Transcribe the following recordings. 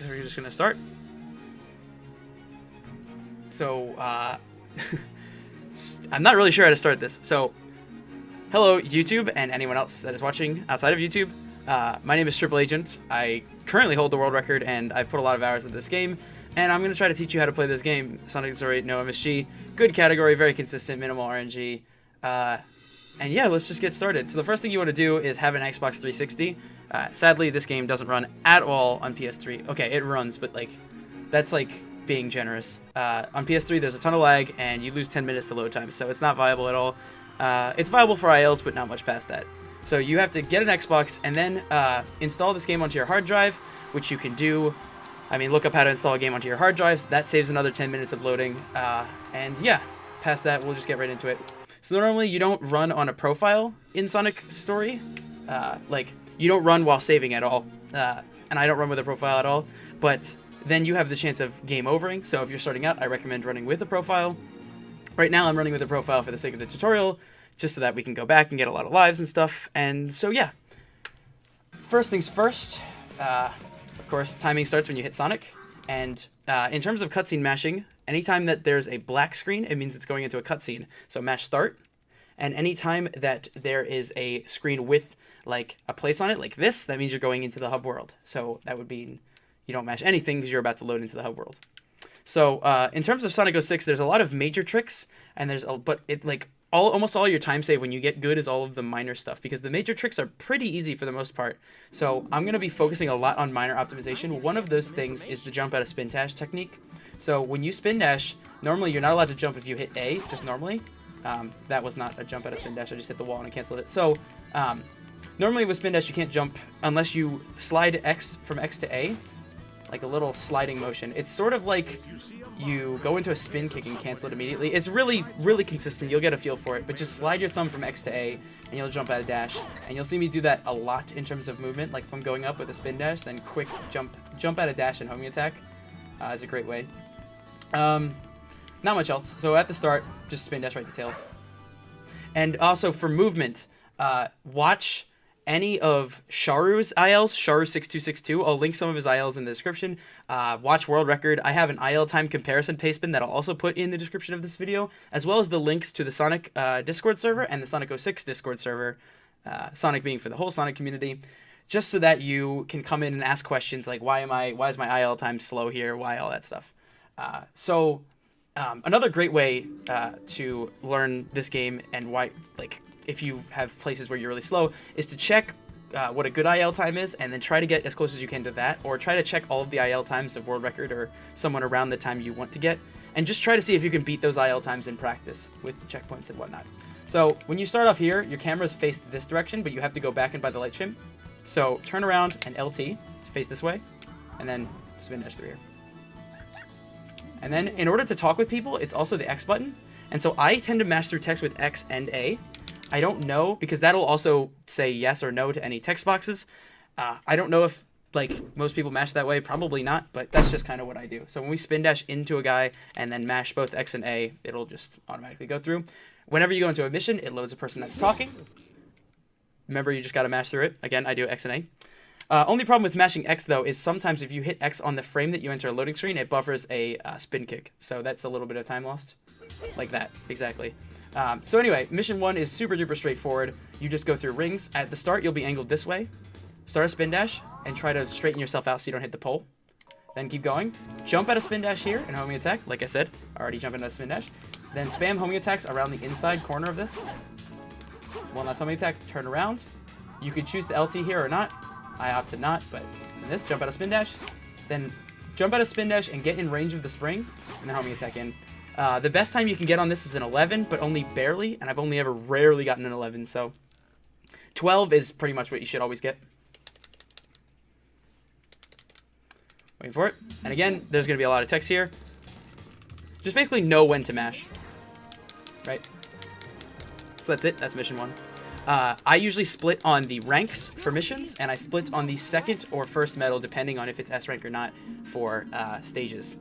we're just gonna start. So, I'm not really sure how to start this. So, hello YouTube and anyone else that is watching outside of YouTube. My name is Triple Agent. I currently hold the world record, and I've put a lot of hours into this game. And I'm gonna try to teach you how to play this game. Sonic Story, no MSG, good category, very consistent, minimal RNG. And yeah, let's just get started. So the first thing you want to do is have an Xbox 360. Sadly, this game doesn't run at all on PS3. Okay, it runs, but like, that's like being generous. On PS3, there's a ton of lag, and you lose 10 minutes to load time, so it's not viable at all. It's viable for ILs, but not much past that. So you have to get an Xbox, and then install this game onto your hard drive, which you can do. I mean, look up how to install a game onto your hard drives. That saves another 10 minutes of loading. And yeah, past that, we'll just get right into it. So normally you don't run on a profile in Sonic Story. Like, you don't run while saving at all. And I don't run with a profile at all. But then you have the chance of game overing. So if you're starting out, I recommend running with a profile. Right now I'm running with a profile for the sake of the tutorial, just so that we can go back and get a lot of lives and stuff. And so yeah. First things first, of course, timing starts when you hit Sonic. And in terms of cutscene mashing, anytime that there's a black screen, it means it's going into a cutscene. So mash start. And anytime that there is a screen with like a place on it, like this, that means you're going into the hub world. So that would mean you don't mash anything because you're about to load into the hub world. So in terms of Sonic 06, there's a lot of major tricks, and almost all your time save when you get good is all of the minor stuff, because the major tricks are pretty easy for the most part. So I'm going to be focusing a lot on minor optimization. One of those things is the jump out of spin dash technique. So when you spin dash, normally you're not allowed to jump if you hit A, just normally. That was not a jump out of spin dash, I just hit the wall and I canceled it. So normally with spin dash you can't jump unless you slide X from X to A, like a little sliding motion. It's sort of like you go into a spin kick and cancel it immediately. It's really, really consistent. You'll get a feel for it, but just slide your thumb from X to A and you'll jump out of dash. And you'll see me do that a lot in terms of movement, like if I'm going up with a spin dash, then quick jump out of dash and homing attack is a great way. Not much else. So at the start, just spin dash right to tails. And also for movement, watch any of Sharu's ILs, Sharu6262. I'll link some of his ILs in the description. Watch world record. I have an IL time comparison pastebin that I'll also put in the description of this video, as well as the links to the Sonic Discord server and the Sonic 06 Discord server, Sonic being for the whole Sonic community, just so that you can come in and ask questions like, why is my IL time slow here? Why all that stuff? Another great way to learn this game, and why, like, if you have places where you're really slow, is to check what a good IL time is, and then try to get as close as you can to that, or try to check all of the IL times of world record or someone around the time you want to get, and just try to see if you can beat those IL times in practice with checkpoints and whatnot. So when you start off here, your camera's faced this direction, but you have to go back and by the light shim. So turn around and LT to face this way, and then spin dash through here. And then in order to talk with people, it's also the X button. And so I tend to mash through text with X and A. I don't know, because that'll also say yes or no to any text boxes. I don't know if like most people mash that way, probably not, but that's just kind of what I do. So when we spin dash into a guy and then mash both X and A, it'll just automatically go through. Whenever you go into a mission, it loads a person that's talking. Remember, you just got to mash through it. Again, I do X and A. Only problem with mashing X, though, is sometimes if you hit X on the frame that you enter a loading screen, it buffers a spin kick. So that's a little bit of time lost. Like that, exactly. So anyway, mission 1 is super duper straightforward. You just go through rings. At the start, you'll be angled this way. Start a spin dash and try to straighten yourself out so you don't hit the pole. Then keep going. Jump at a spin dash here and homing attack. Like I said, already jumping at a spin dash. Then spam homing attacks around the inside corner of this. One last homing attack, turn around. You could choose the LT here or not. I opt to not, but in this, jump out of spin dash. Then jump out of spin dash and get in range of the spring, and then homing attack in. The best time you can get on this is an 11, but only barely, and I've only ever rarely gotten an 11, so 12 is pretty much what you should always get. Wait for it. And again, there's going to be a lot of text here. Just basically know when to mash. Right? So that's it. That's mission 1. I usually split on the ranks for missions, and I split on the second or first medal, depending on if it's S rank or not, for stages.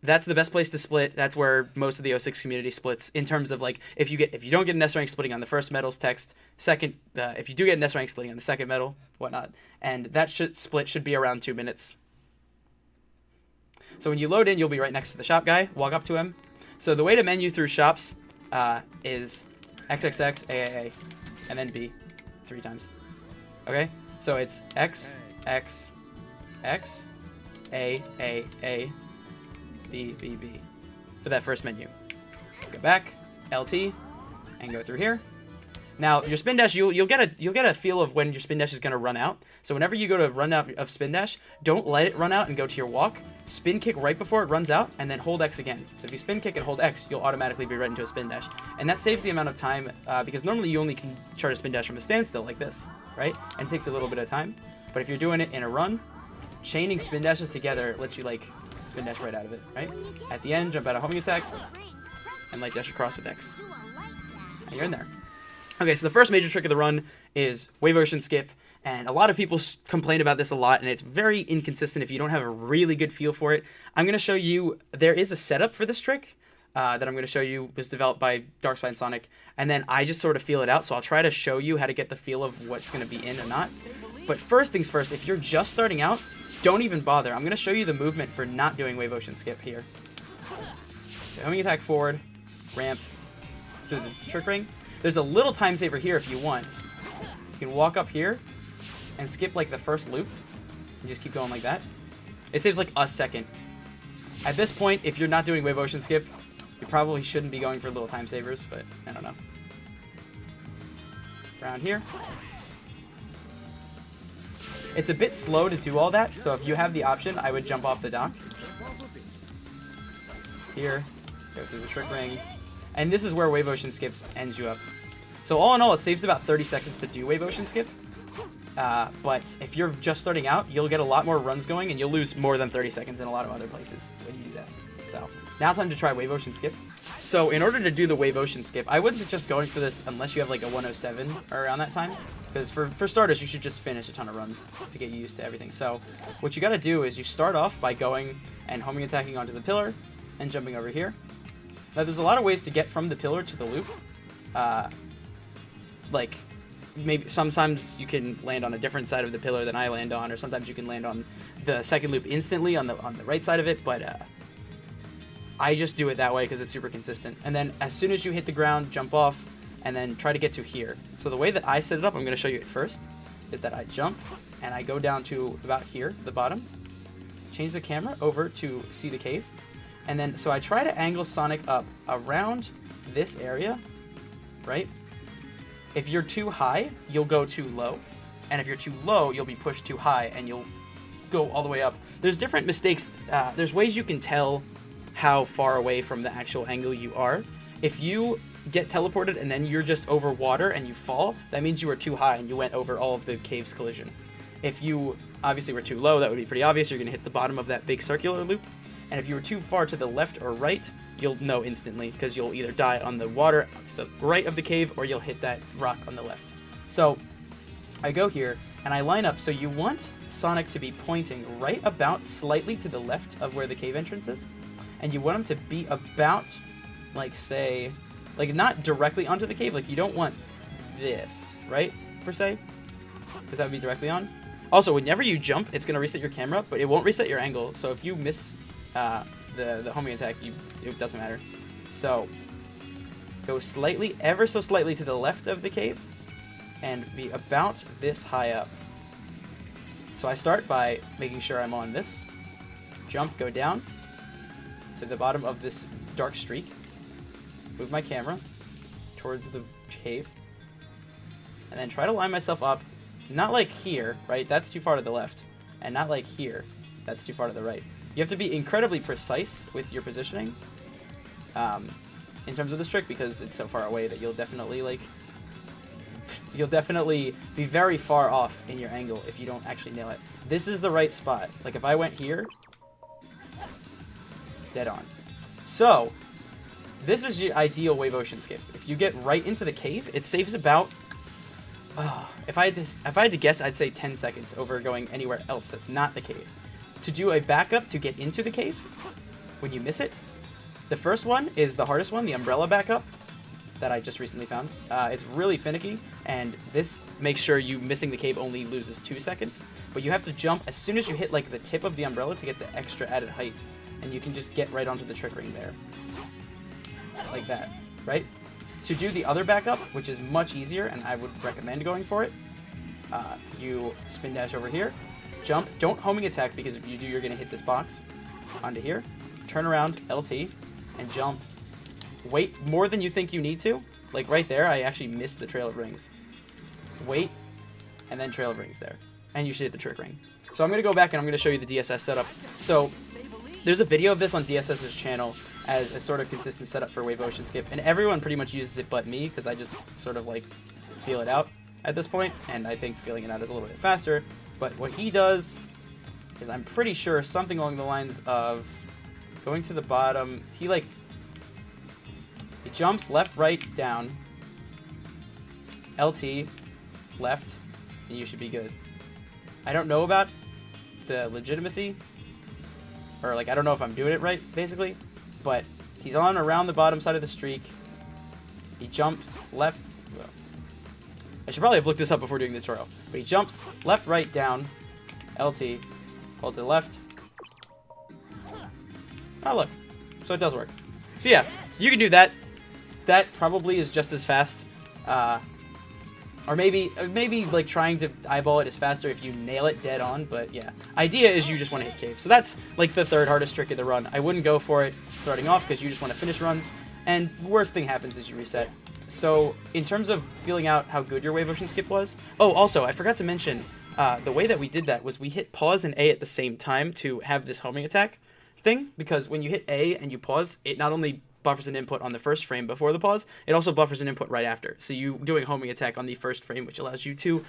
That's the best place to split. That's where most of the 06 community splits, in terms of like, if you don't get an S rank, splitting on the first medal's text. Second, if you do get an S rank, splitting on the second medal, whatnot. And that split should be around 2 minutes. So when you load in, you'll be right next to the shop guy. Walk up to him. So the way to menu through shops is XXX, AAA, and then B 3 times. Okay? So it's X, X, X, A, A, A, B, B, B for that first menu. Go back, LT, and go through here. Now your spin dash, you'll get a feel of when your spin dash is gonna run out. So whenever you go to run out of spin dash, don't let it run out and go to your walk. Spin kick right before it runs out, and then hold X again. So if you spin kick and hold X, you'll automatically be right into a spin dash, and that saves the amount of time because normally you only can chart a spin dash from a standstill like this, right? And it takes a little bit of time. But if you're doing it in a run, chaining spin dashes together lets you like spin dash right out of it, right? At the end, jump out of homing attack, and light dash across with X. And you're in there. Okay, so the first major trick of the run is wave ocean skip, and a lot of people complain about this a lot, and it's very inconsistent if you don't have a really good feel for it. I'm going to show you, there is a setup for this trick that I'm going to show you was developed by Darkspine Sonic, and then I just sort of feel it out, so I'll try to show you how to get the feel of what's going to be in or not. But first things first, if you're just starting out, don't even bother. I'm going to show you the movement for not doing wave ocean skip here. So homing attack forward, ramp through the trick ring. There's a little time saver here if you want. You can walk up here and skip like the first loop and just keep going like that. It saves like a second. At this point, if you're not doing wave ocean skip, you probably shouldn't be going for little time savers, but I don't know. Around here. It's a bit slow to do all that, so if you have the option, I would jump off the dock. Here, go through the trick ring. And this is where wave ocean skips ends you up. So all in all, it saves about 30 seconds to do wave ocean skip. But if you're just starting out, you'll get a lot more runs going, and you'll lose more than 30 seconds in a lot of other places when you do this. So now it's time to try wave ocean skip. So in order to do the wave ocean skip, I wouldn't suggest going for this unless you have like a 107 or around that time. Because for starters, you should just finish a ton of runs to get used to everything. So what you got to do is you start off by going and homing attacking onto the pillar and jumping over here. Now, there's a lot of ways to get from the pillar to the loop. Like, maybe sometimes you can land on a different side of the pillar than I land on, or sometimes you can land on the second loop instantly on the right side of it, but I just do it that way because it's super consistent. And then as soon as you hit the ground, jump off, and then try to get to here. So the way that I set it up, I'm going to show you it first, is that I jump, and I go down to about here, the bottom, change the camera over to see the cave, and then, so I try to angle Sonic up around this area, right? If you're too high, you'll go too low. And if you're too low, you'll be pushed too high, and you'll go all the way up. There's different mistakes. There's ways you can tell how far away from the actual angle you are. If you get teleported and then you're just over water and you fall, that means you were too high and you went over all of the cave's collision. If you obviously were too low, that would be pretty obvious. You're going to hit the bottom of that big circular loop. And if you were too far to the left or right, you'll know instantly, because you'll either die on the water to the right of the cave, or you'll hit that rock on the left. So I go here, and I line up. So you want Sonic to be pointing right about slightly to the left of where the cave entrance is. And you want him to be about, like, say, like, not directly onto the cave. Like, you don't want this, right, per se, because that would be directly on. Also, whenever you jump, it's going to reset your camera, but it won't reset your angle. So if you miss the homing attack, it doesn't matter. So go slightly, ever so slightly to the left of the cave, and be about this high up. So I start by making sure I'm on this, jump, go down to the bottom of this dark streak, move my camera towards the cave, and then try to line myself up, not like here, right? That's too far to the left, and not like here. That's too far to the right. You have to be incredibly precise with your positioning in terms of this trick, because it's so far away that you'll definitely be very far off in your angle if you don't actually nail it. This is the right spot. Like if I went here, dead on. So this is your ideal wave ocean skip. If you get right into the cave, it saves about if I had to guess, I'd say 10 seconds over going anywhere else that's not the cave. To do a backup to get into the cave, when you miss it, the first one is the hardest one, the umbrella backup that I just recently found. It's really finicky, and this makes sure you missing the cave only loses 2 seconds. But you have to jump as soon as you hit like the tip of the umbrella to get the extra added height and you can just get right onto the trick ring there. Like that, right? To do the other backup, which is much easier, and I would recommend going for it, you spin dash over here, jump, don't homing attack, because if you do, you're going to hit this box, onto here, turn around, LT, and jump. Wait more than you think you need to. Like right there, I actually missed the Trail of Rings. Wait, and then Trail of Rings there. And you should hit the trick ring. So I'm going to go back and I'm going to show you the DSS setup. So there's a video of this on DSS's channel as a sort of consistent setup for Wave Ocean Skip. And everyone pretty much uses it but me, because I just sort of like feel it out at this point. And I think feeling it out is a little bit faster. But what he does is, I'm pretty sure, something along the lines of going to the bottom. He jumps left, right, down, LT, left, and you should be good. I don't know about the legitimacy, or like I don't know if I'm doing it right, basically, but he's on around the bottom side of the streak. He jumped left. Well, I should probably have looked this up before doing the tutorial, but he jumps left, right, down, LT, hold to the left. Oh look, so it does work. So yeah, you can do that. That probably is just as fast, or maybe like trying to eyeball it is faster if you nail it dead on. But yeah, idea is you just want to hit cave. So that's like the third hardest trick of the run. I wouldn't go for it starting off because you just want to finish runs, and the worst thing happens is you reset. So in terms of feeling out how good your Wave Ocean Skip was, oh, also I forgot to mention, the way that we did that was we hit pause and A at the same time to have this homing attack thing, because when you hit A and you pause, it not only buffers an input on the first frame before the pause, it also buffers an input right after. So you doing homing attack on the first frame, which allows you to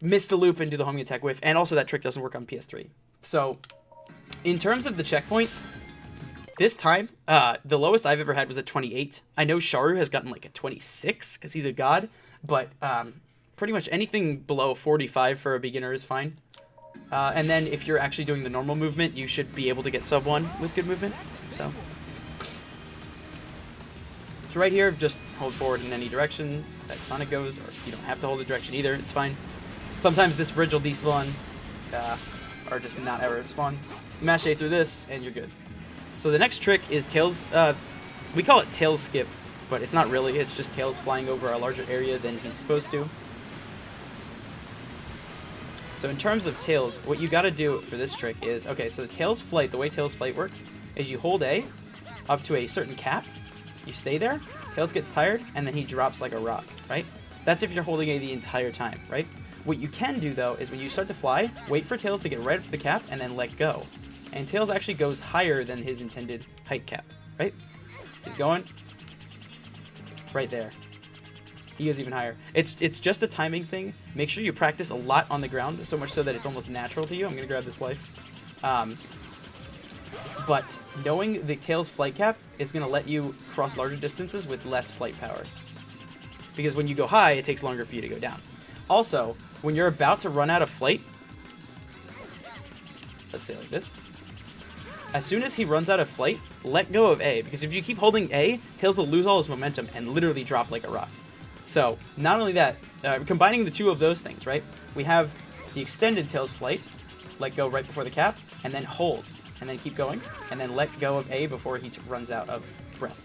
miss the loop and do the homing attack with, and also that trick doesn't work on PS3. So in terms of the checkpoint, this time, the lowest I've ever had was a 28. I know Sharu has gotten like a 26 because he's a god, but pretty much anything below 45 for a beginner is fine. And then if you're actually doing the normal movement, you should be able to get sub 1 with good movement. So right here, just hold forward in any direction that Sonic goes, or you don't have to hold the direction either, it's fine. Sometimes this bridge will despawn, or just not ever spawn. Mash A through this, and you're good. So the next trick is Tails, we call it Tails Skip, but it's not really, it's just Tails flying over a larger area than he's supposed to. So in terms of Tails, what you gotta do for this trick is, okay, so the Tails Flight, the way Tails Flight works, is you hold A up to a certain cap, you stay there, Tails gets tired, and then he drops like a rock, right? That's if you're holding A the entire time, right? What you can do, though, is when you start to fly, wait for Tails to get right up to the cap, and then let go. And Tails actually goes higher than his intended height cap, right? So he's going right there. He goes even higher. It's just a timing thing. Make sure you practice a lot on the ground, so much so that it's almost natural to you. I'm going to grab this life. But knowing the Tails flight cap is going to let you cross larger distances with less flight power. Because when you go high, it takes longer for you to go down. Also, when you're about to run out of flight, let's say like this. As soon as he runs out of flight, let go of A. Because if you keep holding A, Tails will lose all his momentum and literally drop like a rock. So, not only that, combining the two of those things, right? We have the extended Tails flight, let go right before the cap, and then hold. And then keep going, and then let go of A before he runs out of breath.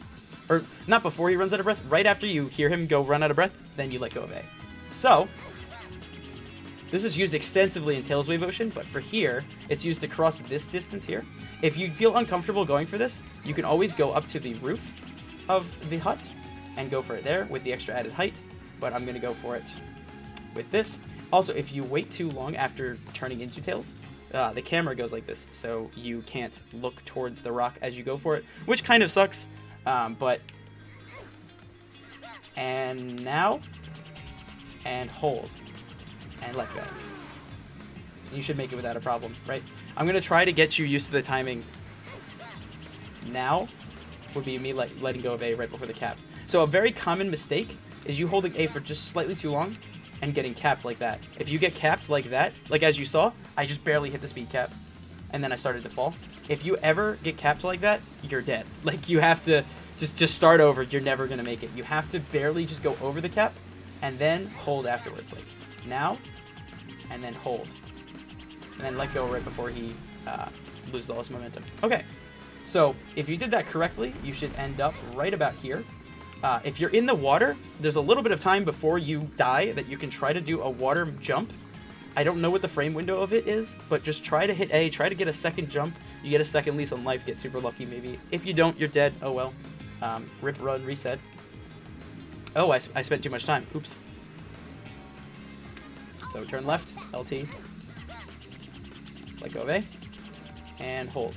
Or, not before he runs out of breath, right after you hear him go run out of breath, then you let go of A. So, this is used extensively in Tails Wave Ocean, but for here, it's used to cross this distance here. If you feel uncomfortable going for this, you can always go up to the roof of the hut and go for it there with the extra added height, but I'm going to go for it with this. Also, if you wait too long after turning into Tails, the camera goes like this, so you can't look towards the rock as you go for it, which kind of sucks, but... And now, and hold, and let go. You should make it without a problem, right? I'm going to try to get you used to the timing. Now would be me letting go of A right before the cap. So a very common mistake is you holding A for just slightly too long and getting capped like that. If you get capped like that, like as you saw, I just barely hit the speed cap, and then I started to fall. If you ever get capped like that, you're dead. Like, you have to just start over. You're never going to make it. You have to barely just go over the cap, and then hold afterwards. Like, now, and then hold. And then let go right before he loses all its momentum. Okay, so if you did that correctly, you should end up right about here. If you're in the water, there's a little bit of time before you die that you can try to do a water jump. I don't know what the frame window of it is, but just try to hit A, try to get a second jump. You get a second lease on life, get super lucky maybe. If you don't, you're dead. Oh well. Rip, run, reset. Oh, I spent too much time. Oops. So turn left, LT. Let go of A. And hold.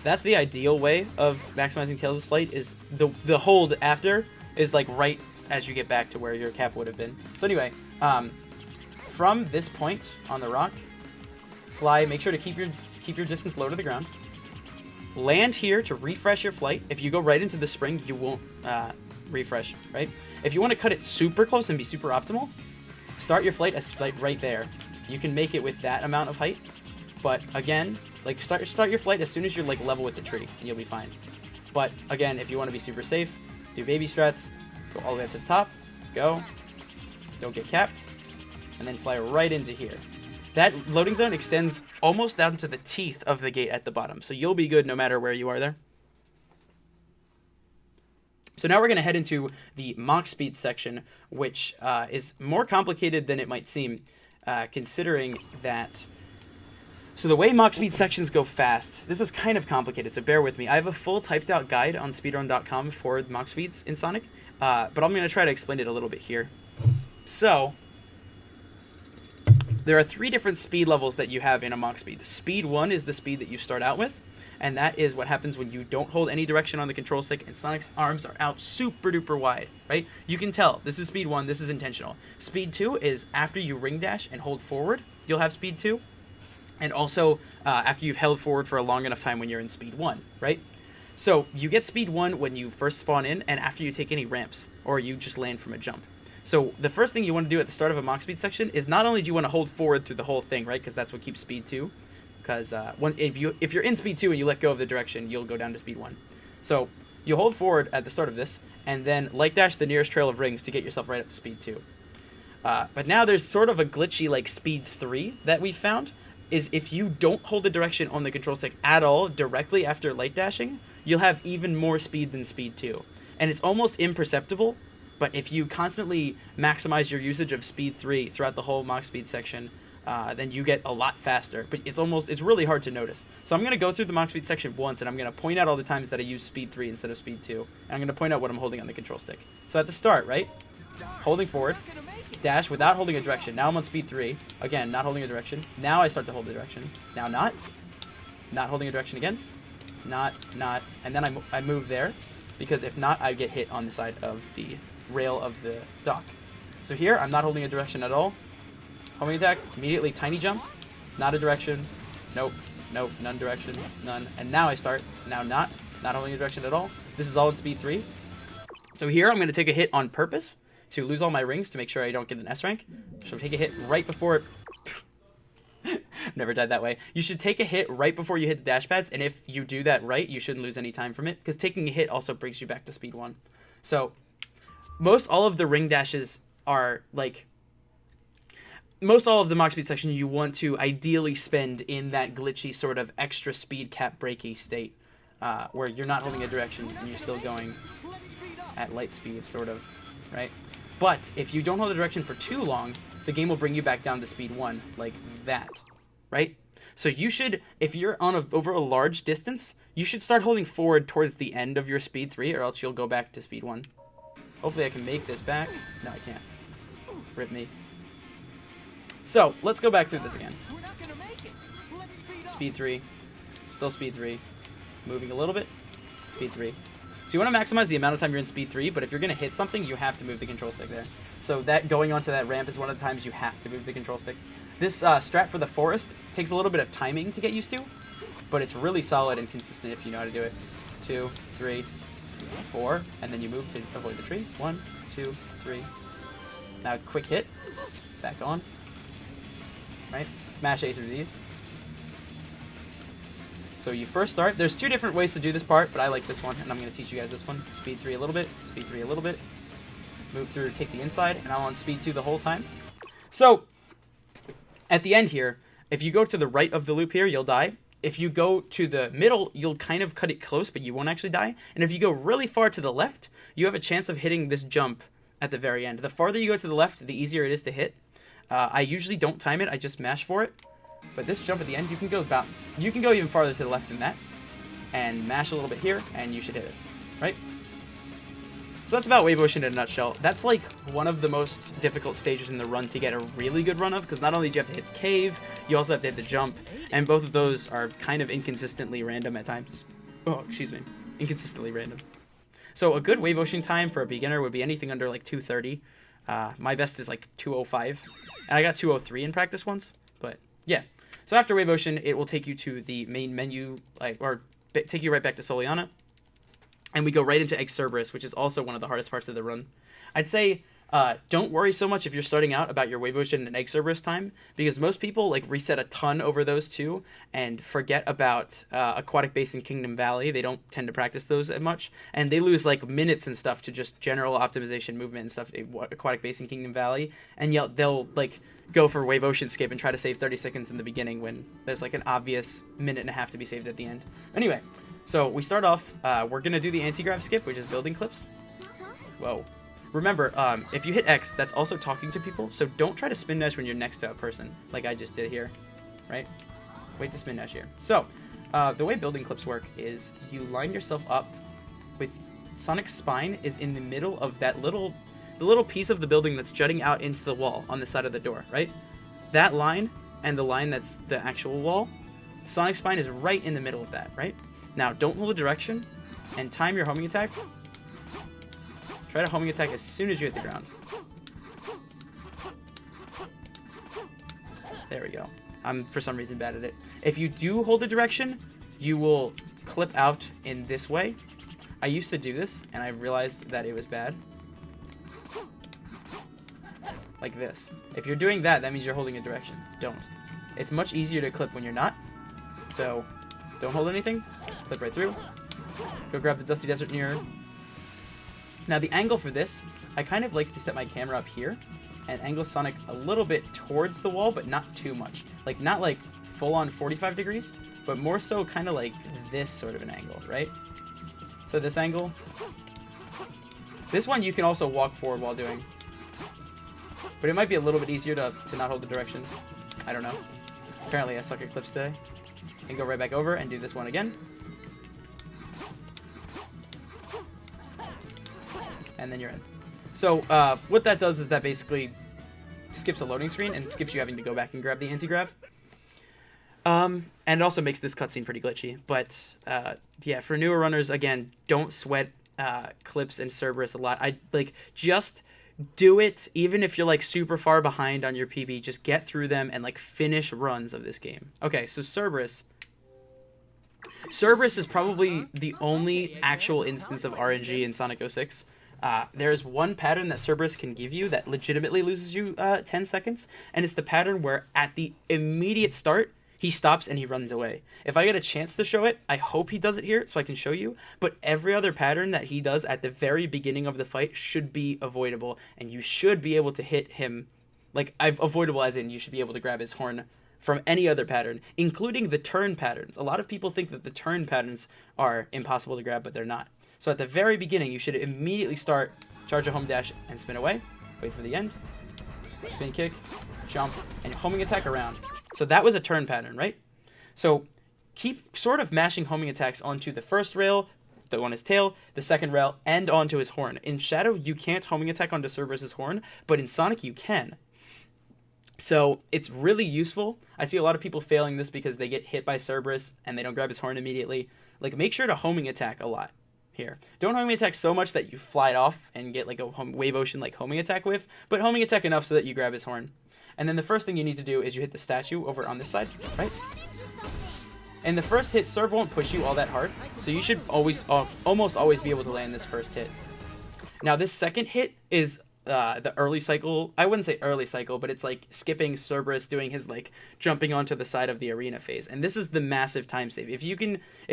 That's the ideal way of maximizing Tails' flight, is the hold after is like right as you get back to where your cap would have been. So anyway, from this point on the rock, fly, make sure to keep your distance low to the ground. Land here to refresh your flight. If you go right into the spring, you won't refresh, right? If you want to cut it super close and be super optimal, start your flight right there. You can make it with that amount of height, but again, like start your flight as soon as you're like level with the tree, and you'll be fine. But again, if you want to be super safe, do baby strats, go all the way up to the top, go, don't get capped, and then fly right into here. That loading zone extends almost down to the teeth of the gate at the bottom, so you'll be good no matter where you are there. So now we're going to head into the Mach speed section, which is more complicated than it might seem, considering that... So the way Mach speed sections go fast, this is kind of complicated, so bear with me. I have a full typed out guide on speedrun.com for Mach speeds in Sonic, but I'm going to try to explain it a little bit here. So... there are 3 different speed levels that you have in a Mach speed. Speed 1 is the speed that you start out with, and that is what happens when you don't hold any direction on the control stick and Sonic's arms are out super duper wide, right? You can tell, this is speed 1, this is intentional. Speed 2 is after you ring dash and hold forward, you'll have speed 2. And also after you've held forward for a long enough time when you're in speed 1, right? So you get speed 1 when you first spawn in and after you take any ramps, or you just land from a jump. So the first thing you want to do at the start of a Mach speed section is not only do you want to hold forward through the whole thing, right? Because that's what keeps speed 2. Because if you're in speed 2 and you let go of the direction, you'll go down to speed 1. So you hold forward at the start of this, and then light dash the nearest trail of rings to get yourself right up to speed 2. But now there's sort of a glitchy like speed 3 that we found, is if you don't hold the direction on the control stick at all directly after light dashing, you'll have even more speed than speed 2. And it's almost imperceptible. But if you constantly maximize your usage of speed 3 throughout the whole Mach speed section, then you get a lot faster. But it's really hard to notice. So I'm going to go through the Mach speed section once, and I'm going to point out all the times that I use speed 3 instead of speed 2. And I'm going to point out what I'm holding on the control stick. So at the start, right? Holding forward, dash without holding a direction. Now I'm on speed 3. Again, not holding a direction. Now I start to hold the direction. Now not. Not holding a direction again. Not. And then I move there, because if not, I get hit on the side of the rail of the dock. So here, I'm not holding a direction at all. Homing attack, immediately tiny jump, not a direction, nope, none direction, none. And now I start, now not holding a direction at all. This is all at speed 3. So here, I'm going to take a hit on purpose to lose all my rings to make sure I don't get an S rank. So take a hit right before it... Never died that way. You should take a hit right before you hit the dash pads, and if you do that right, you shouldn't lose any time from it, because taking a hit also brings you back to speed 1. So... most all of the ring dashes are like... most all of the Mach speed section you want to ideally spend in that glitchy sort of extra speed cap breaky state, where you're not holding a direction and you're still going at light speed, sort of, right? But if you don't hold a direction for too long, the game will bring you back down to speed 1, like that, right? So you should, if you're on over a large distance, you should start holding forward towards the end of your speed 3, or else you'll go back to speed 1. Hopefully I can make this back. No, I can't. Rip me. So, let's go back through this again. Speed 3. Still speed 3. Moving a little bit. Speed 3. So you want to maximize the amount of time you're in speed 3, but if you're going to hit something, you have to move the control stick there. So that going onto that ramp is one of the times you have to move the control stick. This strat for the forest takes a little bit of timing to get used to, but it's really solid and consistent if you know how to do it. 2, 3... 4, and then you move to avoid the tree. 1, 2, 3. Now quick hit, back on. Right? Mash A through these. So you first start. There's 2 different ways to do this part, but I like this one, and I'm going to teach you guys this one. Speed 3 a little bit, speed 3 a little bit. Move through to take the inside, and I'm on speed 2 the whole time. So at the end here, If you go to the right of the loop here, you'll die. If you go to the middle, you'll kind of cut it close, but you won't actually die. And if you go really far to the left, you have a chance of hitting this jump at the very end. The farther you go to the left, the easier it is to hit. I usually don't time it, I just mash for it. But this jump at the end, you can go even farther to the left than that. And mash a little bit here, and you should hit it, right? So that's about Wave Ocean in a nutshell. That's like one of the most difficult stages in the run to get a really good run of, because not only do you have to hit the cave, you also have to hit the jump, and both of those are kind of inconsistently random at times. Oh, excuse me. Inconsistently random. So a good Wave Ocean time for a beginner would be anything under like 2:30. My best is like 2:05, and I got 2:03 in practice once, but yeah. So after Wave Ocean, it will take you to the main menu, or take you right back to Soliana. And we go right into Egg Cerberus, which is also one of the hardest parts of the run. I'd say don't worry so much if you're starting out about your Wave Ocean and Egg Cerberus time, because most people like reset a ton over those two and forget about Aquatic Base and Kingdom Valley. They don't tend to practice those as much, and they lose like minutes and stuff to just general optimization, movement and stuff. Aquatic Base and Kingdom Valley, and yet they'll like go for Wave Ocean skip and try to save 30 seconds in the beginning when there's like an obvious minute and a half to be saved at the end. Anyway. So we start off, we're going to do the anti-grav skip, which is building clips. Whoa. Remember, if you hit X, that's also talking to people, so don't try to spin dash when you're next to a person, like I just did here, right? Wait to spin dash here. So, the way building clips work is you line yourself up with Sonic's spine is in the middle of that the little piece of the building that's jutting out into the wall on the side of the door, right? That line and the line that's the actual wall, Sonic's spine is right in the middle of that, right? Now, don't hold a direction, and time your homing attack. Try to homing attack as soon as you hit the ground. There we go. I'm, for some reason, bad at it. If you do hold a direction, you will clip out in this way. I used to do this, and I realized that it was bad. Like this. If you're doing that, that means you're holding a direction. Don't. It's much easier to clip when you're not. So, don't hold anything. Clip right through. Go grab the Dusty Desert Mirror. Now the angle for this, I kind of like to set my camera up here and angle Sonic a little bit towards the wall, but not too much. Like, not like full on 45 degrees, but more so kind of like this sort of an angle, right? So this angle. This one you can also walk forward while doing. But it might be a little bit easier to not hold the direction. I don't know. Apparently I suck at clips today. And go right back over and do this one again. And then you're in. So what that does is that basically skips a loading screen and skips you having to go back and grab the anti-grav. And it also makes this cutscene pretty glitchy. But yeah, for newer runners, again, don't sweat clips and Cerberus a lot. I like just do it even if you're like super far behind on your PB. Just get through them and like finish runs of this game. Okay, so Cerberus is probably the only actual instance of RNG in Sonic 06. There's one pattern that Cerberus can give you that legitimately loses you 10 seconds, and it's the pattern where at the immediate start, he stops and he runs away. If I get a chance to show it, I hope he does it here so I can show you, but every other pattern that he does at the very beginning of the fight should be avoidable, and you should be able to hit him, like, avoidable as in you should be able to grab his horn from any other pattern, including the turn patterns. A lot of people think that the turn patterns are impossible to grab, but they're not. So at the very beginning, you should immediately start, charge a home dash, and spin away. Wait for the end. Spin kick, jump, and homing attack around. So that was a turn pattern, right? So keep sort of mashing homing attacks onto the first rail, the on his tail, the second rail, and onto his horn. In Shadow, you can't homing attack onto Cerberus' horn, but in Sonic, you can. So it's really useful. I see a lot of people failing this because they get hit by Cerberus and they don't grab his horn immediately. Like, make sure to homing attack a lot here. Don't homing attack so much that you fly it off and get like a Wave Ocean like homing attack with, but homing attack enough so that you grab his horn. And then the first thing you need to do is you hit the statue over on this side, right? And the first hit, Cerb won't push you all that hard, so you should always, almost always be able to land this first hit. Now this second hit is the early cycle. I wouldn't say early cycle, but it's like skipping Cerberus doing his like jumping onto the side of the arena phase. And this is the massive time save. If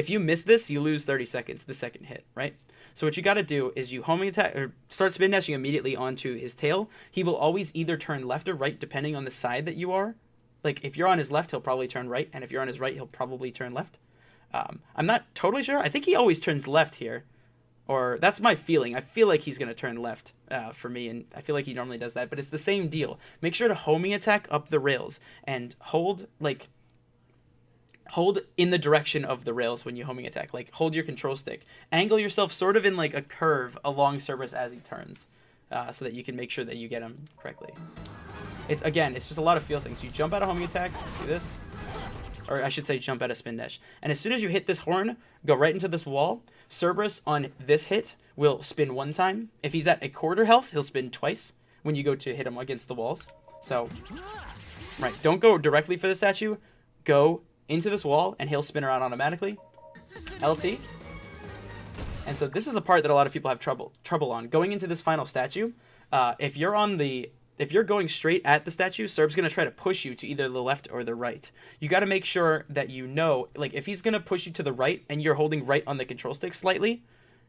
you miss this, you lose 30 seconds, the second hit, right? So what you got to do is you homing attack or start spin dashing immediately onto his tail. He will always either turn left or right depending on the side that you are. Like, if you're on his left, he'll probably turn right, and if you're on his right, he'll probably turn left. I'm not totally sure. I think he always turns left here, or that's my feeling. I feel like he's going to turn left for me, and I feel like he normally does that, but it's the same deal. Make sure to homing attack up the rails, and hold in the direction of the rails when you homing attack. Like, hold your control stick. Angle yourself sort of in like a curve along Cerberus as he turns, so that you can make sure that you get him correctly. It's just a lot of feel things. You jump out of homing attack, do this, or I should say jump out of spin dash. And as soon as you hit this horn, go right into this wall. Cerberus on this hit will spin 1 time. If he's at a quarter health, he'll spin twice when you go to hit him against the walls. So, right, don't go directly for the statue. Go into this wall, and he'll spin around automatically. LT. And so this is a part that a lot of people have trouble on. Going into this final statue, if you're going straight at the statue, Cerb's going to try to push you to either the left or the right. You got to make sure that you know, like, if he's going to push you to the right and you're holding right on the control stick slightly,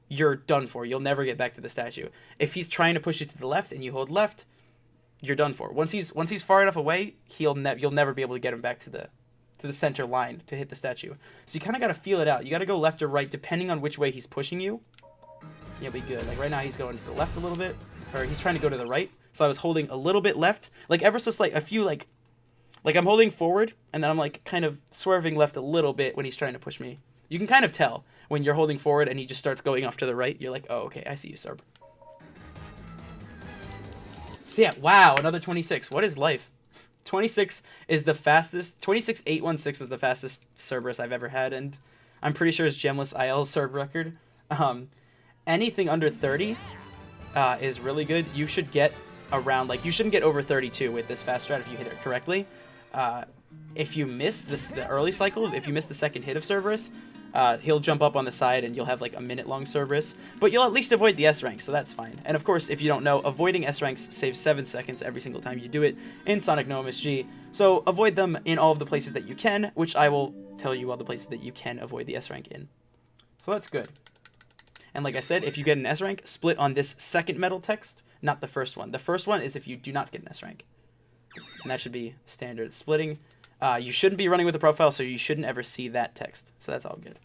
you're done for. You'll never get back to the statue. If he's trying to push you to the left and you hold left, you're done for. Once he's far enough away, you'll never be able to get him back to the center line to hit the statue. So you kind of got to feel it out. You got to go left or right depending on which way he's pushing you. You'll be good. Like right now he's going to the left a little bit, or he's trying to go to the right. So I was holding a little bit left, like ever so slight, a few like I'm holding forward, and then I'm like kind of swerving left a little bit when he's trying to push me. You can kind of tell when you're holding forward and he just starts going off to the right. You're like, oh, okay, I see you, Cerb. So yeah, wow, another 26. What is life? 26 is the fastest. 26.816 is the fastest Cerberus I've ever had, and I'm pretty sure it's Gemless IL Cerb record. Anything under 30 is really good. You should get around, like, you shouldn't get over 32 with this fast strat if you hit it correctly. If you miss the early cycle, if you miss the second hit of Cerberus, he'll jump up on the side and you'll have like a minute-long Cerberus, but you'll at least avoid the S ranks, so that's fine. And of course, if you don't know, avoiding S ranks saves 7 seconds every single time you do it in Sonic No MSG, so avoid them in all of the places that you can, which I will tell you all the places that you can avoid the S rank in. So that's good. And like I said, if you get an S rank, split on this second metal text, not the first one. The first one is if you do not get an S rank, and that should be standard splitting. You shouldn't be running with a profile, so you shouldn't ever see that text. So that's all good.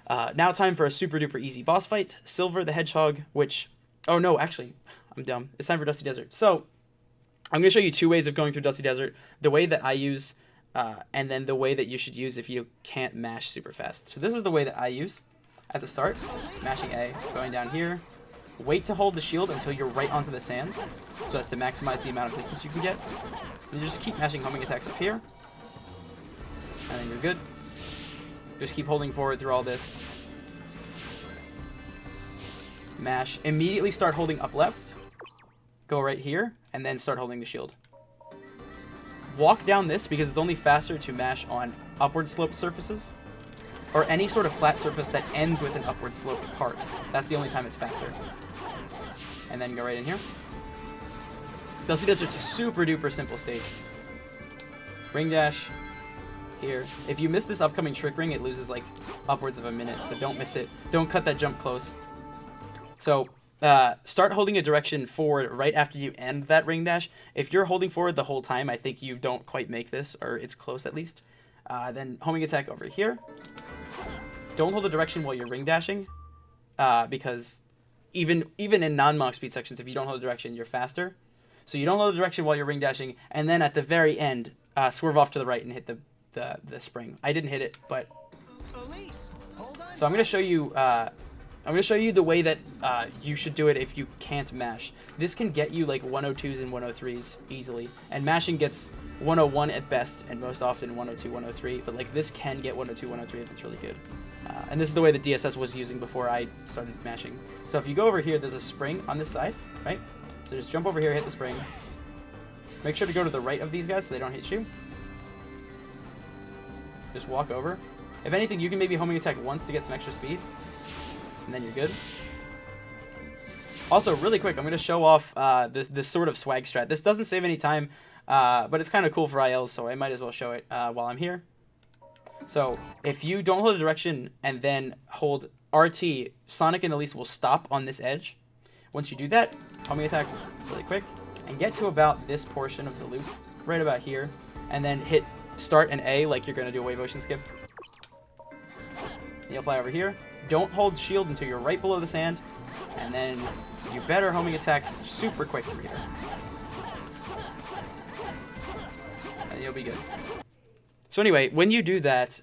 Now time for a super duper easy boss fight. Silver the Hedgehog, which... Oh no, actually, I'm dumb. It's time for Dusty Desert. So, I'm going to show you 2 ways of going through Dusty Desert. The way that I use, and then the way that you should use if you can't mash super fast. So this is the way that I use. At the start, mashing A, going down here. Wait to hold the shield until you're right onto the sand, so as to maximize the amount of distance you can get. And you just keep mashing homing attacks up here. And then you're good. Just keep holding forward through all this. Mash. Immediately start holding up left. Go right here, and then start holding the shield. Walk down this because it's only faster to mash on upward sloped surfaces, or any sort of flat surface that ends with an upward sloped part. That's the only time it's faster. And then go right in here. Dusty Desert's a super duper simple stage. Ring dash. Here. If you miss this upcoming trick ring, it loses like upwards of a minute, so don't miss it. Don't cut that jump close. So start holding a direction forward right after you end that ring dash. If you're holding forward the whole time, I think you don't quite make this, or it's close at least. Then homing attack over here. Don't hold a direction while you're ring dashing, because even in non-Mach speed sections, if you don't hold a direction, you're faster. So you don't hold a direction while you're ring dashing, and then at the very end, swerve off to the right and hit the spring. I didn't hit it, but so I'm gonna show you. I'm gonna show you the way that you should do it if you can't mash. This can get you like 102s and 103s easily, and mashing gets 101 at best, and most often 102, 103. But like this can get 102, 103 if it's really good. And this is the way that DSS was using before I started mashing. So if you go over here, there's a spring on this side, right? So just jump over here, hit the spring. Make sure to go to the right of these guys so they don't hit you. Just walk over. If anything, you can maybe homing attack once to get some extra speed, and then you're good. Also, really quick, I'm going to show off this sort of swag strat. This doesn't save any time, but it's kind of cool for ILs, so I might as well show it while I'm here. So if you don't hold a direction and then hold RT, Sonic and Elise will stop on this edge. Once you do that, homing attack really quick, and get to about this portion of the loop, right about here. and then hit start and A like you're going to do a wave motion skip. You'll fly over here. Don't hold shield until you're right below the sand, and then you better homing attack super quick through here. And you'll be good. So anyway, when you do that,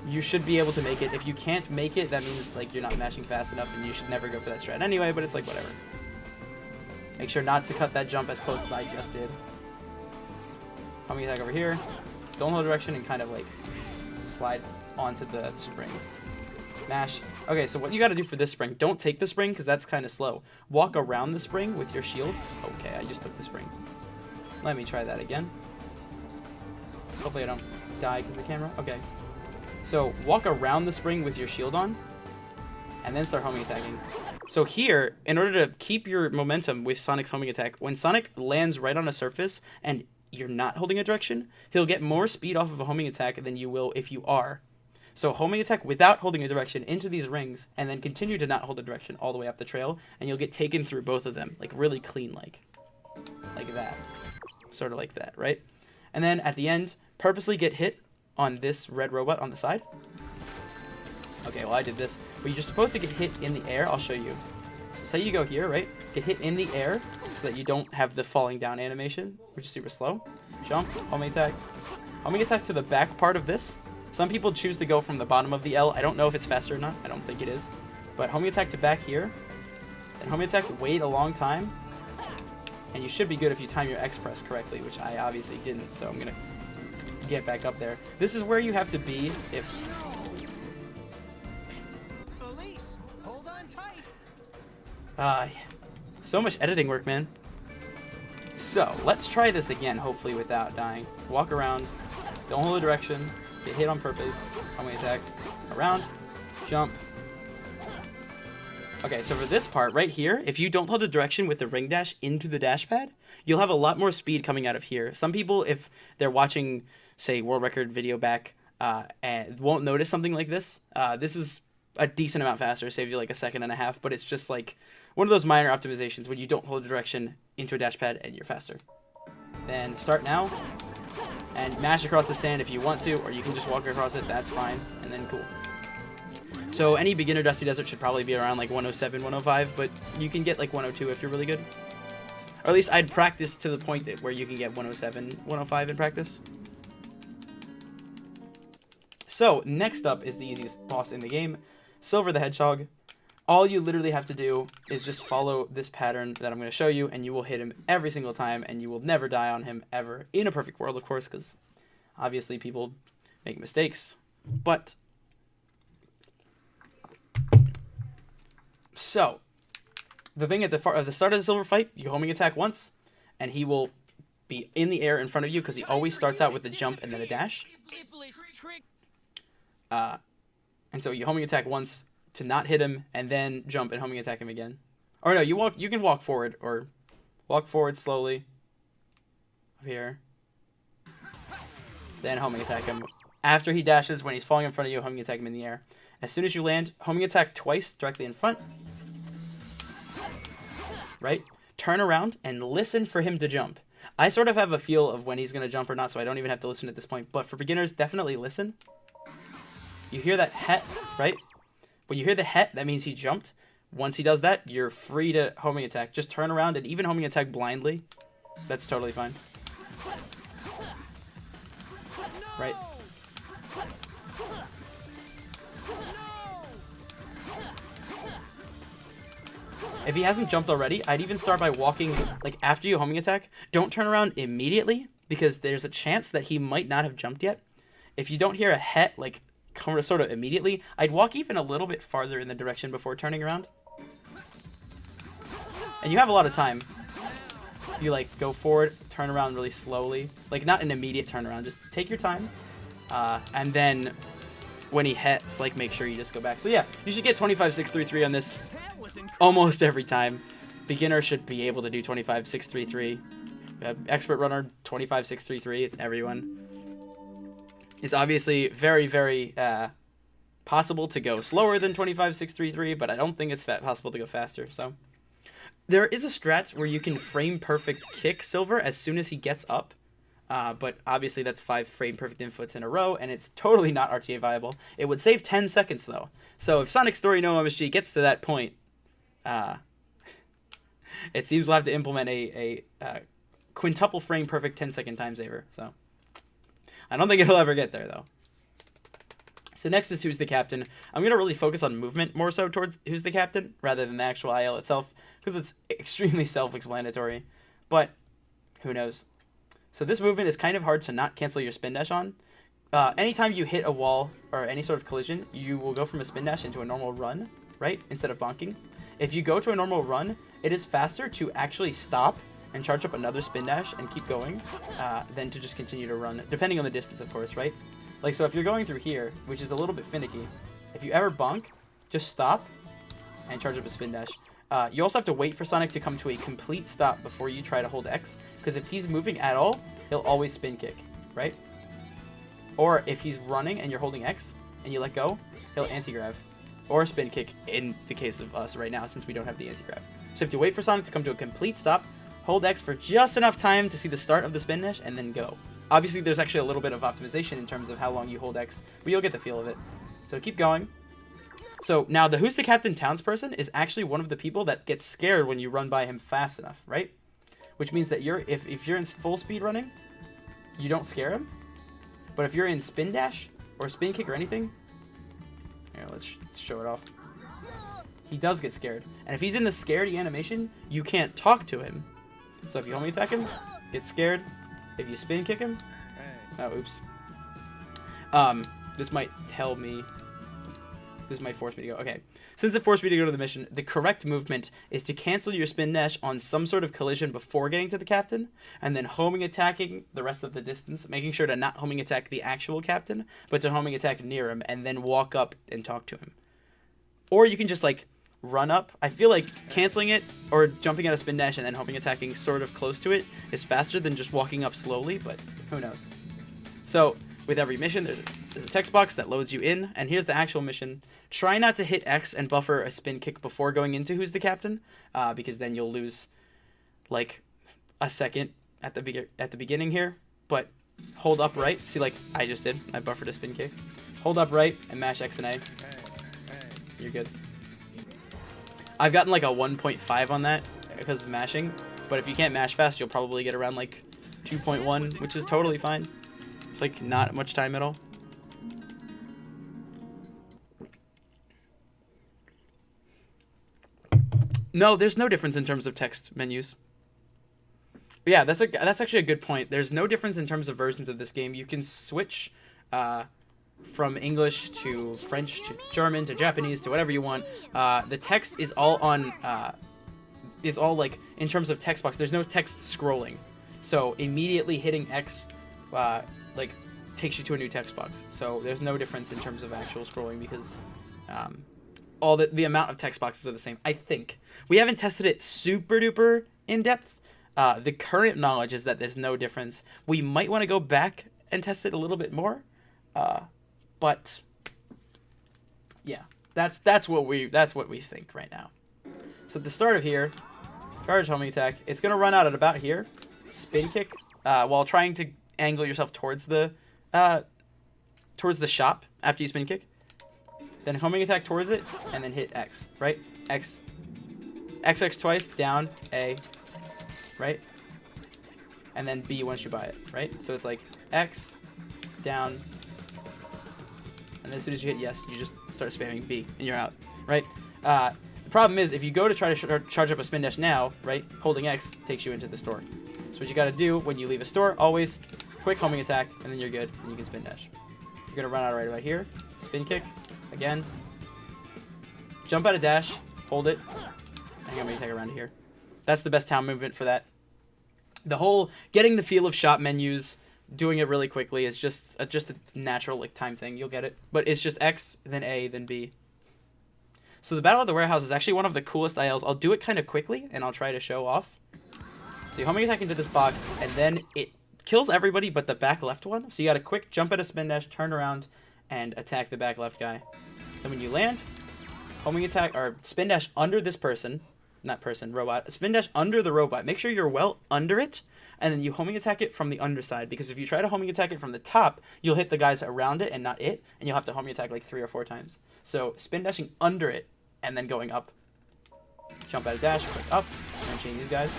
you should be able to make it. If you can't make it, that means like you're not mashing fast enough, and you should never go for that strat anyway, but it's like whatever. Make sure not to cut that jump as close as I just did. Homing attack over here. Don't hold direction and kind of like slide onto the spring. Mash. Okay, so what you got to do for this spring, don't take the spring because that's kind of slow. Walk around the spring with your shield. Okay, I just took the spring. Let me try that again. Hopefully I don't die because of the camera. Okay. So walk around the spring with your shield on, and then start homing attacking. So here, in order to keep your momentum with Sonic's homing attack, when Sonic lands right on a surface and you're not holding a direction, he'll get more speed off of a homing attack than you will if you are. So homing attack without holding a direction into these rings, and then continue to not hold a direction all the way up the trail, and you'll get taken through both of them, like really clean, like that. Sort of like that, right? And then at the end, purposely get hit on this red robot on the side. Okay, well I did this. But you're supposed to get hit in the air. I'll show you. So say you go here, right? Get hit in the air so that you don't have the falling down animation, which is super slow. Jump, homing attack. Homing attack to the back part of this. Some people choose to go from the bottom of the L. I don't know if it's faster or not. I don't think it is. But homing attack to back here. Then homing attack, wait a long time. And you should be good if you time your X press correctly, which I obviously didn't, so I'm going to get back up there. This is where you have to be if... Elise, hold on tight. So much editing work, man. So, let's try this again, hopefully without dying. Walk around, don't hold a direction, get hit on purpose, homing attack, around, jump. Okay, so for this part right here, if you don't hold a direction with the ring dash into the dash pad, you'll have a lot more speed coming out of here. Some people, if they're watching, say, world record video back, and won't notice something like this. This is a decent amount faster, saves you like a second and a half, but it's just like one of those minor optimizations when you don't hold a direction into a dash pad and you're faster. Then start now, and mash across the sand if you want to, or you can just walk across it, that's fine, and then cool. So any beginner Dusty Desert should probably be around like 107, 105, but you can get like 102 if you're really good. Or at least I'd practice to the point that where you can get 107, 105 in practice. So next up is the easiest boss in the game, Silver the Hedgehog. All you literally have to do is just follow this pattern that I'm going to show you, and you will hit him every single time, and you will never die on him ever. In a perfect world, of course, because obviously people make mistakes. But so, the thing at the start of the Silver fight, you homing attack once, and he will be in the air in front of you because he always starts out with a jump and then a dash. And so you homing attack once to not hit him, and then jump and homing attack him again. Or no, you can walk forward, or walk forward slowly. Up here. Then homing attack him. After he dashes, when he's falling in front of you, homing attack him in the air. As soon as you land, homing attack twice directly in front. Right? Turn around and listen for him to jump. I sort of have a feel of when he's going to jump or not, so I don't even have to listen at this point. But for beginners, definitely listen. You hear that het, right? When you hear the het, that means he jumped. Once he does that, you're free to homing attack. Just turn around and even homing attack blindly. That's totally fine. Right? If he hasn't jumped already, I'd even start by walking, like, after you homing attack. Don't turn around immediately, because there's a chance that he might not have jumped yet. If you don't hear a het, like, sort of immediately, I'd walk even a little bit farther in the direction before turning around. And you have a lot of time. You, like, go forward, turn around really slowly. Like, not an immediate turnaround, just take your time. And then when he hits, like, make sure you just go back. So yeah, you should get 25-6-3-3 on this almost every time. Beginner should be able to do 25-6-3-3. Expert runner, 25-6-3-3. It's everyone. It's obviously very, very possible to go slower than 25-6-3-3, but I don't think it's possible to go faster. So there is a strat where you can frame perfect kick Silver as soon as he gets up. But obviously that's 5 frame perfect inputs in a row, and it's totally not RTA viable. It would save 10 seconds though. So if Sonic Story No MSG gets to that point, it seems we'll have to implement a quintuple frame perfect 10-second time saver. So I don't think it'll ever get there though. So next is Who's the Captain. I'm going to really focus on movement more so towards Who's the Captain rather than the actual IL itself, because it's extremely self-explanatory, but who knows. So this movement is kind of hard to not cancel your spin dash on. Anytime you hit a wall or any sort of collision, you will go from a spin dash into a normal run, right, instead of bonking. If you go to a normal run, it is faster to actually stop and charge up another spin dash and keep going than to just continue to run, depending on the distance, of course, right? Like, so if you're going through here, which is a little bit finicky, if you ever bonk, just stop and charge up a spin dash. You also have to wait for Sonic to come to a complete stop before you try to hold X, because if he's moving at all, he'll always spin kick, right? Or if he's running and you're holding X and you let go, he'll anti-grav. Or spin kick in the case of us right now, since we don't have the anti-grav. So you have to wait for Sonic to come to a complete stop, hold X for just enough time to see the start of the spin dash, and then go. Obviously, there's actually a little bit of optimization in terms of how long you hold X, but you'll get the feel of it. So keep going. So now the Who's the Captain townsperson is actually one of the people that gets scared when you run by him fast enough, right? Which means that if you're in full speed running, you don't scare him. But if you're in spin dash or spin kick or anything, here, let's show it off. He does get scared. And if he's in the scaredy animation, you can't talk to him. So if you homing attack him, get scared. If you spin kick him, oh, oops. This might tell me, this might force me to go. Okay, since it forced me to go to the mission, the correct movement is to cancel your spin dash on some sort of collision before getting to the captain, and then homing attacking the rest of the distance, making sure to not homing attack the actual captain, but to homing attack near him, and then walk up and talk to him. Or you can just like run up. I feel like canceling it or jumping out of spin dash and then homing attacking sort of close to it is faster than just walking up slowly, but who knows. So with every mission, there's a text box that loads you in, and here's the actual mission. Try not to hit X and buffer a spin kick before going into Who's the Captain, because then you'll lose like a second at the beginning here. But hold up right. See, like I just did. I buffered a spin kick. Hold up right and mash X and A. You're good. I've gotten like a 1.5 on that because of mashing, but if you can't mash fast, you'll probably get around like 2.1, which is totally fine. It's like not much time at all. No, there's no difference in terms of text menus. Yeah, that's actually a good point. There's no difference in terms of versions of this game. You can switch from English to French to German to Japanese to whatever you want. The text is all on is all like in terms of text box. There's no text scrolling, so immediately hitting X like takes you to a new text box. So there's no difference in terms of actual scrolling because all the amount of text boxes are the same. I think we haven't tested it super duper in depth. The current knowledge is that there's no difference. We might want to go back and test it a little bit more. But yeah, that's what we think right now. So at the start of here, charge homing attack. It's gonna run out at about here. Spin kick while trying to angle yourself towards the shop after you spin kick. Then homing attack towards it and then hit X, right? X, XX twice, down, A, right? And then B once you buy it, right? So it's like X, down. And as soon as you hit yes, you just start spamming B, and you're out, right? The problem is, if you go to try to charge up a spin dash now, right, holding X takes you into the store. So what you got to do when you leave a store, always quick homing attack, and then you're good, and you can spin dash. You're going to run out right about here, spin kick, again, jump out of dash, hold it, and homing attack around here. That's the best town movement for that. The whole getting the feel of shop menus, doing it really quickly is just a natural like time thing. You'll get it. But it's just X, then A, then B. So the Battle of the Warehouse is actually one of the coolest ILs. I'll do it kind of quickly, and I'll try to show off. So you homing attack into this box, and then it kills everybody but the back left one. So you got a quick jump at a spin dash, turn around, and attack the back left guy. So when you land, homing attack, or spin dash under this person, not person, robot, spin dash under the robot. Make sure you're well under it. and then you homing attack it from the underside, because if you try to homing attack it from the top, you'll hit the guys around it and not it, and you'll have to homing attack like 3 or 4 times. So spin dashing under it and then going up. Jump out of dash, click up, and chain these guys.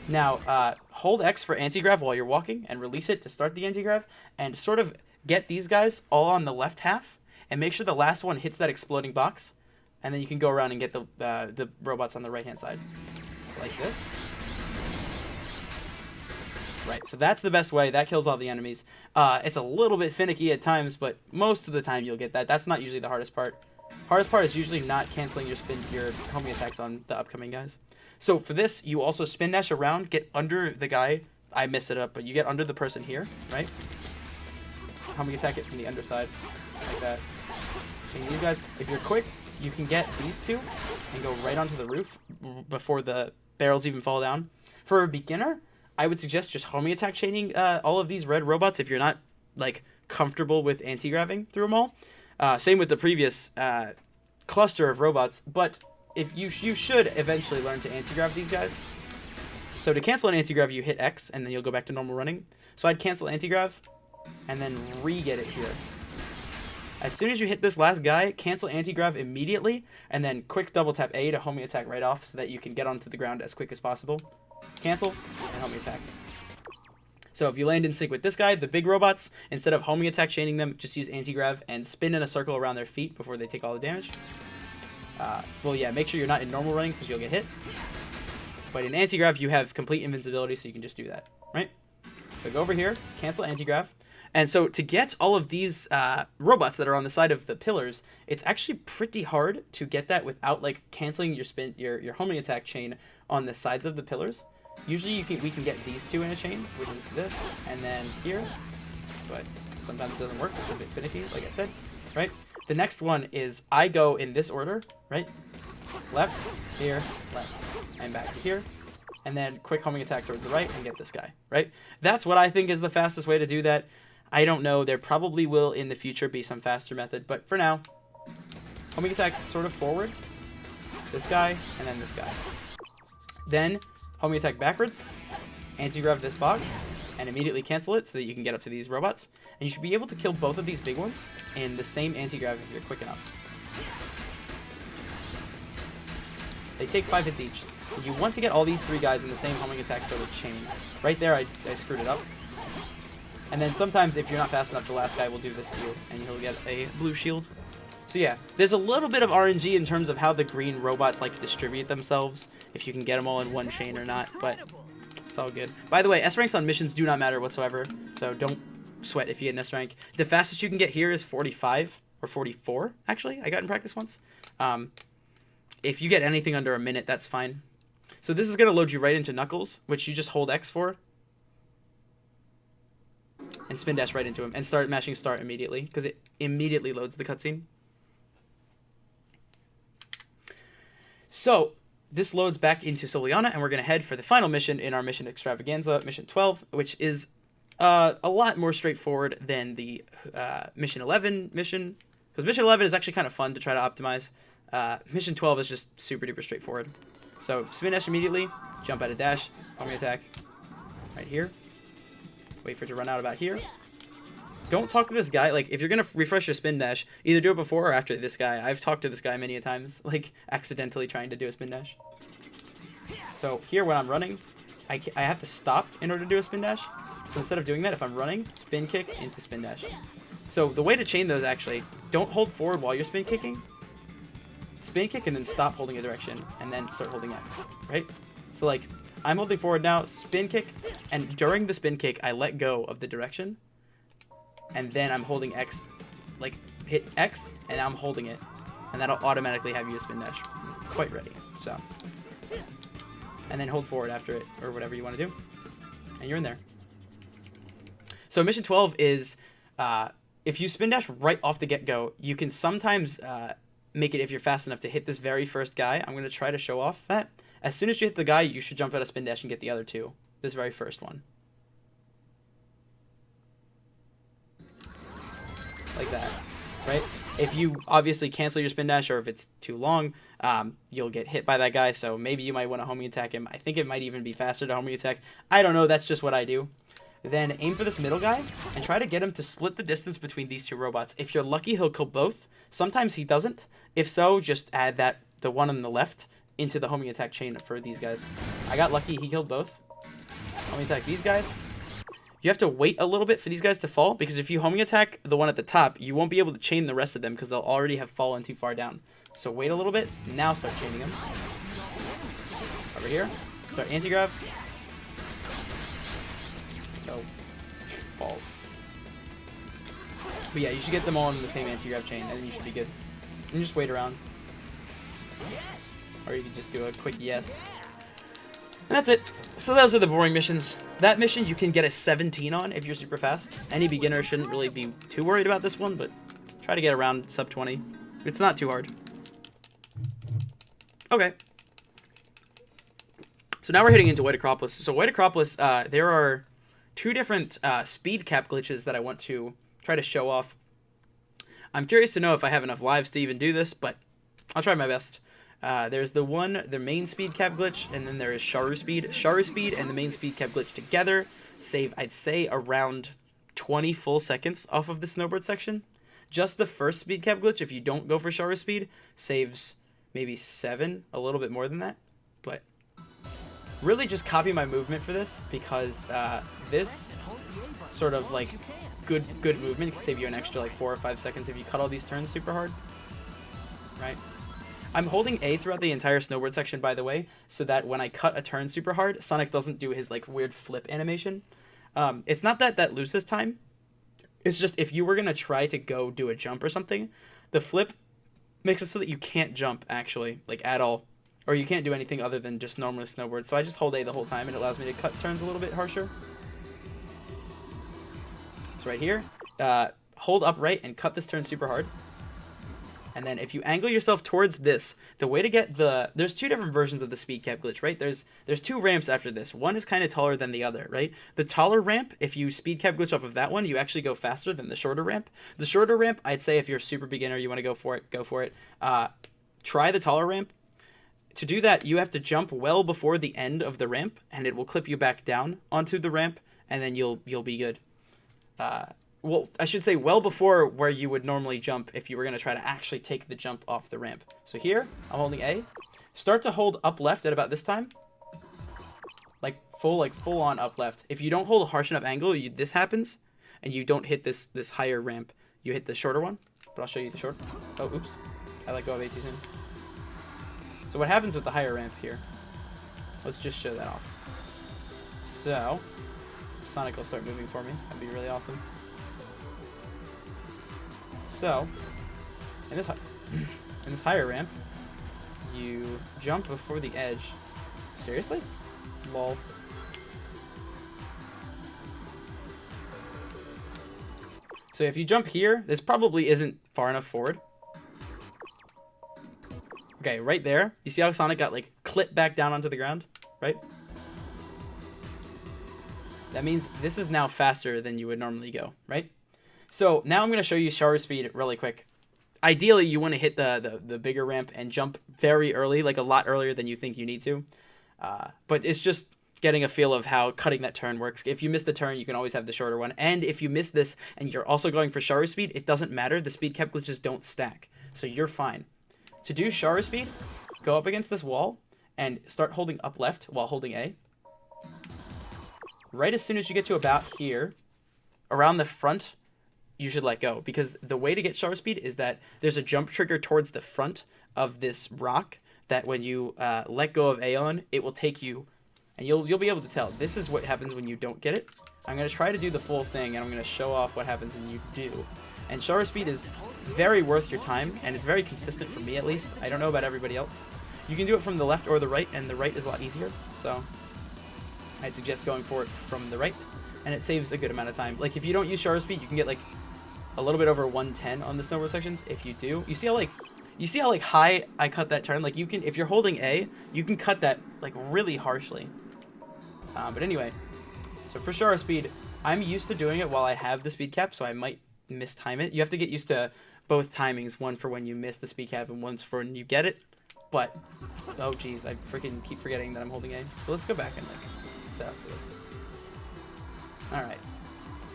Now, hold X for anti-grav while you're walking, and release it to start the anti-grav, and sort of get these guys all on the left half, and make sure the last one hits that exploding box, and then you can go around and get the robots on the right-hand side. So like this. Right, so that's the best way. That kills all the enemies. It's a little bit finicky at times, but most of the time you'll get that. That's not usually the hardest part. Hardest part is usually not canceling your homing attacks on the upcoming guys. So for this, you also spin dash around, get under the guy. I messed it up, but you get under the person here, right? Homing attack it from the underside, like that. Chain these guys. If you're quick, you can get these two and go right onto the roof before the barrels even fall down. For a beginner, I would suggest just homing attack chaining all of these red robots if you're not like comfortable with anti-graving through them all. Same with the previous cluster of robots, but if you should eventually learn to anti-grav these guys. So to cancel an anti-grav, you hit X, and then you'll go back to normal running. So I'd cancel anti-grav, and then re-get it here. As soon as you hit this last guy, cancel anti-grav immediately, and then quick double tap A to homing attack right off so that you can get onto the ground as quick as possible. Cancel, and homing attack. So if you land in sync with this guy, the big robots, instead of homing attack chaining them, just use anti-grav and spin in a circle around their feet before they take all the damage. Well, yeah, make sure you're not in normal running because you'll get hit. But in anti-grav, you have complete invincibility, so you can just do that, right? So go over here, cancel anti-grav. And so to get all of these robots that are on the side of the pillars, it's actually pretty hard to get that without like canceling your homing attack chain on the sides of the pillars. Usually we can get these two in a chain, which is this and then here, but sometimes it doesn't work. It's a bit finicky, like I said, right? The next one is I go in this order, right? Left, here, left, and back to here. And then quick homing attack towards the right and get this guy, right? That's what I think is the fastest way to do that. I don't know. There probably will in the future be some faster method, but for now, homing attack sort of forward, this guy, and then this guy. Then homing attack backwards, anti-grav this box, and immediately cancel it so that you can get up to these robots. And you should be able to kill both of these big ones in the same anti-grav if you're quick enough. They take 5 hits each. You want to get all these 3 guys in the same homing attack sort of chain. Right there, I screwed it up. And then sometimes if you're not fast enough, the last guy will do this to you, and he'll get a blue shield. So yeah, there's a little bit of RNG in terms of how the green robots like to distribute themselves, if you can get them all in one chain or not, but it's all good. By the way, S ranks on missions do not matter whatsoever, so don't sweat if you get an S rank. The fastest you can get here is 45, or 44, actually, I got in practice once. If you get anything under a minute, that's fine. So this is going to load you right into Knuckles, which you just hold X for. And spin dash right into him, and start mashing start immediately, because it immediately loads the cutscene. So, this loads back into Soliana, and we're going to head for the final mission in our mission extravaganza, mission 12, which is a lot more straightforward than the mission 11 mission, because mission 11 is actually kind of fun to try to optimize. Mission 12 is just super duper straightforward. So, spin dash immediately, jump out of dash, homing attack, right here. Wait for it to run out about here. Don't talk to this guy. Like, if you're going to refresh your spin dash, either do it before or after this guy. I've talked to this guy many a times, like, accidentally trying to do a spin dash. So, here when I'm running, I have to stop in order to do a spin dash. So, instead of doing that, if I'm running, spin kick into spin dash. So, the way to chain those, actually, don't hold forward while you're spin kicking. Spin kick and then stop holding a direction, and then start holding X, right? So, like, I'm holding forward now, spin kick, and during the spin kick, I let go of the direction, and then I'm holding X, like, hit X, and I'm holding it, and that'll automatically have you a spin dash quite ready, so. And then hold forward after it, or whatever you want to do, and you're in there. So mission 12 is, if you spin dash right off the get-go, you can sometimes make it if you're fast enough to hit this very first guy. I'm going to try to show off that. As soon as you hit the guy, you should jump out of spin dash and get the other two. This very first one. Like that, right? If you obviously cancel your spin dash, or if it's too long, you'll get hit by that guy. So maybe you might want to homing attack him. I think it might even be faster to homing attack. I don't know. That's just what I do. Then aim for this middle guy and try to get him to split the distance between these two robots. If you're lucky, he'll kill both. Sometimes he doesn't. If so, just add the one on the left into the homing attack chain for these guys. I got lucky. He killed both. Homing attack these guys. You have to wait a little bit for these guys to fall, because if you homing attack the one at the top, you won't be able to chain the rest of them because they'll already have fallen too far down. So wait a little bit. Now start chaining them. Over here. Start anti-grav. Oh, balls. But yeah, you should get them all in the same anti-grav chain, and then you should be good. And just wait around. Or you can just do a quick yes. And that's it. So those are the boring missions. That mission you can get a 17 on if you're super fast. Any beginner shouldn't really be too worried about this one, but try to get around sub 20. It's not too hard. Okay. So now we're heading into White Acropolis. So White Acropolis, there are two different speed cap glitches that I want to try to show off. I'm curious to know if I have enough lives to even do this, but I'll try my best. There's the main speed cap glitch, and then there is Sharu speed. Sharu speed and the main speed cap glitch together save, I'd say, around 20 full seconds off of the snowboard section. Just the first speed cap glitch, if you don't go for Sharu speed, saves maybe 7, a little bit more than that. But really just copy my movement for this, because this sort of like good movement can save you an extra like 4 or 5 seconds if you cut all these turns super hard. Right? I'm holding A throughout the entire snowboard section, by the way, so that when I cut a turn super hard, Sonic doesn't do his like weird flip animation. It's not that loses time. It's just if you were going to try to go do a jump or something, the flip makes it so that you can't jump, actually, like at all. Or you can't do anything other than just normally snowboard. So I just hold A the whole time, and it allows me to cut turns a little bit harsher. So right here, hold up right and cut this turn super hard. And then if you angle yourself towards this, the way to get there's two different versions of the speed cap glitch, right? There's 2 ramps after this. One is kind of taller than the other, right? The taller ramp, if you speed cap glitch off of that one, you actually go faster than the shorter ramp. The shorter ramp, I'd say if you're a super beginner, you want to go for it, go for it. Try the taller ramp. To do that, you have to jump well before the end of the ramp, and it will clip you back down onto the ramp, and then you'll be good. Well, I should say well before where you would normally jump if you were going to try to actually take the jump off the ramp. So here, I'm holding A. Start to hold up left at about this time. Like full on up left. If you don't hold a harsh enough angle, this happens, and you don't hit this higher ramp. You hit the shorter one, but I'll show you the short. Oh, oops. I let go of A too soon. So what happens with the higher ramp here? Let's just show that off. So, Sonic will start moving for me. That'd be really awesome. So, in this higher ramp, you jump before the edge. Seriously? Lol. So if you jump here, this probably isn't far enough forward. Okay, right there. You see how Sonic got like clipped back down onto the ground, right? That means this is now faster than you would normally go, right? So now I'm going to show you Sharu speed really quick. Ideally, you want to hit the bigger ramp and jump very early, like a lot earlier than you think you need to. But it's just getting a feel of how cutting that turn works. If you miss the turn, you can always have the shorter one. And if you miss this and you're also going for Sharu speed, it doesn't matter. The speed cap glitches don't stack. So you're fine. To do Sharu speed, go up against this wall and start holding up left while holding A. Right as soon as you get to about here, around the front, you should let go, because the way to get Sharu speed is that there's a jump trigger towards the front of this rock that when you let go of A on, it will take you, and you'll be able to tell. This is what happens when you don't get it. I'm going to try to do the full thing, and I'm going to show off what happens when you do. And Sharu speed is very worth your time, and it's very consistent for me at least. I don't know about everybody else. You can do it from the left or the right, and the right is a lot easier, so I'd suggest going for it from the right, and it saves a good amount of time. Like, if you don't use Sharu speed, you can get like a little bit over 110 on the snowboard sections. If you do, you see how high I cut that turn. Like, you can, if you're holding A, you can cut that like really harshly. But anyway, so for Sharu speed, I'm used to doing it while I have the speed cap, so I might mistime it. You have to get used to both timings, one for when you miss the speed cap and one's for when you get it. But, oh geez, I freaking keep forgetting that I'm holding A. So let's go back and like set up for this. Alright.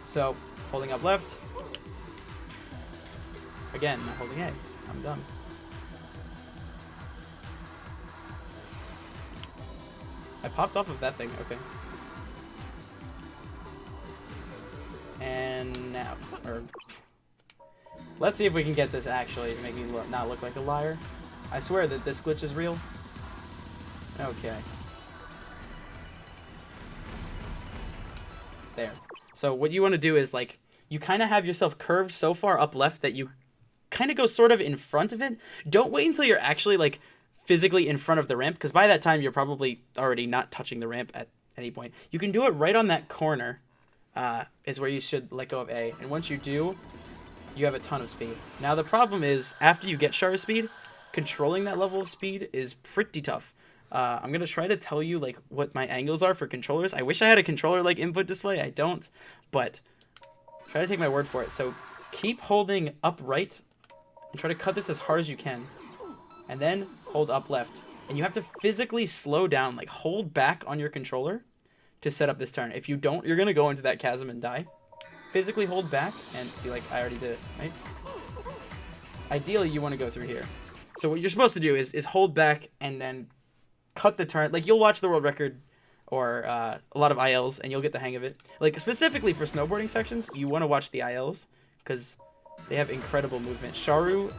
So, holding up left. Again, not holding A. I'm done. I popped off of that thing, okay. And now, or let's see if we can get this actually to make me not look like a liar. I swear that this glitch is real. Okay. There. So what you want to do is like, you kind of have yourself curved so far up left that you kind of go sort of in front of it. Don't wait until you're actually like physically in front of the ramp, because by that time you're probably already not touching the ramp at any point. You can do it right on that corner. Is where you should let go of A. And once you do, you have a ton of speed. Now the problem is, after you get shutter speed, controlling that level of speed is pretty tough. I'm going to try to tell you like what my angles are for controllers. I wish I had a controller like input display. I don't, but try to take my word for it. So keep holding up right and try to cut this as hard as you can. And then hold up left. And you have to physically slow down, like hold back on your controller to set up this turn. If you don't, you're going to go into that chasm and die. Physically hold back and see, like I already did it, right? Ideally, you want to go through here. So what you're supposed to do is hold back and then cut the turn. Like you'll watch the world record or a lot of ILs and you'll get the hang of it. Like specifically for snowboarding sections, you want to watch the ILs because they have incredible movement. Sharu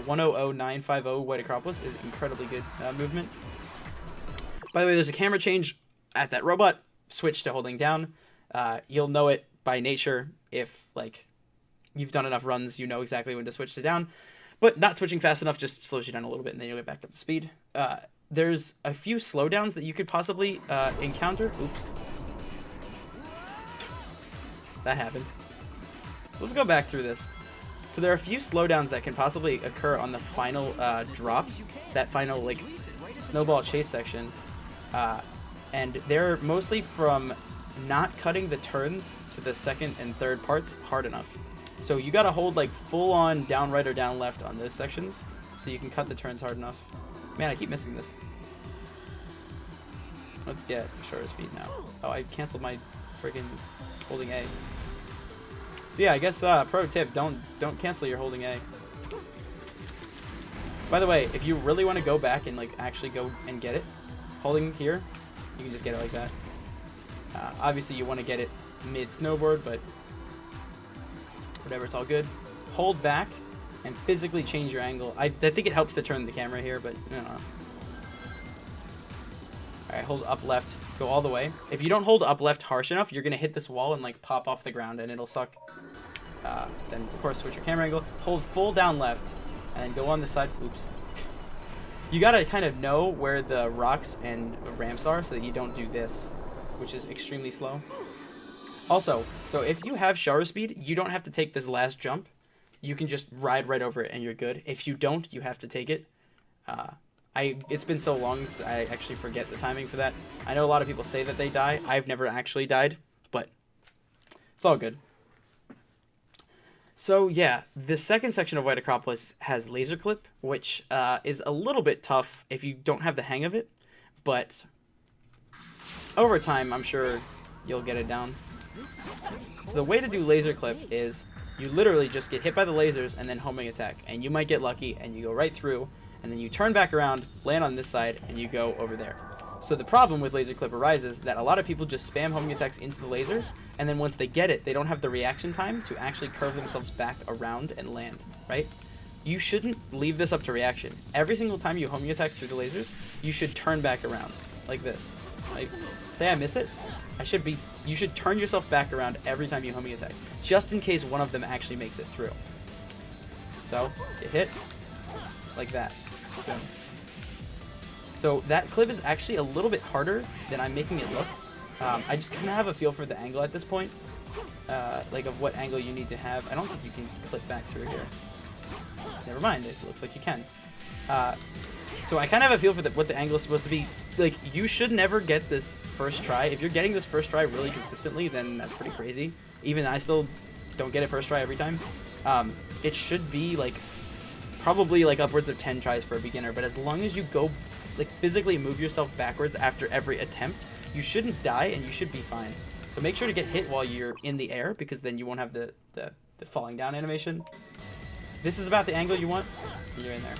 100950 White Acropolis is incredibly good movement. By the way, there's a camera change at that robot. Switch to holding down. You'll know it by nature if like you've done enough runs, you know exactly when to switch to down, but not switching fast enough just slows you down a little bit and then you'll get back up to speed. There's a few slowdowns that you could possibly encounter. Oops. That happened. Let's go back through this. So there are a few slowdowns that can possibly occur on the final drop, that final like snowball chase section. And they're mostly from not cutting the turns to the second and third parts hard enough. So you gotta hold like full on down right or down left on those sections so you can cut the turns hard enough. Man, I keep missing this. Let's get shorter speed now. Oh, I canceled my freaking holding A. So yeah, I guess pro tip, don't cancel your holding A. By the way, if you really want to go back and like actually go and get it, holding here, you can just get it like that. Obviously, you want to get it mid-snowboard, but whatever, it's all good. Hold back and physically change your angle. I think it helps to turn the camera here, but I don't know. Alright, hold up left. Go all the way. If you don't hold up left harsh enough, you're going to hit this wall and like pop off the ground, and it'll suck. Then, of course, switch your camera angle. Hold full down left, and then go on the side. Oops. You gotta kind of know where the rocks and ramps are so that you don't do this, which is extremely slow. Also, so if you have shutter speed, you don't have to take this last jump. You can just ride right over it and you're good. If you don't, you have to take it. It's been so long since I actually forget the timing for that. I know a lot of people say that they die. I've never actually died, but it's all good. So yeah, the second section of White Acropolis has laser clip, which is a little bit tough if you don't have the hang of it, but over time, I'm sure you'll get it down. So the way to do laser clip is you literally just get hit by the lasers and then homing attack, and you might get lucky and you go right through, and then you turn back around, land on this side, and you go over there. So the problem with laser clip arises that a lot of people just spam homing attacks into the lasers, and then once they get it, they don't have the reaction time to actually curve themselves back around and land, right? You shouldn't leave this up to reaction. Every single time you homing attack through the lasers, you should turn back around, like this. Like, say I miss it, you should turn yourself back around every time you homing attack, just in case one of them actually makes it through. So, get hit, like that. Boom. So that clip is actually a little bit harder than I'm making it look. I just kind of have a feel for the angle at this point, like of what angle you need to have. I don't think you can clip back through here. Never mind, it looks like you can. So I kind of have a feel for what the angle is supposed to be. Like, you should never get this first try. If you're getting this first try really consistently, then that's pretty crazy. Even I still don't get it first try every time. It should be like probably like upwards of 10 tries for a beginner, but as long as you go like physically move yourself backwards after every attempt, you shouldn't die and you should be fine. So make sure to get hit while you're in the air, because then you won't have the falling down animation. This is about the angle you want. You're in there.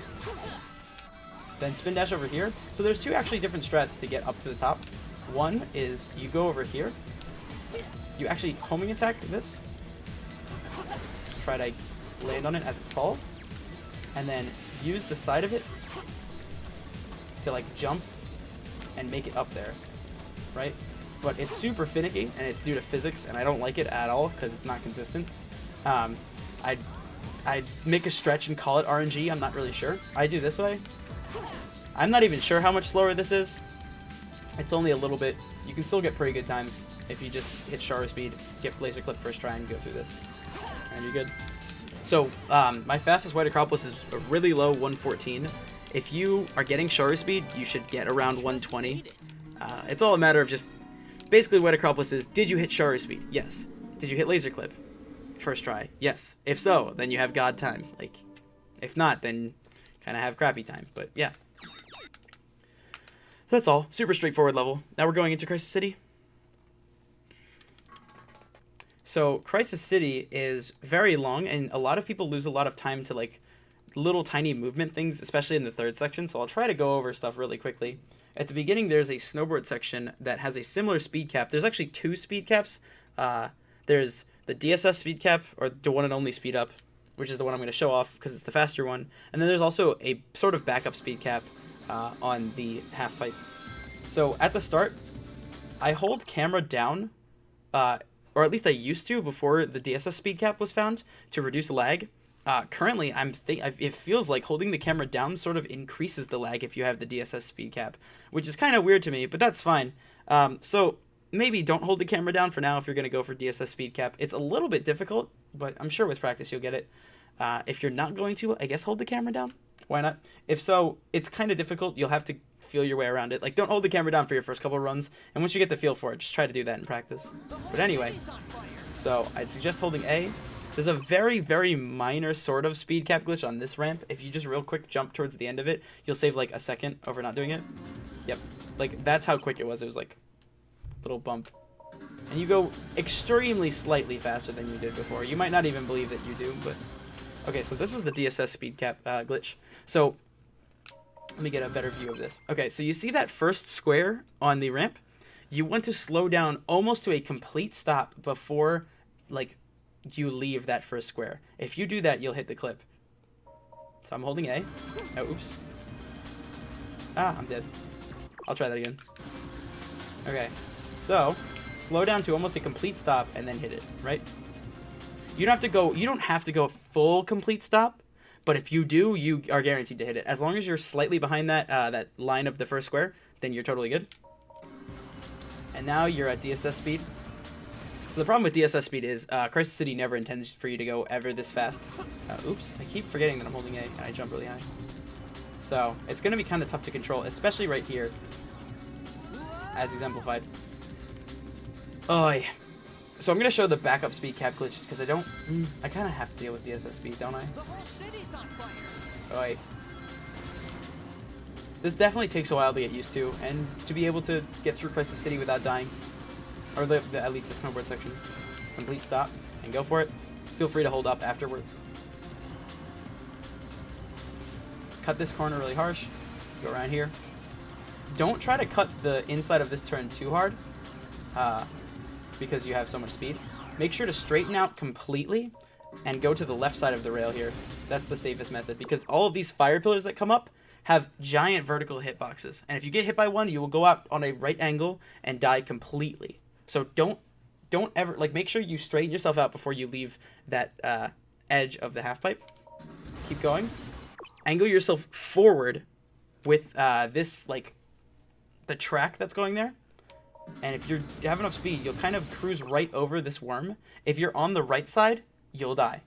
Then spin dash over here. So there's two actually different strats to get up to the top. One is you go over here. You actually homing attack this. Try to land on it as it falls. And then use the side of it to like jump and make it up there. Right? But it's super finicky and it's due to physics and I don't like it at all because it's not consistent. I'd make a stretch and call it RNG. I'm not really sure. I do this way. I'm not even sure how much slower this is. It's only a little bit. You can still get pretty good times if you just hit Shara speed, get laser clip first try, and go through this. And you're good. So my fastest White Acropolis is a really low 114. If you are getting Shara speed, you should get around 120. It's all a matter of just basically White Acropolis is, did you hit Shara speed? Yes. Did you hit laser clip first try? Yes. If so, then you have god time. Like, if not, then kind of have crappy time. But yeah. So that's all. Super straightforward level. Now we're going into Crisis City. So Crisis City is very long, and a lot of people lose a lot of time to like little tiny movement things, especially in the third section. So I'll try to go over stuff really quickly. At the beginning, there's a snowboard section that has a similar speed cap. There's actually two speed caps. There's the DSS speed cap, or the one and only speed up, which is the one I'm going to show off because it's the faster one. And then there's also a sort of backup speed cap on the half pipe. So at the start, I hold camera down, or at least I used to before the DSS speed cap was found, to reduce lag. Currently, it feels like holding the camera down sort of increases the lag if you have the DSS speed cap, which is kind of weird to me, but that's fine. So maybe don't hold the camera down for now if you're going to go for DSS speed cap. It's a little bit difficult, but I'm sure with practice you'll get it. If you're not going to, I guess hold the camera down. Why not? If so, it's kind of difficult. You'll have to feel your way around it. Like, don't hold the camera down for your first couple of runs, and once you get the feel for it, just try to do that in practice. But anyway, so I'd suggest holding A. There's a very, very minor sort of speed cap glitch on this ramp. If you just real quick jump towards the end of it, you'll save like a second over not doing it. Yep. Like, that's how quick it was. It was like a little bump. And you go extremely slightly faster than you did before. You might not even believe that you do, but... Okay, so this is the DSS speed cap glitch. So, let me get a better view of this. Okay, so you see that first square on the ramp? You want to slow down almost to a complete stop before, like, you leave that first square. If you do that, you'll hit the clip. So I'm holding A. Oh, oops. Ah, I'm dead. I'll try that again. Okay, so slow down to almost a complete stop and then hit it, right? You don't have to go full complete stop, but if you do, you are guaranteed to hit it. As long as you're slightly behind that that line of the first square, then you're totally good. And now you're at DSS speed. So the problem with DSS speed is Crisis City never intends for you to go ever this fast. Oops, I keep forgetting that I'm holding A and I jump really high. So it's going to be kind of tough to control, especially right here, as exemplified. Oh, yeah. So I'm going to show the backup speed cap glitch because I kind of have to deal with DSS speed, don't I? The whole city's on fire. Oh, wait. This definitely takes a while to get used to, and to be able to get through Crisis City without dying. Or at least the snowboard section. Complete stop, and go for it. Feel free to hold up afterwards. Cut this corner really harsh. Go around here. Don't try to cut the inside of this turn too hard, because you have so much speed. Make sure to straighten out completely and go to the left side of the rail here. That's the safest method, because all of these fire pillars that come up have giant vertical hitboxes. And if you get hit by one, you will go out on a right angle and die completely. So don't ever, like, make sure you straighten yourself out before you leave that edge of the half pipe. Keep going. Angle yourself forward with this, like, the track that's going there. And if you have enough speed, you'll kind of cruise right over this worm. If you're on the right side, you'll die.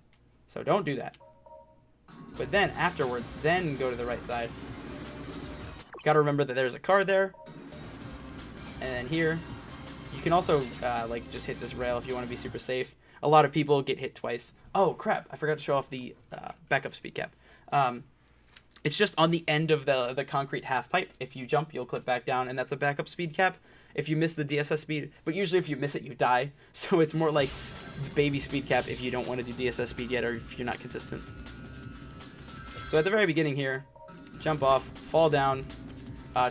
So don't do that. But then afterwards, then go to the right side. Gotta remember that there's a car there. And then here, you can also like just hit this rail if you want to be super safe. a lot of people get hit twice. Oh crap, I forgot to show off the backup speed cap. It's just on the end of the concrete half pipe. If you jump, you'll clip back down, and that's a backup speed cap. If you miss the DSS speed, but usually if you miss it, you die. So it's more like the baby speed cap if you don't want to do DSS speed yet, or if you're not consistent. So at the very beginning here, jump off, fall down,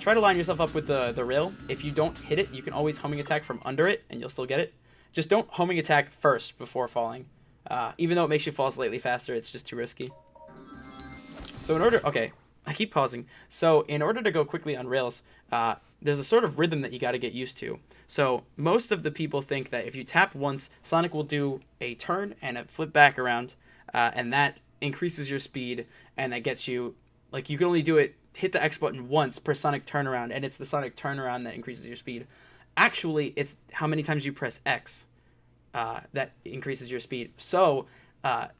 try to line yourself up with the rail. If you don't hit it, you can always homing attack from under it, and you'll still get it. Just don't homing attack first before falling. Even though it makes you fall slightly faster, it's just too risky. So in order, okay, I keep pausing. So in order to go quickly on rails, there's a sort of rhythm that you got to get used to. So most of the people think that if you tap once, Sonic will do a turn and a flip back around, and that increases your speed, and that gets you, like, you can only do it, hit the X button once per Sonic turnaround, and it's the Sonic turnaround that increases your speed. Actually, it's how many times you press X that increases your speed. So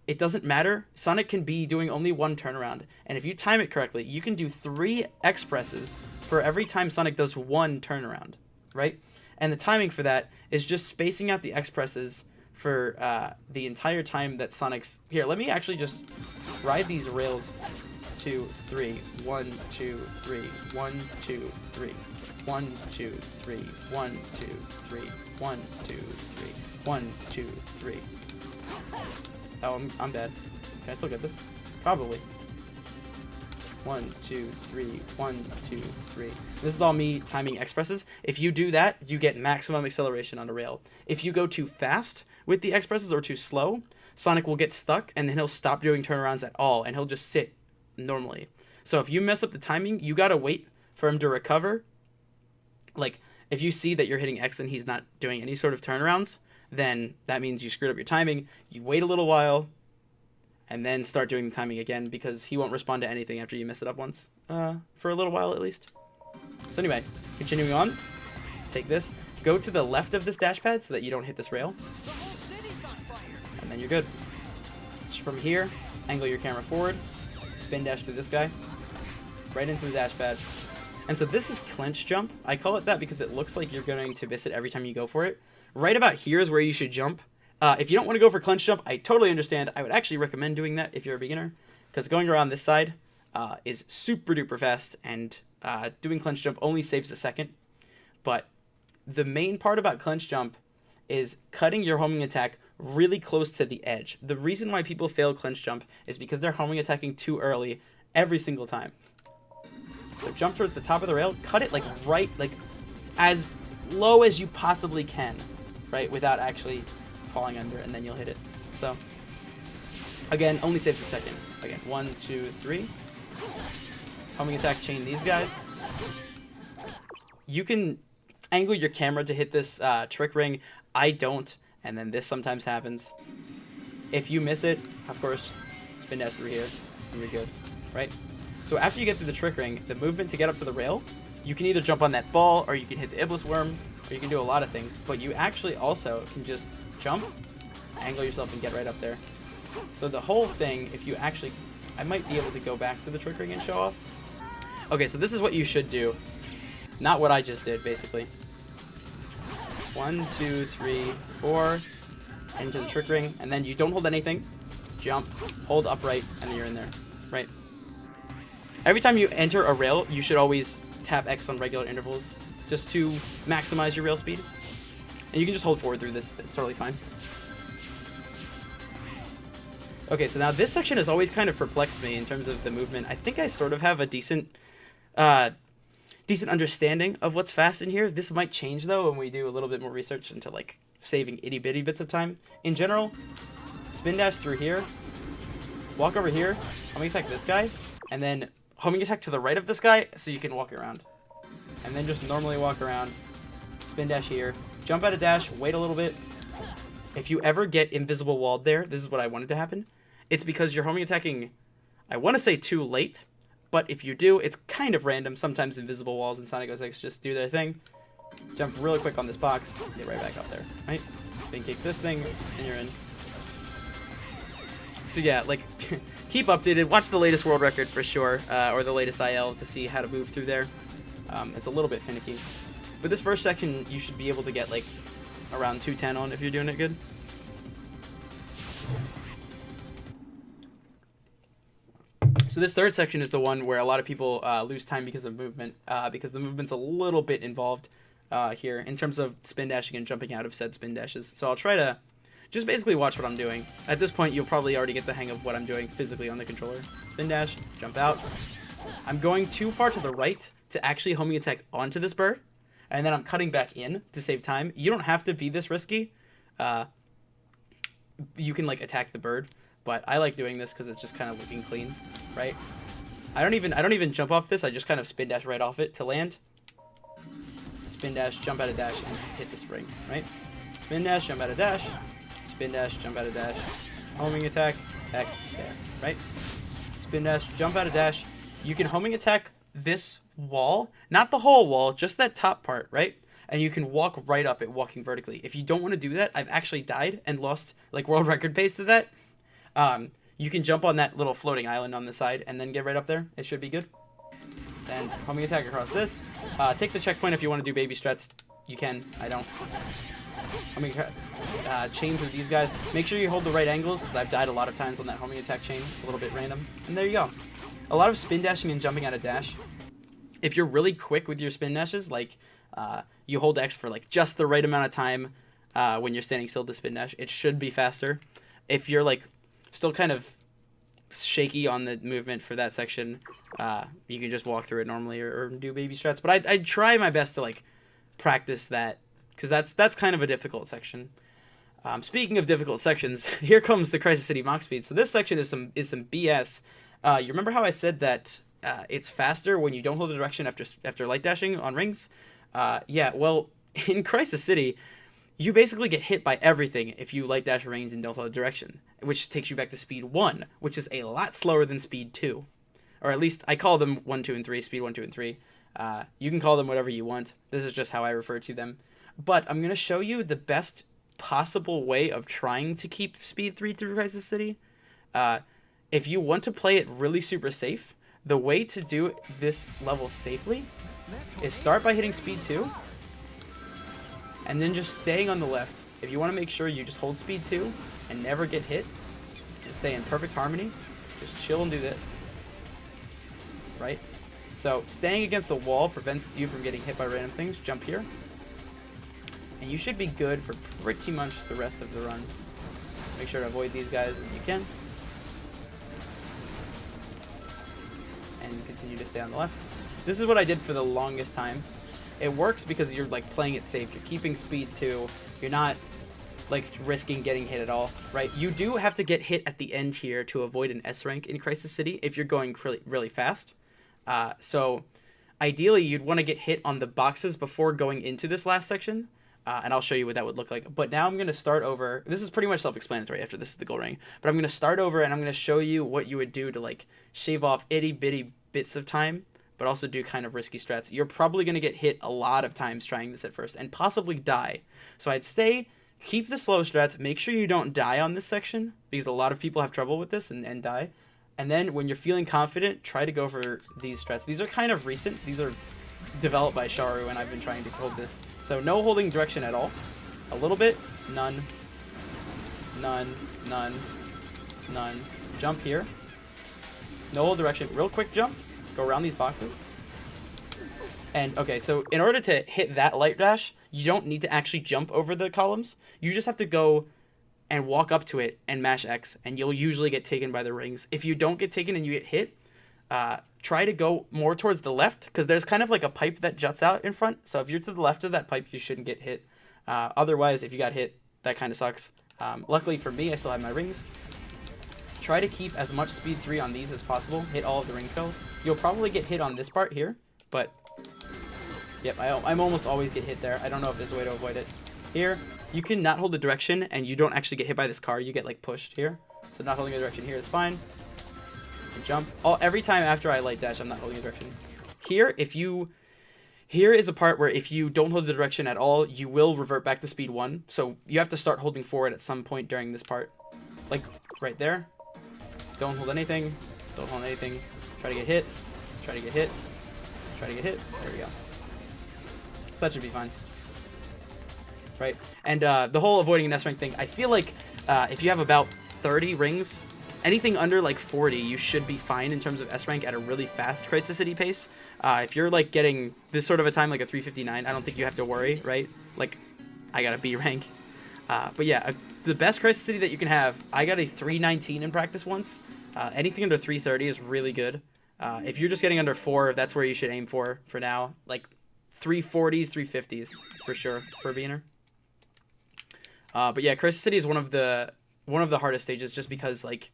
it doesn't matter. Sonic can be doing only one turnaround, and if you time it correctly, you can do 3 X presses for every time Sonic does one turnaround, right? And the timing for that is just spacing out the X presses for the entire time that Sonic's... Here, let me actually just ride these rails. 2, 3, 1, 2, 3, 1, 2, 3, 1, 2, 3, 1, 2, 3, 1, 2, 3, 1, 2, 3. Oh, I'm dead. Can I still get this? Probably. 1, 2, 3, 1, 2, 3. This is all me timing expresses. If you do that, you get maximum acceleration on a rail. If you go too fast with the expresses or too slow, Sonic will get stuck, and then he'll stop doing turnarounds at all, and he'll just sit normally. So if you mess up the timing, you gotta wait for him to recover. Like, if you see that you're hitting X and he's not doing any sort of turnarounds, then that means you screwed up your timing. You wait a little while, and then start doing the timing again, because he won't respond to anything after you mess it up once. For a little while, at least. So anyway, continuing on. Take this. Go to the left of this dash pad so that you don't hit this rail. The whole city's on fire. And then you're good. So from here, angle your camera forward. Spin dash through this guy. Right into the dash pad. And so this is clench jump. I call it that because it looks like you're going to miss it every time you go for it. Right about here is where you should jump. If you don't want to go for clench jump, I totally understand. I would actually recommend doing that if you're a beginner, because going around this side is super duper fast, and doing clench jump only saves a second. But the main part about clench jump is cutting your homing attack really close to the edge. The reason why people fail clench jump is because they're homing attacking too early every single time. So jump towards the top of the rail, cut it like right, like as low as you possibly can, right, without actually falling under, and then you'll hit it. So again, only saves a second. Again, 1, 2, 3. Homing attack, chain these guys. You can angle your camera to hit this trick ring. I don't, and then this sometimes happens. If you miss it, of course, spin dash through here, and you're good, right? So after you get through the trick ring, the movement to get up to the rail, you can either jump on that ball, or you can hit the Iblis worm, or you can do a lot of things, but you actually also can just jump, angle yourself, and get right up there. So the whole thing, if you actually... I might be able to go back to the trick ring and show off. Okay, so this is what you should do. Not what I just did, basically. 1, 2, 3, 4, into the trick ring, and then you don't hold anything. Jump, hold upright, and then you're in there, right? Every time you enter a rail, you should always tap X on regular intervals, just to maximize your rail speed. And you can just hold forward through this, it's totally fine. Okay, so now this section has always kind of perplexed me in terms of the movement. I think I sort of have a decent understanding of what's fast in here. This might change, though, when we do a little bit more research into, like, saving itty-bitty bits of time. In general, spin dash through here, walk over here, homing attack this guy, and then homing attack to the right of this guy so you can walk around. And then just normally walk around, spin dash here, jump out of dash, wait a little bit. If you ever get invisible walled there, this is what I wanted to happen. It's because you're homing attacking, I want to say too late, but if you do, it's kind of random. Sometimes invisible walls in Sonic 06 just do their thing. Jump really quick on this box, get right back up there, right? Spin kick this thing, and you're in. So yeah, like, keep updated. Watch the latest world record for sure, or the latest IL to see how to move through there. It's a little bit finicky. But this first section, you should be able to get, like, around 210 on if you're doing it good. So this third section is the one where a lot of people lose time because of movement, because the movement's a little bit involved here in terms of spin dashing and jumping out of said spin dashes. So I'll try to just basically watch what I'm doing. At this point, you'll probably already get the hang of what I'm doing physically on the controller. Spin dash, jump out. I'm going too far to the right to actually homing attack onto this bird, and then I'm cutting back in to save time. You don't have to be this risky. You can like attack the bird, but I like doing this because it's just kind of looking clean, right? I don't even jump off this. I just kind of spin dash right off it to land. Spin dash, jump out of dash, and hit the spring, right? Spin dash, jump out of dash. Spin dash, jump out of dash. Homing attack, X there, right? Spin dash, jump out of dash. You can homing attack this wall, not the whole wall, just that top part, right? And you can walk right up it, walking vertically. If you don't want to do that, I've actually died and lost like world record pace to that. You can jump on that little floating island on the side and then get right up there. It should be good. Then homing attack across this. Take the checkpoint if you want to do baby strats. You can. I don't. Homing chain through these guys. Make sure you hold the right angles because I've died a lot of times on that homing attack chain. It's a little bit random. And there you go. A lot of spin dashing and jumping out of dash. If you're really quick with your spin dashes, like you hold X for like just the right amount of time when you're standing still to spin dash, it should be faster. If you're like still kind of shaky on the movement for that section, you can just walk through it normally or do baby strats. But I try my best to like practice that because that's kind of a difficult section. Speaking of difficult sections, here comes the Crisis City Mach Speed. So this section is some BS. You remember how I said that it's faster when you don't hold the direction after light dashing on rings? Yeah, well, in Crisis City, you basically get hit by everything if you light dash rings and don't hold the direction, which takes you back to speed 1, which is a lot slower than speed 2. Or at least I call them 1, 2, and 3, speed 1, 2, and 3. You can call them whatever you want. This is just how I refer to them. But I'm going to show you the best possible way of trying to keep speed 3 through Crisis City. If you want to play it really super safe, the way to do this level safely is start by hitting speed 2, and then just staying on the left. If you want to make sure you just hold speed 2 and never get hit, and stay in perfect harmony, just chill and do this. Right? So staying against the wall prevents you from getting hit by random things. Jump here. And you should be good for pretty much the rest of the run. Make sure to avoid these guys if you can. And continue to stay on the left. This is what I did for the longest time. It works because you're like playing it safe. You're keeping speed 2. You're not like risking getting hit at all, right? You do have to get hit at the end here to avoid an S rank in Crisis City if you're going really, really fast. So ideally you'd want to get hit on the boxes before going into this last section. And I'll show you what that would look like. But now I'm going to start over. This is pretty much self-explanatory after this is the goal ring. But I'm going to start over and I'm going to show you what you would do to like shave off itty bitty bits of time, but also do kind of risky strats. You're probably going to get hit a lot of times trying this at first and possibly die. So I'd say keep the slow strats. Make sure you don't die on this section because a lot of people have trouble with this and die. And then when you're feeling confident, try to go for these strats. These are kind of recent. These are developed by Sharu, and I've been trying to hold this. So no holding direction at all. A little bit. None. None. None. None. Jump here. No hold direction. Real quick jump. Go around these boxes. And, okay, so in order to hit that light dash, you don't need to actually jump over the columns. You just have to go and walk up to it and mash X, and you'll usually get taken by the rings. If you don't get taken and you get hit, try to go more towards the left, because there's kind of like a pipe that juts out in front. So if you're to the left of that pipe, you shouldn't get hit. Otherwise, if you got hit, that kind of sucks. Luckily for me, I still have my rings. Try to keep as much speed 3 on these as possible. Hit all of the ring fills. You'll probably get hit on this part here, but yep, I'm almost always get hit there. I don't know if there's a way to avoid it. Here, you can not hold the direction, and you don't actually get hit by this car. You get like pushed here. So not holding the direction here is fine. And jump. Every time after I light dash, I'm not holding the direction. Here, here is a part where if you don't hold the direction at all, you will revert back to speed 1. So you have to start holding forward at some point during this part. Like right there. Don't hold anything. Don't hold anything. Try to get hit. Try to get hit. Try to get hit. There we go. So that should be fine. Right? And the whole avoiding an S rank thing, I feel like if you have about 30 rings anything under like 40, you should be fine in terms of S rank at a really fast City pace. If you're like getting this sort of a time like a 3:59, I don't think you have to worry, right? Like, I got a B rank. But yeah, the best City that you can have, I got a 3:19 in practice once. Anything under 3:30 is really good. If you're just getting under 4, that's where you should aim for now. Like 3:40s, 3:50s for sure for a beginner. But yeah, City is one of the hardest stages just because like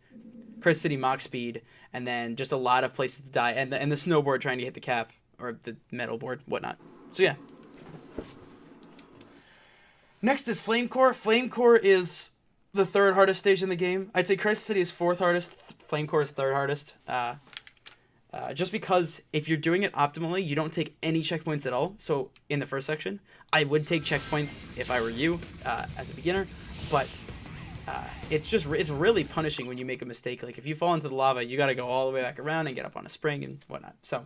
City Mach speed and then just a lot of places to die and the snowboard trying to hit the cap or the metal board, whatnot. So yeah. Next is Flame Core. Flame Core is the 3rd hardest stage in the game. I'd say City is 4th hardest. Flame Core is 3rd hardest. Just because if you're doing it optimally, you don't take any checkpoints at all. So in the first section, I would take checkpoints if I were you as a beginner, but it's really punishing when you make a mistake. Like if you fall into the lava, you got to go all the way back around and get up on a spring and whatnot. So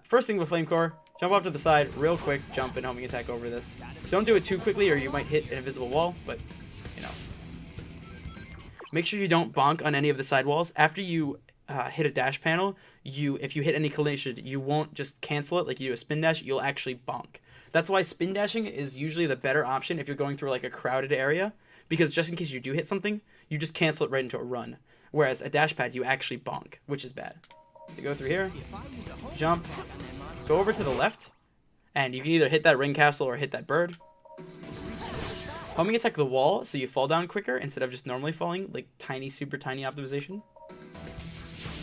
first thing with Flame Core, jump off to the side, real quick, jump and homing attack over this. Don't do it too quickly or you might hit an invisible wall, but you know. Make sure you don't bonk on any of the side walls. After you hit a dash panel, if you hit any collision, you won't just cancel it like you do a spin dash, you'll actually bonk. That's why spin dashing is usually the better option if you're going through like a crowded area, because just in case you do hit something, you just cancel it right into a run. Whereas a dash pad, you actually bonk, which is bad. So you go through here, jump, go over to the left, and you can either hit that ring castle or hit that bird. Homing attack the wall so you fall down quicker instead of just normally falling, like tiny, super tiny optimization.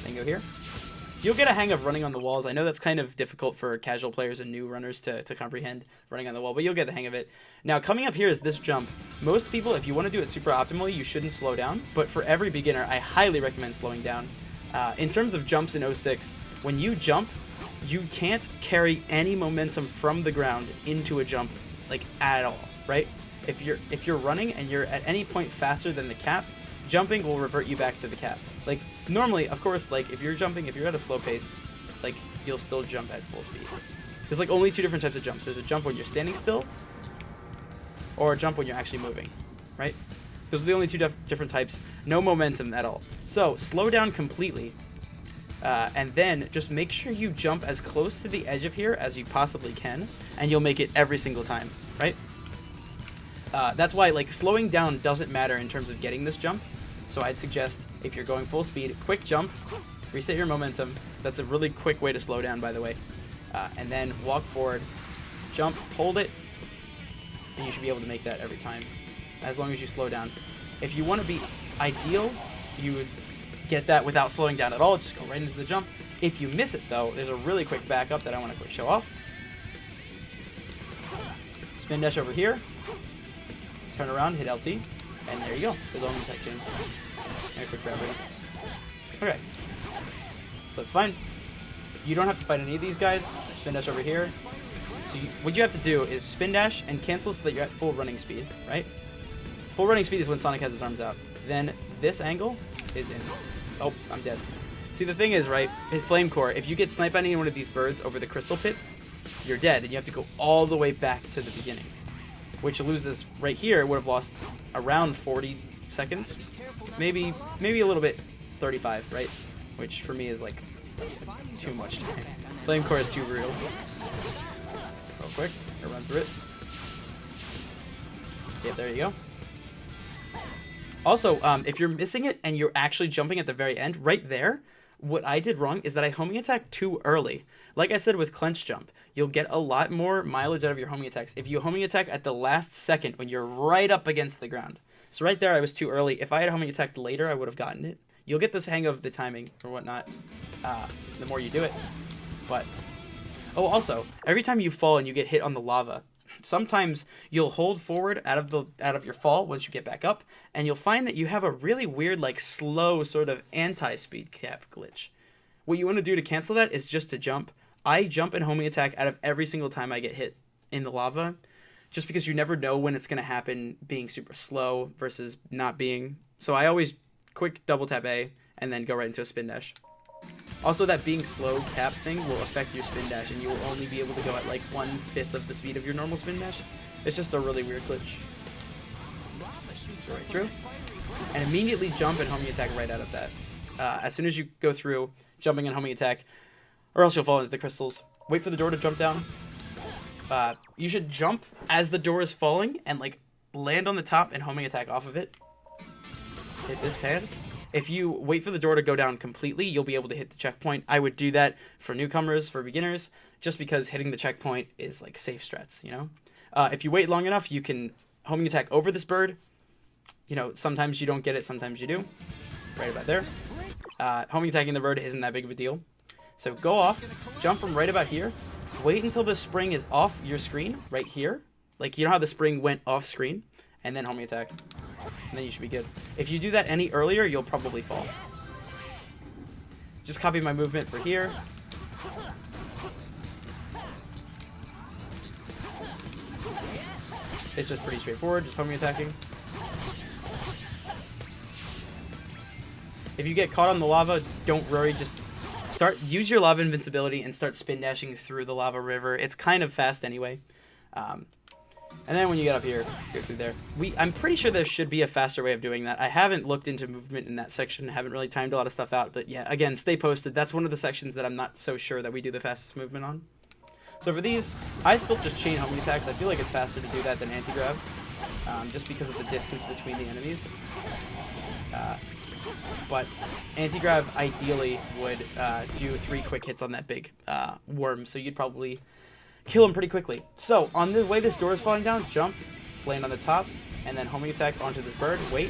Then go here. You'll get a hang of running on the walls. I know that's kind of difficult for casual players and new runners to comprehend running on the wall, but you'll get the hang of it. Now, coming up here is this jump. Most people, if you want to do it super optimally, you shouldn't slow down, but for every beginner, I highly recommend slowing down. In terms of jumps in 06, when you jump, you can't carry any momentum from the ground into a jump, like at all, right? If you're running and you're at any point faster than the cap, jumping will revert you back to the cap. Like normally, of course, like if you're jumping, if you're at a slow pace, like you'll still jump at full speed. There's like only 2 different types of jumps. There's a jump when you're standing still, or a jump when you're actually moving, right? Those are the only 2 different types. No momentum at all. So slow down completely, and then just make sure you jump as close to the edge of here as you possibly can, and you'll make it every single time, right? That's why like slowing down doesn't matter in terms of getting this jump. So I'd suggest if you're going full speed, quick jump, reset your momentum. That's a really quick way to slow down, by the way. And then walk forward, jump, hold it, and you should be able to make that every time, as long as you slow down. If you want to be ideal, you would get that without slowing down at all. Just go right into the jump. If you miss it, though, there's a really quick backup that I want to quick show off. Spin dash over here. Turn around, hit LT, and there you go. There's only tech chain. And a quick grab raise. Okay. So that's fine. You don't have to fight any of these guys. Spin dash over here. So what you have to do is spin dash and cancel so that you're at full running speed, right? Full running speed is when Sonic has his arms out. Then this angle is in. Oh, I'm dead. See, the thing is, right, in Flame Core, if you get sniped by any one of these birds over the crystal pits, you're dead, and you have to go all the way back to the beginning. Which loses right here, would have lost around 40 seconds. Maybe a little bit, 35, right? Which for me is like too much time. Flame Core is too brutal. Real quick, I'll run through it. Yep, there you go. Also, if you're missing it and you're actually jumping at the very end, right there, what I did wrong is that I homing attacked too early. Like I said with clench jump, you'll get a lot more mileage out of your homing attacks if you homing attack at the last second when you're right up against the ground. So right there, I was too early. If I had homing attacked later, I would have gotten it. You'll get this hang of the timing or whatnot the more you do it. But, oh, also, every time you fall and you get hit on the lava, sometimes you'll hold forward out of your fall once you get back up, and you'll find that you have a really weird, like, slow sort of anti-speed cap glitch. What you want to do to cancel that is just to jump. I jump and homing attack out of every single time I get hit in the lava, just because you never know when it's going to happen being super slow versus not being. So I always quick double tap A and then go right into a spin dash. Also, that being slow cap thing will affect your spin dash, and you will only be able to go at like 1/5 of the speed of your normal spin dash. It's just a really weird glitch. Go right through. and immediately jump and homing attack right out of that. As soon as you go through jumping and homing attack, or else you'll fall into the crystals. Wait for the door to jump down. You should jump as the door is falling and like land on the top and homing attack off of it. Hit this pad. If you wait for the door to go down completely, you'll be able to hit the checkpoint. I would do that for newcomers, for beginners, just because hitting the checkpoint is like safe strats, you know? If you wait long enough, you can homing attack over this bird. You know, sometimes you don't get it, sometimes you do. Right about there. Homing attacking the bird isn't that big of a deal. So go off, jump from right about here, wait until the spring is off your screen, right here. Like, you know how the spring went off screen? And then homing attack. And then you should be good. If you do that any earlier, you'll probably fall. Just copy my movement for here. It's just pretty straightforward, just homing attacking. If you get caught on the lava, don't worry, just use your lava invincibility and start spin dashing through the lava river. It's kind of fast anyway. And then when you get up here, go through there. I'm pretty sure there should be a faster way of doing that. I haven't looked into movement in that section, haven't really timed a lot of stuff out, but yeah, again, stay posted. That's one of the sections that I'm not so sure that we do the fastest movement on. So for these, I still just chain homing attacks. I feel like it's faster to do that than anti-grav, just because of the distance between the enemies. But anti-grav ideally would do 3 quick hits on that big worm, so you'd probably kill him pretty quickly. So on the way this door is falling down, jump, land on the top, and then homing attack onto this bird, wait,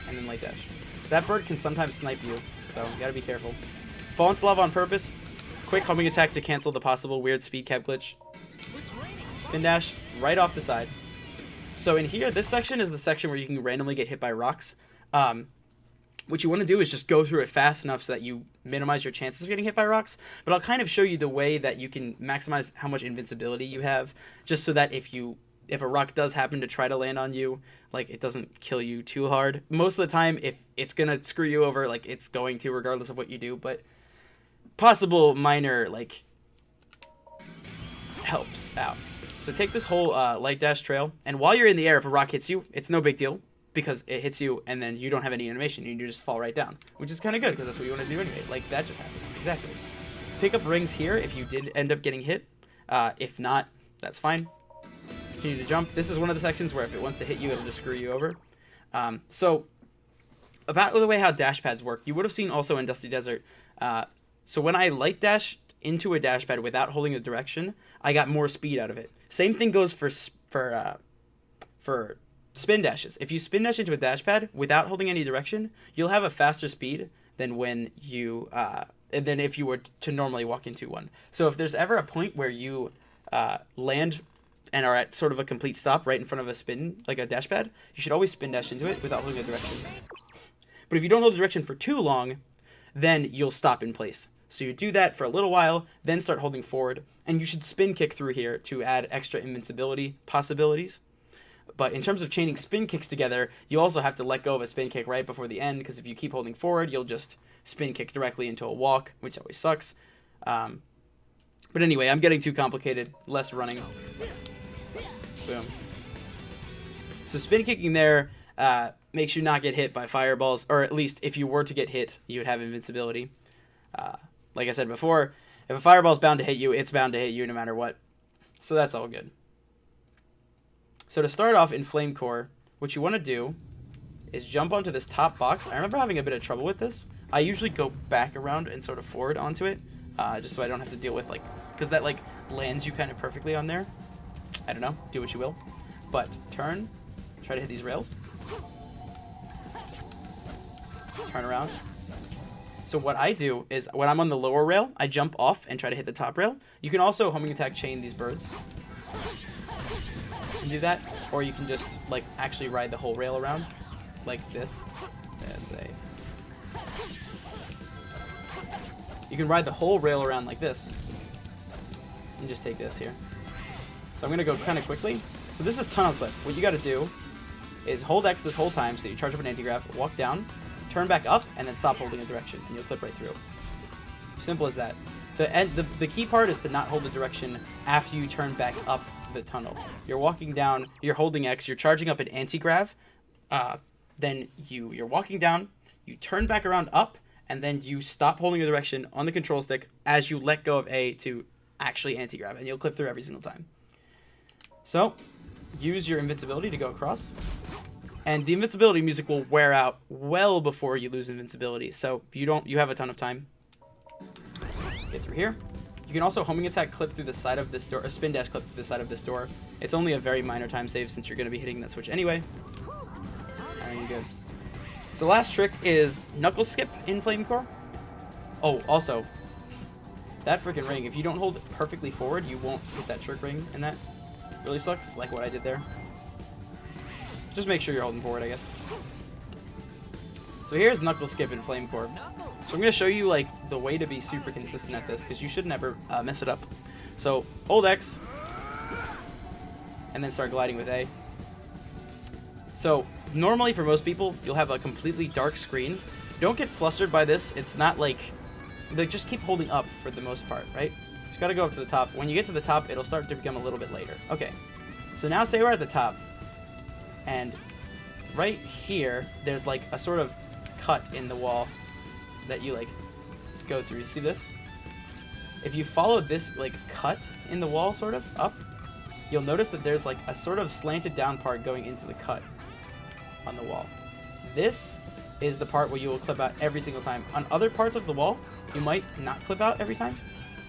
and then light dash. That bird can sometimes snipe you, so you gotta be careful. Fall into lava on purpose, quick homing attack to cancel the possible weird speed cap glitch. Spin dash right off the side. So in here, this section is the section where you can randomly get hit by rocks. What you want to do is just go through it fast enough so that you minimize your chances of getting hit by rocks. But I'll kind of show you the way that you can maximize how much invincibility you have, just so that if a rock does happen to try to land on you, like, it doesn't kill you too hard. Most of the time, if it's gonna screw you over, like, it's going to, regardless of what you do. But possible minor, like, helps out. So take this whole light dash trail, and while you're in the air, if a rock hits you, it's no big deal, because it hits you and then you don't have any animation and you just fall right down, which is kind of good because that's what you want to do anyway. Like, that just happens. Exactly. Pick up rings here if you did end up getting hit. If not, that's fine. Continue to jump. This is one of the sections where if it wants to hit you, it'll just screw you over. So about the way how dash pads work, you would have seen also in Dusty Desert. So when I light dashed into a dash pad without holding the direction, I got more speed out of it. Same thing goes for spin dashes. If you spin dash into a dash pad without holding any direction, you'll have a faster speed than when you than if you were to normally walk into one. So if there's ever a point where you land and are at sort of a complete stop right in front of a spin, like a dash pad, you should always spin dash into it without holding a direction. But if you don't hold the direction for too long, then you'll stop in place. So you do that for a little while, then start holding forward, and you should spin kick through here to add extra invincibility possibilities. But in terms of chaining spin kicks together, you also have to let go of a spin kick right before the end, because if you keep holding forward, you'll just spin kick directly into a walk, which always sucks. But anyway, I'm getting too complicated. Less running. Boom. So spin kicking there makes you not get hit by fireballs, or at least if you were to get hit, you would have invincibility. Like I said before, if a fireball's bound to hit you, it's bound to hit you no matter what. So that's all good. So to start off in Flame Core, what you want to do is jump onto this top box. I remember having a bit of trouble with this. I usually go back around and sort of forward onto it, just so I don't have to deal with, like, because that, like, lands you kind of perfectly on there. I don't know, do what you will. But turn, try to hit these rails. Turn around. So what I do is when I'm on the lower rail, I jump off and try to hit the top rail. You can also homing attack chain these birds. You can do that, or you can just, like, actually ride the whole rail around, like this. You can ride the whole rail around like this, and just take this here. So I'm gonna go kind of quickly. So this is tunnel clip. What you got to do is hold X this whole time, so you charge up an anti-grav, walk down, turn back up, and then stop holding a direction, and you'll clip right through. Simple as that. The key part is to not hold the direction after you turn back up the tunnel. You're walking down, you're holding X, you're charging up an anti-grav, then you're walking down, you turn back around up, and then you stop holding your direction on the control stick as you let go of A to actually anti-grab, and you'll clip through every single time. So, use your invincibility to go across, and the invincibility music will wear out well before you lose invincibility, so you have a ton of time. Get through here. You can also homing attack clip through the side of this door, or spin dash clip through the side of this door. It's only a very minor time save since you're going to be hitting that switch anyway. Alright, you're good. So the last trick is knuckle skip in Flame Core. Oh, also, that freaking ring, if you don't hold it perfectly forward, you won't hit that trick ring, and that really sucks, like what I did there. Just make sure you're holding forward, I guess. So here's knuckle skip in Flame Core. So I'm going to show you like the way to be super consistent at this, because you should never mess it up. So hold X, and then start gliding with A. So normally for most people, you'll have a completely dark screen. Don't get flustered by this. It's not like just keep holding up for the most part, right? Just got to go up to the top. When you get to the top, it'll start to become a little bit later. Okay, so now say we're at the top, and right here, there's like a sort of cut in the wall that you like go through. You see this? If you follow this like cut in the wall sort of up, you'll notice that there's like a sort of slanted down part going into the cut on the wall. This is the part where you will clip out every single time. On other parts of the wall, you might not clip out every time.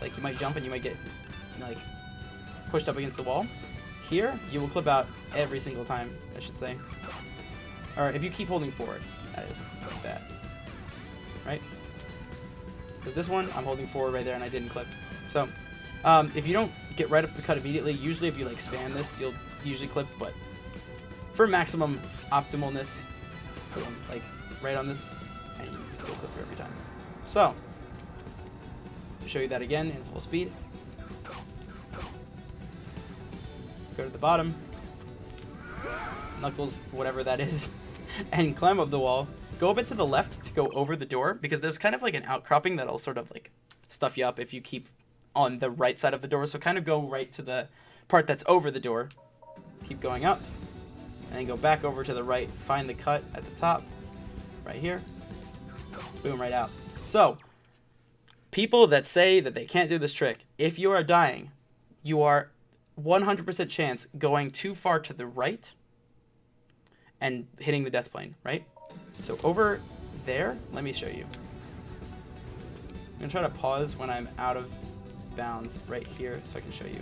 Like you might jump and you might get like pushed up against the wall. Here, you will clip out every single time, I should say. Or if you keep holding forward, that is, like that. Right? Because this one, I'm holding forward right there and I didn't clip. So, if you don't get right up the cut immediately, usually if you like spam this, you'll usually clip, but for maximum optimalness, boom, like right on this, and you'll clip through every time. So, to show you that again in full speed, go to the bottom, knuckles, whatever that is, and climb up the wall. Go a bit to the left to go over the door, because there's kind of like an outcropping that'll sort of like stuff you up if you keep on the right side of the door. So kind of go right to the part that's over the door. Keep going up, and then go back over to the right. Find the cut at the top, right here. Boom, right out. So, people that say that they can't do this trick, if you are dying, you are 100% chance going too far to the right and hitting the death plane, right? So over there, let me show you. I'm going to try to pause when I'm out of bounds right here so I can show you.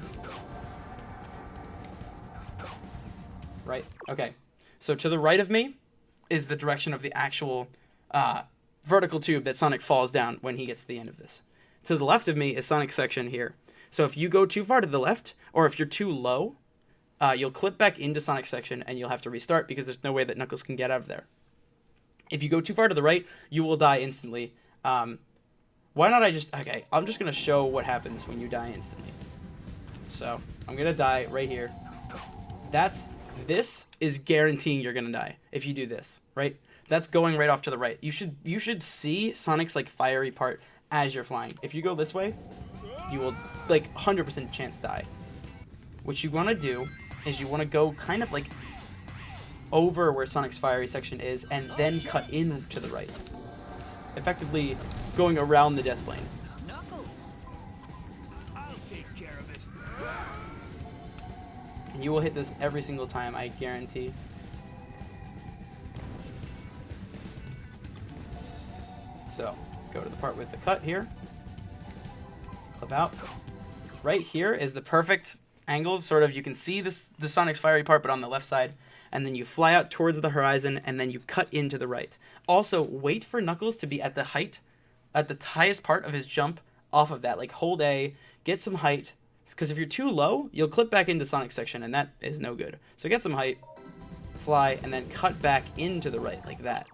Right, okay. So to the right of me is the direction of the actual vertical tube that Sonic falls down when he gets to the end of this. To the left of me is Sonic's section here. So if you go too far to the left, or if you're too low, you'll clip back into Sonic's section and you'll have to restart because there's no way that Knuckles can get out of there. If you go too far to the right, you will die instantly. Why not okay, I'm just going to show what happens when you die instantly. So, I'm going to die right here. This is guaranteeing you're going to die if you do this, right? That's going right off to the right. You should see Sonic's like fiery part as you're flying. If you go this way, you will like 100% chance die. What you want to do is you want to go kind of like over where Sonic's fiery section is and then cut in to the right. Effectively going around the death plane. Knuckles. I'll take care of it. And you will hit this every single time, I guarantee. So, go to the part with the cut here. Clip out. Right here is the perfect angle, sort of. You can see the Sonic's fiery part, but on the left side. And then you fly out towards the horizon, and then you cut into the right. Also, wait for Knuckles to be at the highest part of his jump off of that. Like, hold A, get some height, because if you're too low, you'll clip back into Sonic's section, and that is no good. So get some height, fly, and then cut back into the right, like that.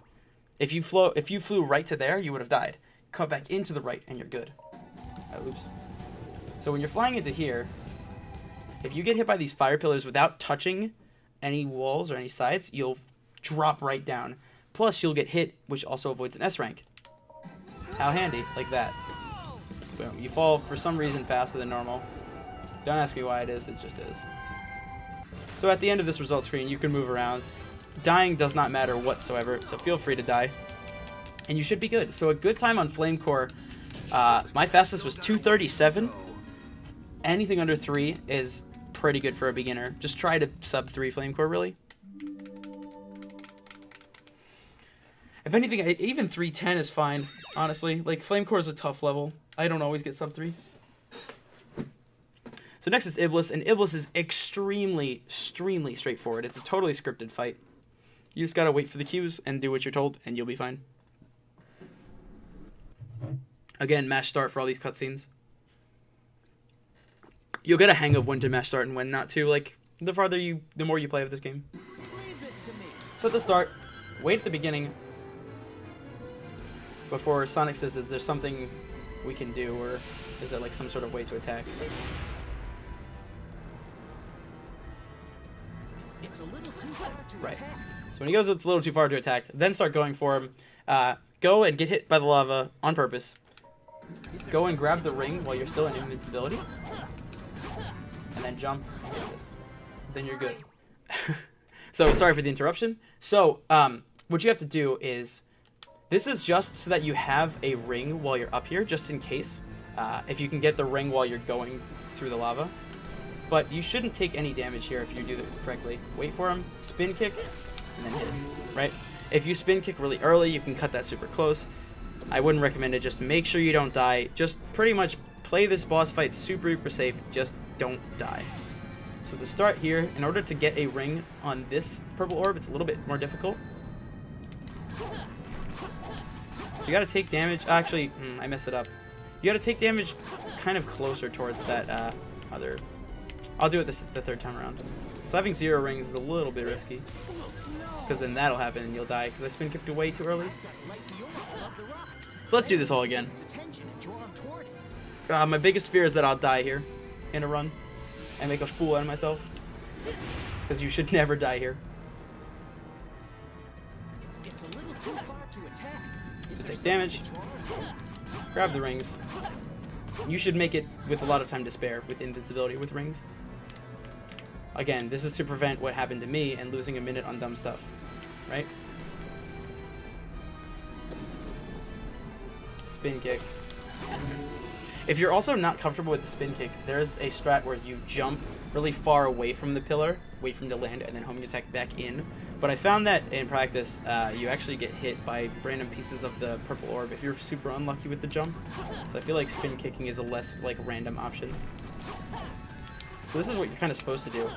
If you flew right to there, you would have died. Cut back into the right, and you're good. Oops. So when you're flying into here, if you get hit by these fire pillars without touching any walls or any sides, you'll drop right down. Plus, you'll get hit, which also avoids an S rank. How handy, like that. Boom. You fall for some reason faster than normal. Don't ask me why it is, it just is. So at the end of this result screen, you can move around. dying does not matter whatsoever, so feel free to die. And you should be good. So a good time on Flame Core, my fastest was 2:37. Anything under 3 is pretty good for a beginner. Just try to sub 3 Flame Core, really. If anything, even 3:10 is fine, honestly. Like, Flame Core is a tough level. I don't always get sub 3. So next is Iblis, and Iblis is extremely straightforward. It's a totally scripted fight. You just gotta wait for the cues and do what you're told, and you'll be fine. Again, mash start for all these cutscenes. You'll get a hang of when to mash start and when not to. Like, the more you play with this game. So at the start, wait at the beginning before Sonic says, is there something we can do, or is there like some sort of way to attack? It's a little too far to Right. attack. So when he goes, it's a little too far to attack, then start going for him. Go and get hit by the lava on purpose. Go and grab the ring while you're still in invincibility. And then jump and hit this. Then you're good. So, sorry for the interruption. So, what you have to do is, this is just so that you have a ring while you're up here, just in case. If you can get the ring while you're going through the lava. But you shouldn't take any damage here if you do it correctly. Wait for him, spin kick, and then hit him, right? If you spin kick really early, you can cut that super close. I wouldn't recommend it. Just make sure you don't die. Just pretty much play this boss fight super safe. Just don't die. So to start here, in order to get a ring on this purple orb, it's a little bit more difficult. So you gotta take damage. Actually, I messed it up. You gotta take damage kind of closer towards that other... I'll do it the third time around. So having 0 rings is a little bit risky. Because then that'll happen and you'll die because I spin kicked way too early. So let's do this all again. My biggest fear is that I'll die here in a run and make a fool out of myself. Because you should never die here. It's a little too far to attack. So take damage. Grab the rings. You should make it with a lot of time to spare with invincibility with rings. Again, this is to prevent what happened to me and losing a minute on dumb stuff, right? Spin kick. If you're also not comfortable with the spin kick, there's a strat where you jump really far away from the pillar, wait for him to land, and then homing attack back in. But I found that in practice, you actually get hit by random pieces of the purple orb if you're super unlucky with the jump. So I feel like spin kicking is a less like random option. So this is what you're kind of supposed to do.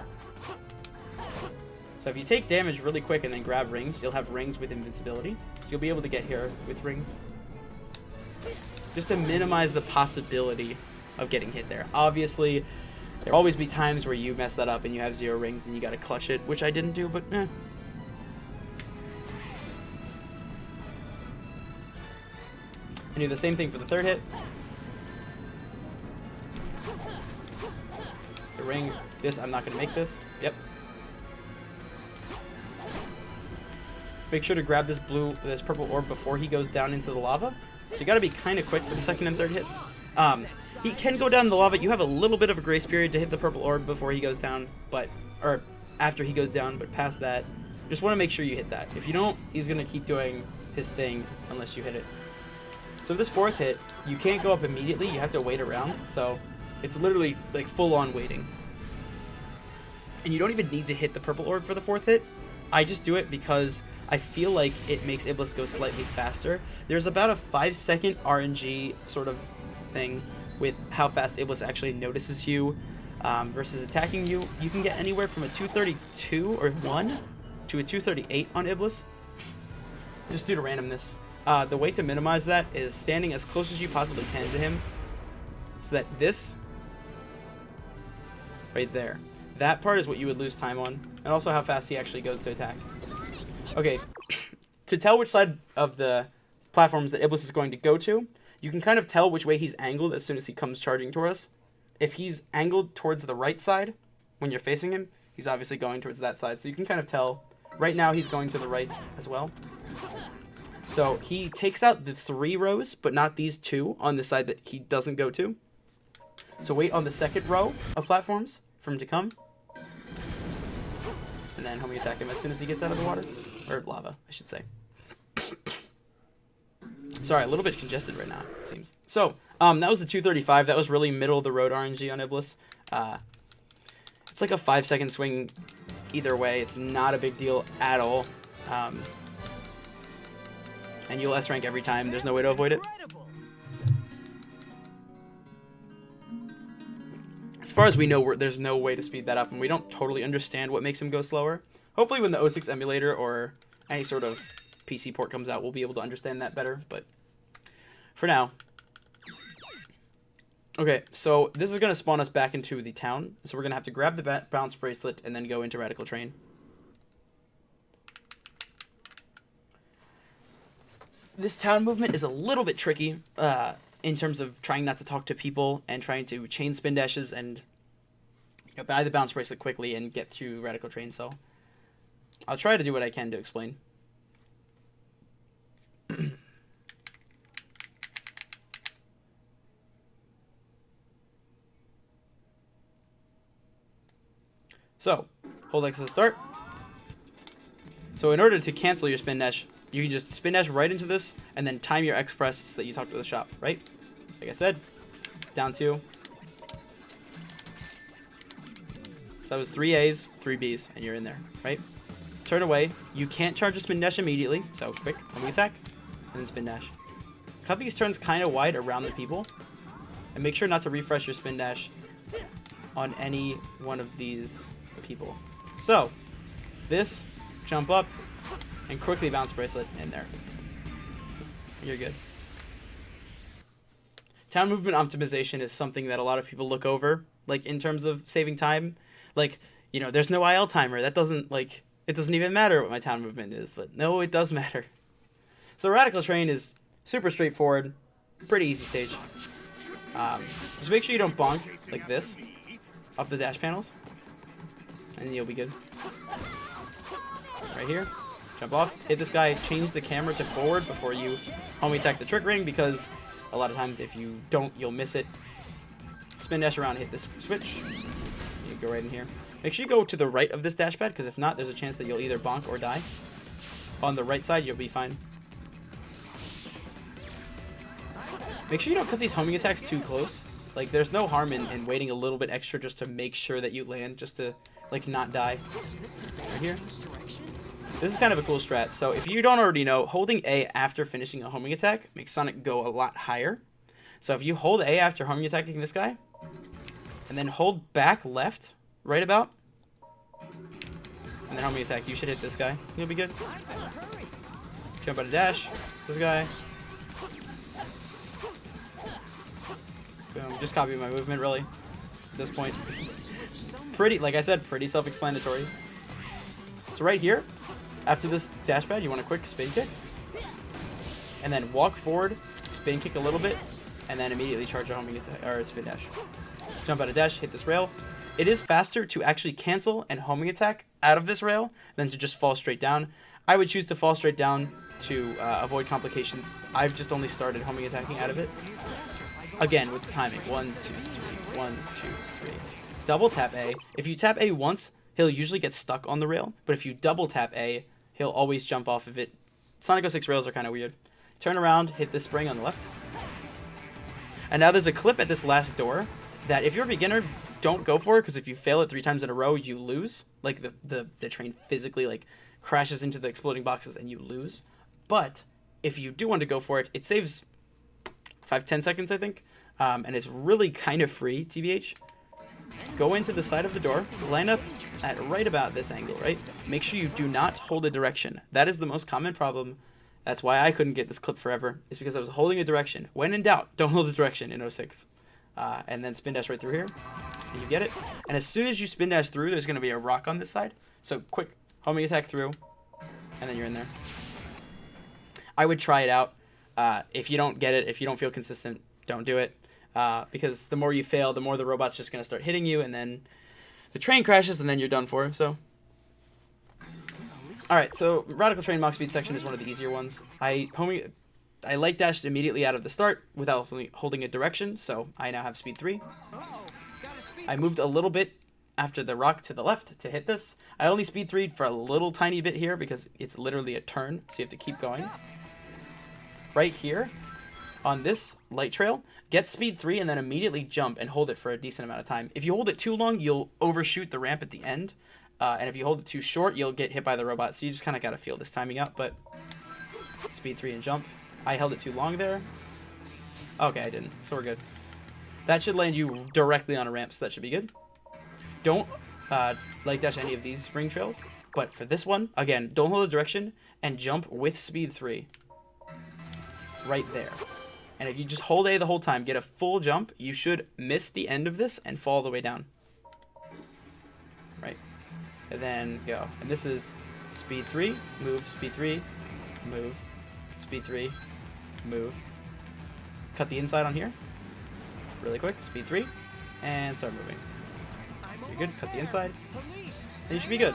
So if you take damage really quick and then grab rings, you'll have rings with invincibility. So you'll be able to get here with rings. Just to minimize the possibility of getting hit there. Obviously, there'll always be times where you mess that up and you have 0 rings and you gotta clutch it, which I didn't do, but eh. And do the same thing for the third hit. The ring. This, I'm not gonna make this. Yep. Make sure to grab this purple orb before he goes down into the lava. So you gotta be kind of quick for the second and third hits. He can go down in the lava. You have a little bit of a grace period to hit the purple orb before he goes down, or after he goes down, but past that, just want to make sure you hit that. If you don't, he's gonna keep doing his thing unless you hit it. So this fourth hit, you can't go up immediately. You have to wait around. So it's literally like full-on waiting. And you don't even need to hit the purple orb for the fourth hit. I just do it because I feel like it makes Iblis go slightly faster. There's about a 5-second RNG sort of thing with how fast Iblis actually notices you versus attacking you. You can get anywhere from a 232 or 1 to a 238 on Iblis, just due to randomness. The way to minimize that is standing as close as you possibly can to him, so that this right there, that part is what you would lose time on, and also how fast he actually goes to attack. Okay, to tell which side of the platforms that Iblis is going to go to, you can kind of tell which way he's angled as soon as he comes charging toward us. If he's angled towards the right side when you're facing him, he's obviously going towards that side. So you can kind of tell. Right now he's going to the right as well. So he takes out the 3 rows, but not these 2 on the side that he doesn't go to. So wait on the second row of platforms for him to come. And then homing attack him as soon as he gets out of the water. Or lava, I should say. Sorry, a little bit congested right now, it seems. So, that was the 235. That was really middle of the road RNG on Iblis. It's like a 5-second swing either way. It's not a big deal at all. And you'll S rank every time. There's no way to avoid it. As far as we know, there's no way to speed that up, and we don't totally understand what makes him go slower. Hopefully when the 06 emulator or any sort of PC port comes out, we'll be able to understand that better, but for now. Okay, so this is going to spawn us back into the town, so we're going to have to grab the bounce bracelet and then go into Radical Train. This town movement is a little bit tricky, in terms of trying not to talk to people and trying to chain spin dashes and buy the bounce bracelet quickly and get through Radical Train. So I'll try to do what I can to explain. So hold X to start. So in order to cancel your spin dash, you can just spin dash right into this and then time your X press so that you talk to the shop, right? Like I said, down 2. So that was 3 A's, 3 B's, and you're in there, right? Turn away. You can't charge a spin dash immediately, so quick, homing attack, and then spin dash. Cut these turns kind of wide around the people, and make sure not to refresh your spin dash on any one of these people. So, this, jump up, and quickly bounce bracelet in there. You're good. Town movement optimization is something that a lot of people look over, like in terms of saving time. Like, there's no IL timer. That doesn't, like, it doesn't even matter what my town movement is, but no, it does matter. So Radical Train is super straightforward, pretty easy stage. Just make sure you don't bonk like this off the dash panels, and you'll be good. Right here. Jump off, hit this guy, change the camera to forward before you homing attack the trick ring, because a lot of times if you don't, you'll miss it. Spin dash around, hit this switch. You go right in here. Make sure you go to the right of this dash pad, because if not, there's a chance that you'll either bonk or die. On the right side, you'll be fine. Make sure you don't cut these homing attacks too close. Like, there's no harm in waiting a little bit extra just to make sure that you land, just to, like, not die. Right here. This is kind of a cool strat. So if you don't already know, holding A after finishing a homing attack makes Sonic go a lot higher. So if you hold A after homing attacking this guy, and then hold back left, right about, and then homing attack, you should hit this guy. You'll be good. Jump out of dash. This guy. Boom. Just copy my movement, really, at this point. Pretty, like I said, pretty self-explanatory. So right here, after this dash pad, you want a quick spin kick. And then walk forward, spin kick a little bit, and then immediately charge a homing attack, or a spin dash. Jump out of dash, hit this rail. It is faster to actually cancel and homing attack out of this rail than to just fall straight down. I would choose to fall straight down to avoid complications. I've just only started homing attacking out of it. Again, with the timing. 1, 2, 3, 1, 2, 3. Double tap A. If you tap A once, he'll usually get stuck on the rail, but if you double tap A, he'll always jump off of it. Sonic 06 rails are kind of weird. Turn around, hit this spring on the left. And now there's a clip at this last door that if you're a beginner, don't go for it, because if you fail it 3 times in a row, you lose. Like, the train physically, like, crashes into the exploding boxes and you lose. But if you do want to go for it, it saves 5-10 seconds, I think. And it's really kind of free, TBH. Go into the side of the door, line up at right about this angle, right? Make sure you do not hold a direction. That is the most common problem. That's why I couldn't get this clip forever. It's because I was holding a direction. When in doubt, don't hold a direction in 06. And then spin dash right through here, and you get it. And as soon as you spin dash through, there's going to be a rock on this side. So quick homing attack through, and then you're in there. I would try it out. If you don't get it, if you don't feel consistent, don't do it. Because the more you fail, the more the robot's just going to start hitting you, and then the train crashes, and then you're done for. So, alright, so Radical Train Mach Speed section is one of the easier ones. I light dashed immediately out of the start without holding a direction, so I now have speed 3. I moved a little bit after the rock to the left to hit this. I only speed 3'd for a little tiny bit here because it's literally a turn, so you have to keep going. Right here, on this light trail, get speed 3 and then immediately jump and hold it for a decent amount of time. If you hold it too long, you'll overshoot the ramp at the end. And if you hold it too short, you'll get hit by the robot. So you just kind of got to feel this timing out. But speed 3 and jump. I held it too long there. Okay, I didn't. So we're good. That should land you directly on a ramp, so that should be good. Don't light dash any of these ring trails. But for this one, again, don't hold the direction and jump with speed 3. Right there. And if you just hold A the whole time, get a full jump, you should miss the end of this and fall all the way down. Right. And then go. And this is speed 3, move, speed 3, move, speed 3, move. Cut the inside on here. Really quick. Speed 3. And start moving. You're good. Cut the inside. And you should be good.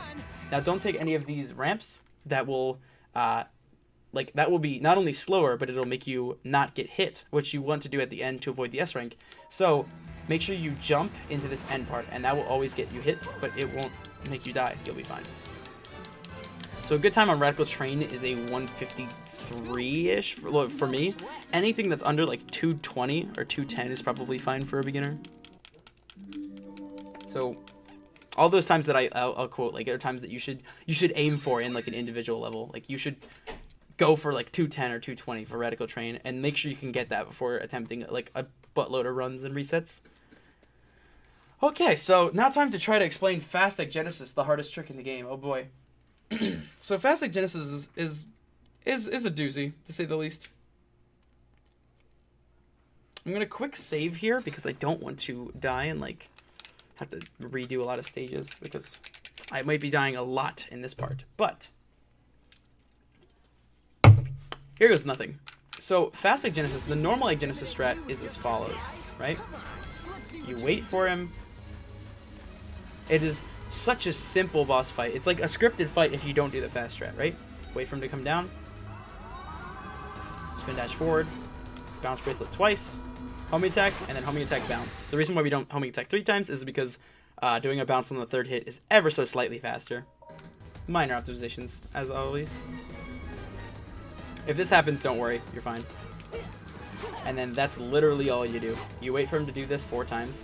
Now don't take any of these ramps. That will that will be not only slower, but it'll make you not get hit, which you want to do at the end to avoid the S rank. So make sure you jump into this end part, and that will always get you hit, but it won't make you die. You'll be fine. So a good time on Radical Train is a 153-ish for me. Anything that's under like 220 or 210 is probably fine for a beginner. So all those times that I'll quote, like, are times that you should aim for in like an individual level. Like you should go for like 210 or 220 for Radical Train, and make sure you can get that before attempting like a buttload of runs and resets. Okay, so now time to try to explain Thx DsS, the hardest trick in the game. Oh boy. So Thx DsS is a doozy, to say the least. I'm gonna quick save here because I don't want to die and like have to redo a lot of stages, because I might be dying a lot in this part. But here goes nothing. So Thx DsS, the normal Egg Genesis strat is as follows, right? You wait for him. It is such a simple boss fight. It's like a scripted fight if you don't do the fast strat, right? Wait for him to come down. Spin dash forward. Bounce bracelet twice. Homing attack, and then homing attack bounce. The reason why we don't homing attack 3 times is because doing a bounce on the 3rd hit is ever so slightly faster. Minor optimizations, as always. If this happens, don't worry. You're fine. And then that's literally all you do. You wait for him to do this 4 times.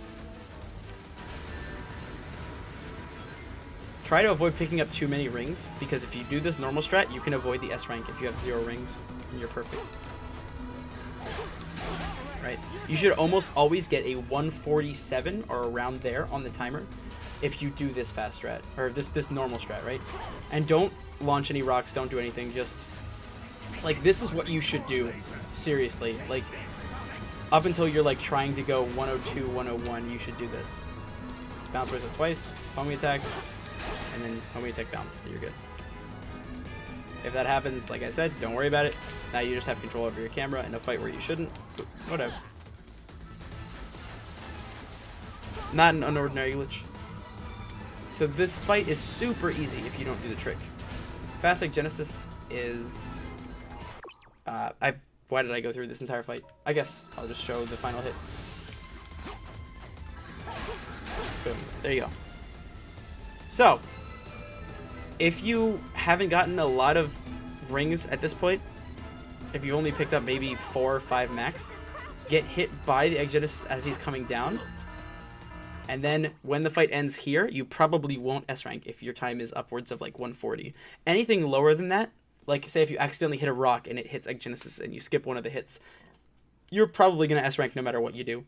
Try to avoid picking up too many rings, because if you do this normal strat, you can avoid the S rank if you have 0 rings, and you're perfect. Right? You should almost always get a 147 or around there on the timer if you do this fast strat, or this normal strat, right? And don't launch any rocks, don't do anything, just like, this is what you should do, seriously. Like, up until you're like trying to go 102, 101, you should do this. Bounce bracelet twice, homing attack, and then homing attack bounce. You're good. If that happens, like I said, don't worry about it. Now you just have control over your camera in a fight where you shouldn't. Whatever. Not an unordinary glitch. So this fight is super easy if you don't do the trick. Thx DsS is... why did I go through this entire fight? I guess I'll just show the final hit. Boom. There you go. So, if you haven't gotten a lot of rings at this point, if you only picked up maybe 4 or 5 max, get hit by the Egg Genesis as he's coming down. And then when the fight ends here, you probably won't S rank if your time is upwards of like 140. Anything lower than that, like say if you accidentally hit a rock and it hits Egg Genesis and you skip one of the hits, you're probably going to S rank no matter what you do.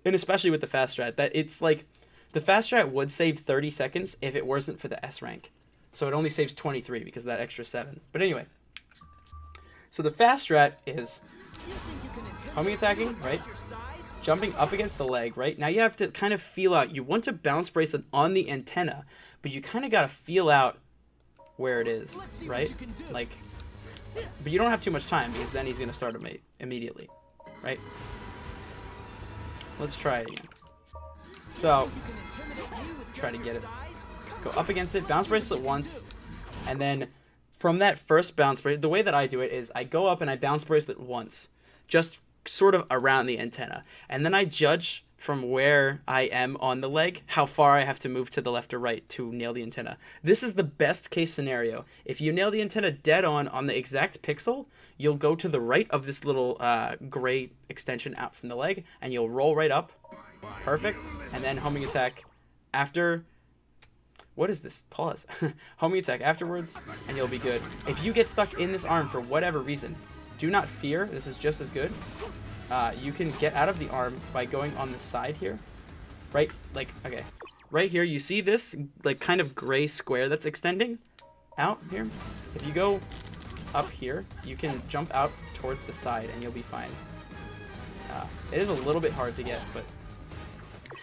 And especially with the fast strat, that it's like, the fast strat would save 30 seconds if it wasn't for the S rank. So it only saves 23 because of that extra 7. But anyway, so the fast strat is homing attacking, right? Jumping up against the leg, right? Now you have to kind of feel out. You want to bounce bracelet on the antenna, but you kind of got to feel out where it is, right? Like, but you don't have too much time because then he's going to start immediately, right? Let's try it again. So, try to get it. Go up against it, bounce bracelet once, and then from that first bounce bracelet, the way that I do it is I go up and I bounce bracelet once, just sort of around the antenna, and then I judge from where I am on the leg, how far I have to move to the left or right to nail the antenna. This is the best case scenario. If you nail the antenna dead on the exact pixel, you'll go to the right of this little gray extension out from the leg, and you'll roll right up. Perfect. And then homing attack after... What is this? Pause. Homing attack afterwards, and you'll be good. If you get stuck in this arm for whatever reason, do not fear. This is just as good. You can get out of the arm by going on the side here. Right, like, okay. Right here, you see this, like, kind of gray square that's extending out here? If you go up here, you can jump out towards the side, and you'll be fine. It is a little bit hard to get, but...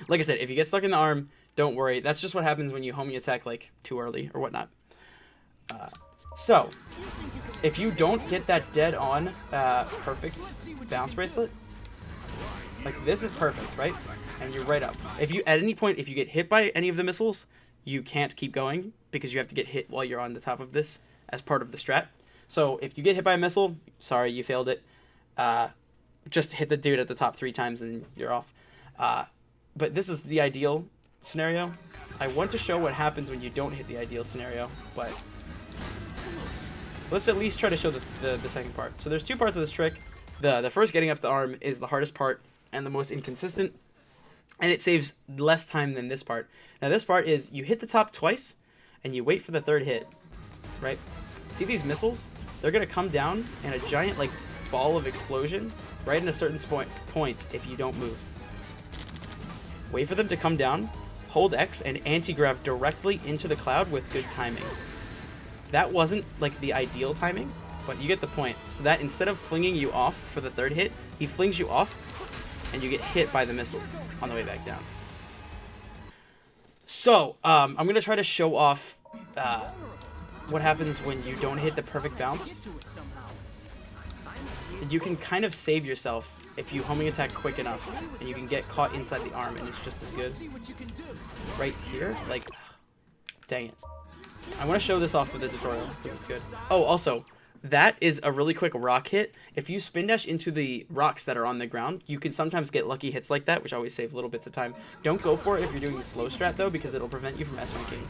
Like I said, if you get stuck in the arm, don't worry. That's just what happens when you homing attack, like, too early or whatnot. So, if you don't get that dead on perfect bounce bracelet, like this is perfect, right? And you're right up. If you, at any point, if you get hit by any of the missiles, you can't keep going because you have to get hit while you're on the top of this as part of the strat. So if you get hit by a missile, sorry, you failed it. Just hit the dude at the top 3 times and you're off. But this is the ideal scenario. I want to show what happens when you don't hit the ideal scenario, but let's at least try to show the second part. So there's 2 parts of this trick. The first, getting up the arm, is the hardest part and the most inconsistent, and it saves less time than this part. Now this part is you hit the top twice and you wait for the 3rd hit, right? See these missiles? They're gonna come down in a giant like ball of explosion right in a certain point if you don't move. Wait for them to come down, hold X, and anti-grav directly into the cloud with good timing. That wasn't like the ideal timing, but you get the point. So that instead of flinging you off for the 3rd hit, he flings you off and you get hit by the missiles on the way back down. So, I'm going to try to show off what happens when you don't hit the perfect bounce. And you can kind of save yourself if you homing attack quick enough, and you can get caught inside the arm and it's just as good. Right here, like, dang it. I want to show this off for the tutorial because it's good. Oh, also, that is a really quick rock hit. If you spin dash into the rocks that are on the ground, you can sometimes get lucky hits like that, which always save little bits of time. Don't go for it if you're doing the slow strat, though, because it'll prevent you from S-ranking.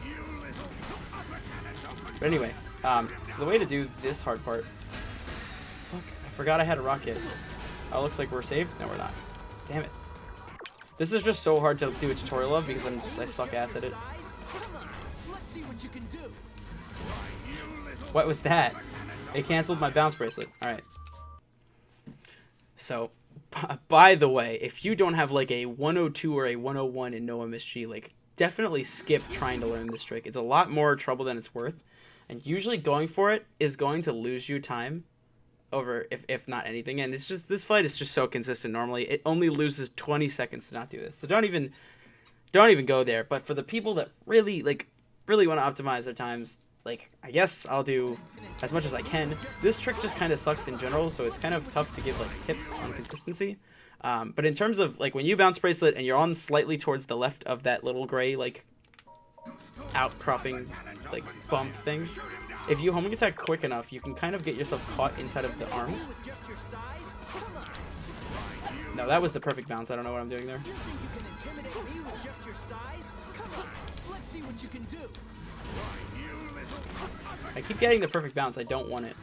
But anyway, so the way to do this hard part... Fuck, I forgot I had a rock hit. Oh, looks like we're saved? No, we're not. Damn it. This is just so hard to do a tutorial of because I suck ass at it. What was that? It canceled my bounce bracelet. Alright. So, by the way, if you don't have like a 102 or a 101 in No MSG, like, definitely skip trying to learn this trick. It's a lot more trouble than it's worth. And usually going for it is going to lose you time over, if not anything. And it's just, this fight is just so consistent normally. It only loses 20 seconds to not do this. So don't even go there. But for the people that really want to optimize their times, like, I guess I'll do as much as I can. This trick just kind of sucks in general, so it's kind of tough to give, like, tips on consistency. But in terms of, like, when you bounce bracelet and you're on slightly towards the left of that little gray, like, outcropping, like, bump thing, if you homing attack quick enough, you can kind of get yourself caught inside of the arm. No, that was the perfect bounce. I don't know what I'm doing there. I keep getting the perfect bounce. I don't want it.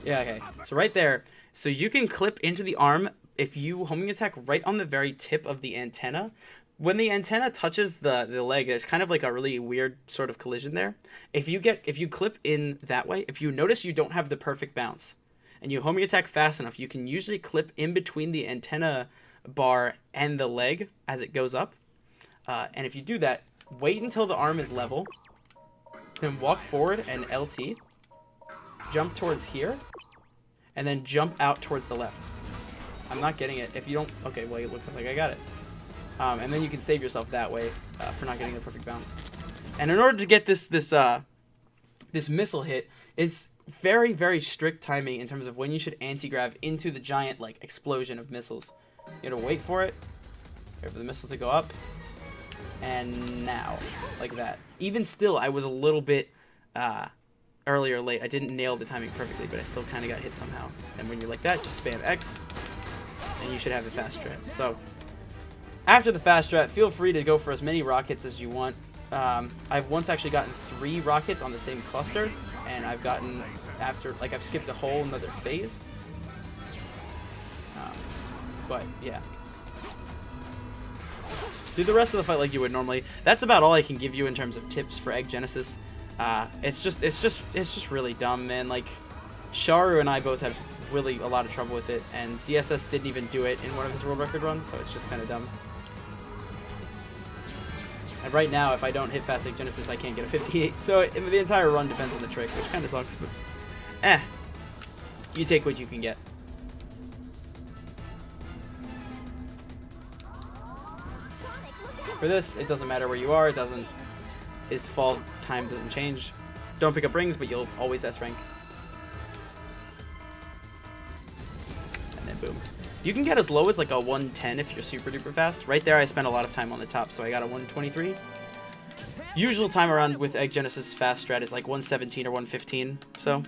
Yeah, okay. So right there. So you can clip into the arm if you homing attack right on the very tip of the antenna. When the antenna touches the leg, there's kind of like a really weird sort of collision there. If you clip in that way, if you notice you don't have the perfect bounce, and you homing attack fast enough, you can usually clip in between the antenna bar and the leg as it goes up. And if you do that, wait until the arm is level, then walk forward and LT, jump towards here, and then jump out towards the left. I'm not getting it. If you don't... Okay, well, it looks like I got it. And then you can save yourself that way for not getting the perfect bounce. And in order to get this missile hit, it's very, very strict timing in terms of when you should anti-grav into the giant, like, explosion of missiles. You gotta wait for it, wait for the missile to go up, and now, like that. Even still, I was a little bit earlier late. I didn't nail the timing perfectly, but I still kind of got hit somehow. And when you're like that, just spam X, and you should have the fast strat. So after the fast strat, feel free to go for as many rockets as you want. I've once actually gotten 3 rockets on the same cluster, and I've gotten I've skipped a whole another phase. But yeah, do the rest of the fight like you would normally. That's about all I can give you in terms of tips for Egg Genesis. It's just really dumb, man. Like, Sharu and I both have really a lot of trouble with it, and DSS didn't even do it in one of his world record runs, so it's just kind of dumb. And right now, if I don't hit fast Egg Genesis, I can't get a 58. So the entire run depends on the trick, which kind of sucks, but you take what you can get. For this, it doesn't matter where you are. His fall time doesn't change. Don't pick up rings, but you'll always S rank. And then boom. You can get as low as like a 110 if you're super duper fast. Right there, I spent a lot of time on the top, so I got a 123. Usual time around with Egg Genesis fast strat is like 117 or 115. So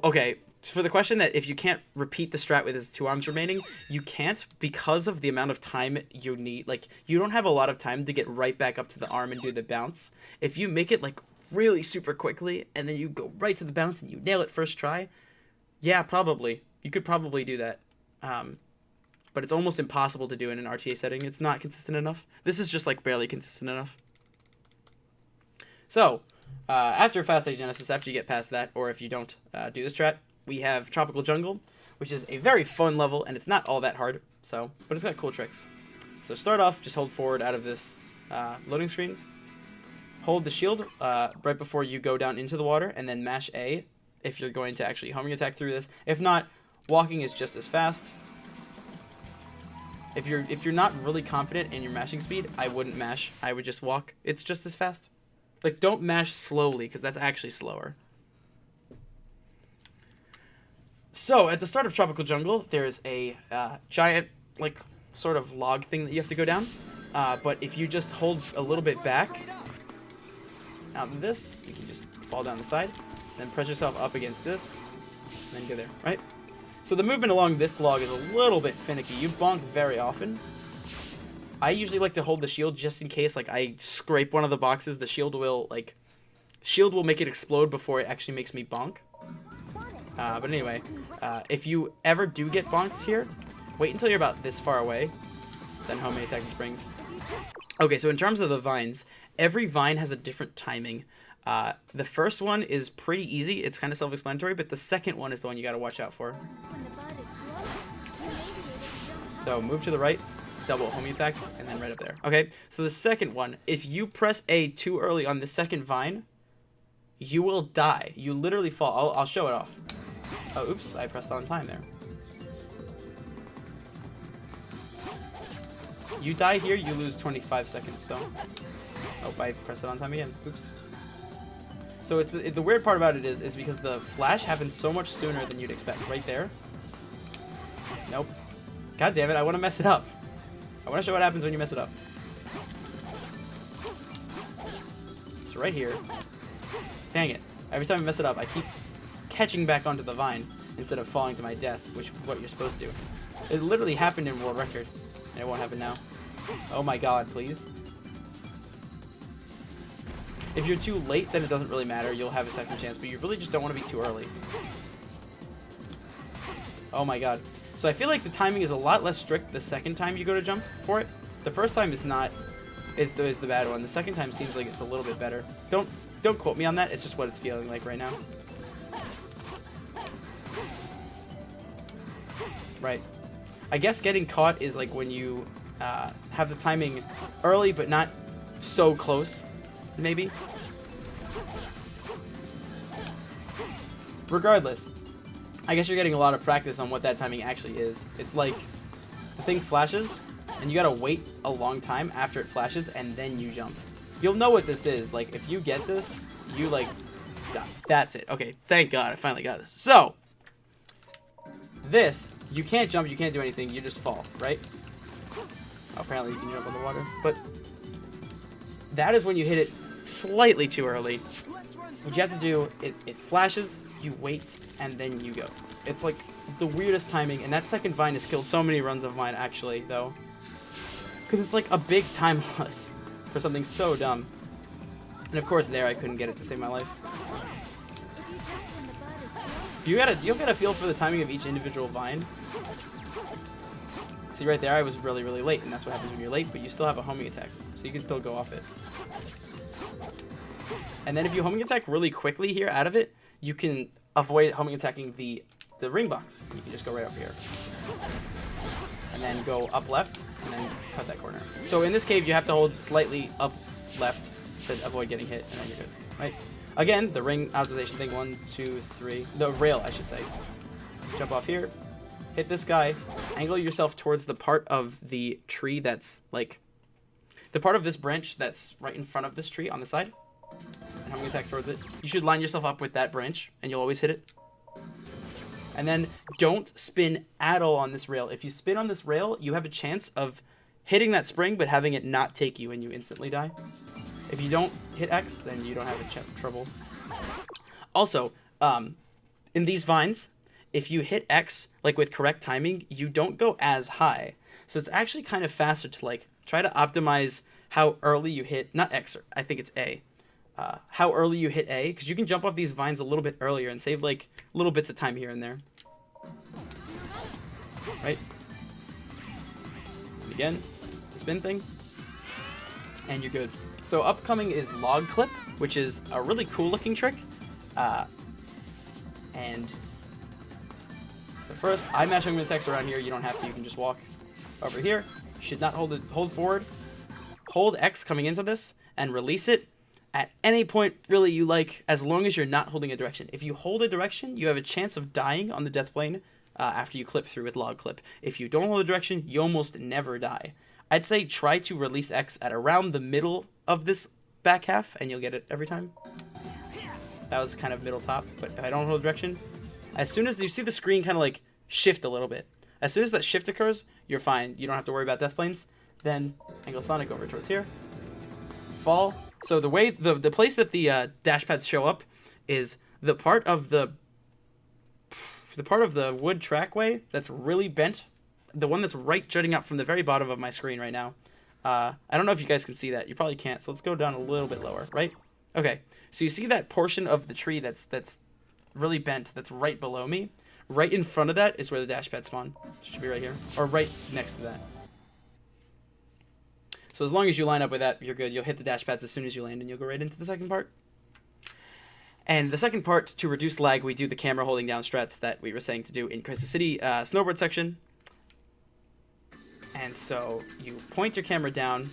okay. For the question that if you can't repeat the strat with his 2 arms remaining, you can't because of the amount of time you need. Like, you don't have a lot of time to get right back up to the arm and do the bounce. If you make it like really super quickly and then you go right to the bounce and you nail it first try, yeah, probably. You could probably do that. But it's almost impossible to do in an RTA setting. It's not consistent enough. This is just like barely consistent enough. So, after Fast Egg Genesis, after you get past that, or if you don't do the strat, we have Tropical Jungle, which is a very fun level, and it's not all that hard, but it's got cool tricks. So start off, just hold forward out of this loading screen. Hold the shield right before you go down into the water, and then mash A if you're going to actually homing attack through this. If not, walking is just as fast. If you're not really confident in your mashing speed, I wouldn't mash. I would just walk. It's just as fast. Like, don't mash slowly, because that's actually slower. So, at the start of Tropical Jungle, there's a giant, like, sort of log thing that you have to go down. But if you just hold a little bit back out of this, you can just fall down the side. Then press yourself up against this, and then go there, right? So the movement along this log is a little bit finicky. You bonk very often. I usually like to hold the shield just in case, like, I scrape one of the boxes. The shield will make it explode before it actually makes me bonk. But anyway, if you ever do get bonked here, wait until you're about this far away, then homing attack the springs. Okay, so in terms of the vines, every vine has a different timing. The first one is pretty easy. It's kind of self-explanatory, but the second one is the one you got to watch out for. So move to the right, double homing attack, and then right up there. Okay, so the second one, if you press A too early on the second vine, you will die. You literally fall. I'll show it off. Oh, oops, I pressed on time there. You die here, you lose 25 seconds, so... Oh, I pressed it on time again. Oops. So it's the weird part about it is because the flash happens so much sooner than you'd expect. Right there. Nope. God damn it, I want to mess it up. I want to show what happens when you mess it up. So right here. Dang it. Every time I mess it up, I keep catching back onto the vine instead of falling to my death, which is what you're supposed to. It literally happened in World Record, and it won't happen now. Oh my god, please. If you're too late, then it doesn't really matter. You'll have a second chance, but you really just don't want to be too early. Oh my god. So I feel like the timing is a lot less strict the second time you go to jump for it. The first time is the bad one. The second time seems like it's a little bit better. Don't quote me on that. It's just what it's feeling like right now. Right. I guess getting caught is like when you have the timing early but not so close, maybe. Regardless, I guess you're getting a lot of practice on what that timing actually is. It's like the thing flashes and you gotta wait a long time after it flashes and then you jump. You'll know what this is. Like, if you get this, you like... That's it. Okay, thank God I finally got this. So, this, you can't jump, you can't do anything, you just fall, right? Apparently you can jump on the water, but that is when you hit it slightly too early. What you have to do is it flashes, you wait, and then you go. It's like the weirdest timing, and that second vine has killed so many runs of mine, actually, though. Because it's like a big time loss for something so dumb. And of course there I couldn't get it to save my life. You'll get a feel for the timing of each individual vine. See right there, I was really, really late, and that's what happens when you're late, but you still have a homing attack, so you can still go off it. And then if you homing attack really quickly here out of it, you can avoid homing attacking the ring box. You can just go right up here. And then go up left, and then cut that corner. So in this cave, you have to hold slightly up left to avoid getting hit, and then you're good, right? Again, the ring optimization thing, 1, 2, 3. The rail, I should say. Jump off here, hit this guy, angle yourself towards the part of the tree that's like, the part of this branch that's right in front of this tree on the side. And homing attack towards it. You should line yourself up with that branch, and you'll always hit it. And then don't spin at all on this rail. If you spin on this rail, you have a chance of hitting that spring, but having it not take you and you instantly die. If you don't hit X, then you don't have trouble. Also, in these vines, if you hit X, like with correct timing, you don't go as high. So it's actually kind of faster to like try to optimize how early you hit, not X, I think it's A. How early you hit A, because you can jump off these vines a little bit earlier and save like little bits of time here and there. Right? And again, the spin thing, and you're good. So upcoming is log clip, which is a really cool looking trick. And so first, I mash homing attacks around here. You don't have to. You can just walk over here. You should not hold it. Hold forward. Hold X coming into this and release it at any point really you like, as long as you're not holding a direction. If you hold a direction, you have a chance of dying on the death plane after you clip through with log clip. If you don't hold a direction, you almost never die. I'd say try to release X at around the middle of this back half, and you'll get it every time. That was kind of middle top, but if I don't hold a direction, as soon as you see the screen kind of like shift a little bit, as soon as that shift occurs, you're fine. You don't have to worry about death planes. Then angle Sonic over towards here. Fall. So the way the place that the dash pads show up is the part of the wood trackway that's really bent, the one that's right jutting out from the very bottom of my screen right now. I don't know if you guys can see that. You probably can't. So let's go down a little bit lower, right? Okay. So you see that portion of the tree that's really bent, that's right below me. Right in front of that is where the dash pads spawn. It should be right here, or right next to that. So as long as you line up with that, you're good. You'll hit the dash pads as soon as you land, and you'll go right into the second part. And the second part, to reduce lag, we do the camera holding down strats that we were saying to do in Crisis City snowboard section. And so you point your camera down.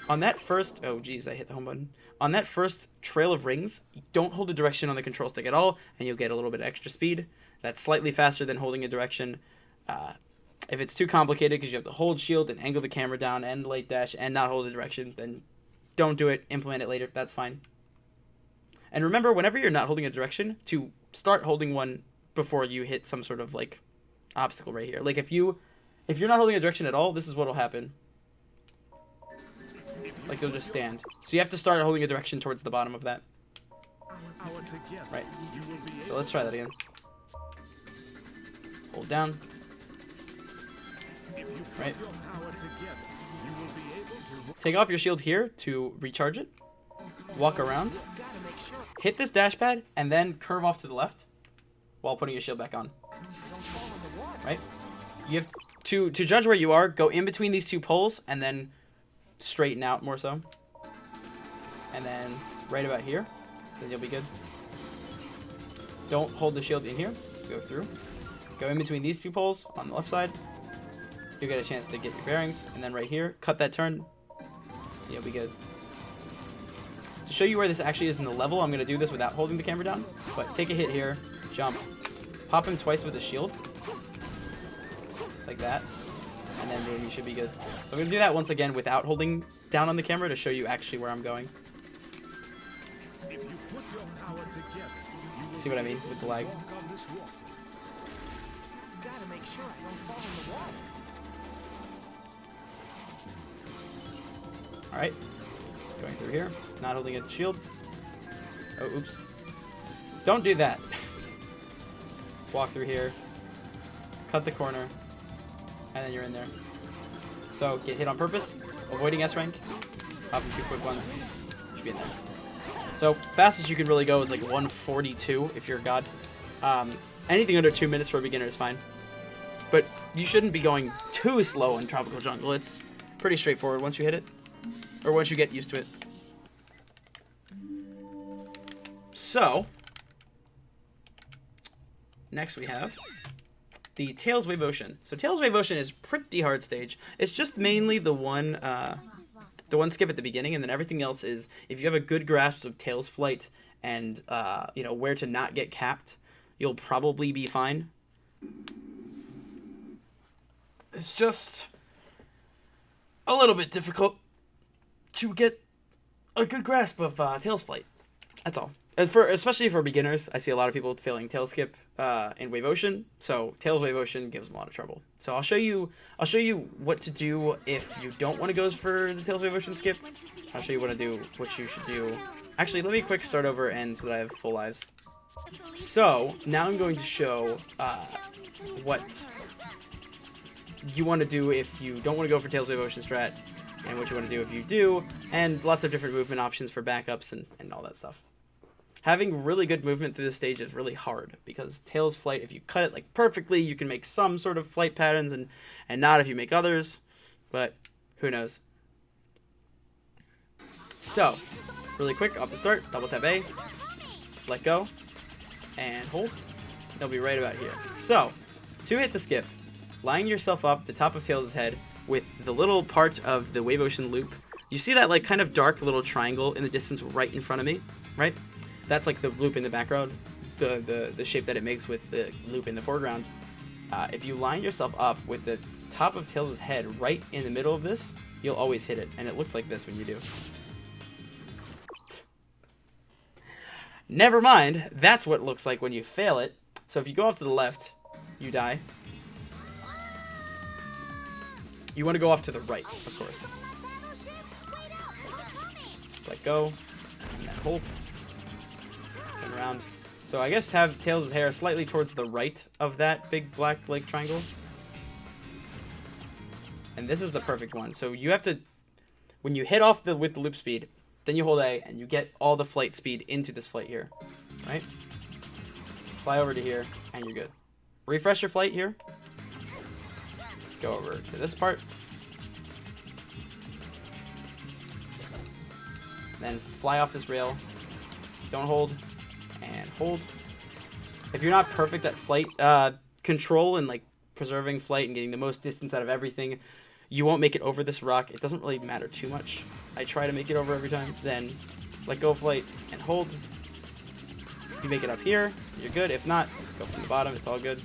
On that first... Oh, geez, I hit the home button. On that first trail of rings, you don't hold a direction on the control stick at all, and you'll get a little bit of extra speed. That's slightly faster than holding a direction. If it's too complicated because you have to hold shield and angle the camera down and late dash and not hold a direction, then don't do it. Implement it later. That's fine. And remember, whenever you're not holding a direction, to start holding one before you hit some sort of like obstacle right here. Like if you're not holding a direction at all, this is what will happen. Like you'll just stand. So you have to start holding a direction towards the bottom of that. Right. So let's try that again. Hold down. Right. Take off your shield here to recharge it. Walk around. Hit this dash pad and then curve off to the left while putting your shield back on. Right? You have to judge where you are, go in between these two poles and then straighten out more so. And then right about here, then you'll be good. Don't hold the shield in here. Go through. Go in between these two poles on the left side. You'll get a chance to get your bearings. And then right here, cut that turn. You'll be good. To show you where this actually is in the level, I'm going to do this without holding the camera down. But take a hit here, jump, pop him twice with a shield. Like that. And then boom, you should be good. So I'm going to do that once again without holding down on the camera to show you actually where I'm going. See what I mean with the lag? Alright. Going through here. Not holding a shield. Oh, oops. Don't do that. Walk through here. Cut the corner. And then you're in there. So, get hit on purpose. Avoiding S rank. Popping 2 quick ones. Should be in there. So, fastest you can really go is like 142 if you're a god. Anything under 2 minutes for a beginner is fine. But you shouldn't be going too slow in Tropical Jungle. It's pretty straightforward once you hit it. Or once you get used to it. So, next we have the Tails Wave Ocean. So Tails Wave Ocean is pretty hard stage. It's just mainly the one skip at the beginning, and then everything else is, if you have a good grasp of Tails flight and you know where to not get capped, you'll probably be fine. It's just a little bit difficult to get a good grasp of Tails flight. That's all. Especially for beginners, I see a lot of people failing tail skip in Wave Ocean. So Tails Wave Ocean gives them a lot of trouble. So I'll show you what to do if you don't want to go for the Tails Wave Ocean skip. I'll show you what you should do. Actually, let me quick start over and so that I have full lives. So now I'm going to show what you want to do if you don't want to go for Tails Wave Ocean strat, and what you want to do if you do, and lots of different movement options for backups and all that stuff. Having really good movement through this stage is really hard, because Tails flight, if you cut it like perfectly, you can make some sort of flight patterns, and not if you make others, but who knows. So, really quick, off the start, double tap A, let go, and hold. They'll be right about here. So, to hit the skip, line yourself up the top of Tails' head with the little part of the Wave Ocean loop. You see that like kind of dark little triangle in the distance right in front of me, right? That's like the loop in the background, the shape that it makes with the loop in the foreground. If you line yourself up with the top of Tails' head right in the middle of this, you'll always hit it, and it looks like this when you do. Never mind, that's what it looks like when you fail it. So if you go off to the left, you die. You want to go off to the right, of course. Let go, and then hold. Turn around. So I guess have Tails' hair slightly towards the right of that big black like triangle. And this is the perfect one. So you have to, when you hit off with the loop speed, then you hold A and you get all the flight speed into this flight here, right? Fly over to here and you're good. Refresh your flight here. Go over to this part. Then fly off this rail. Don't hold. And hold. If you're not perfect at flight control and like preserving flight and getting the most distance out of everything, you won't make it over this rock. It doesn't really matter too much. I try to make it over every time. Then let go of flight and hold. If you make it up here, you're good. If not, go from the bottom. It's all good.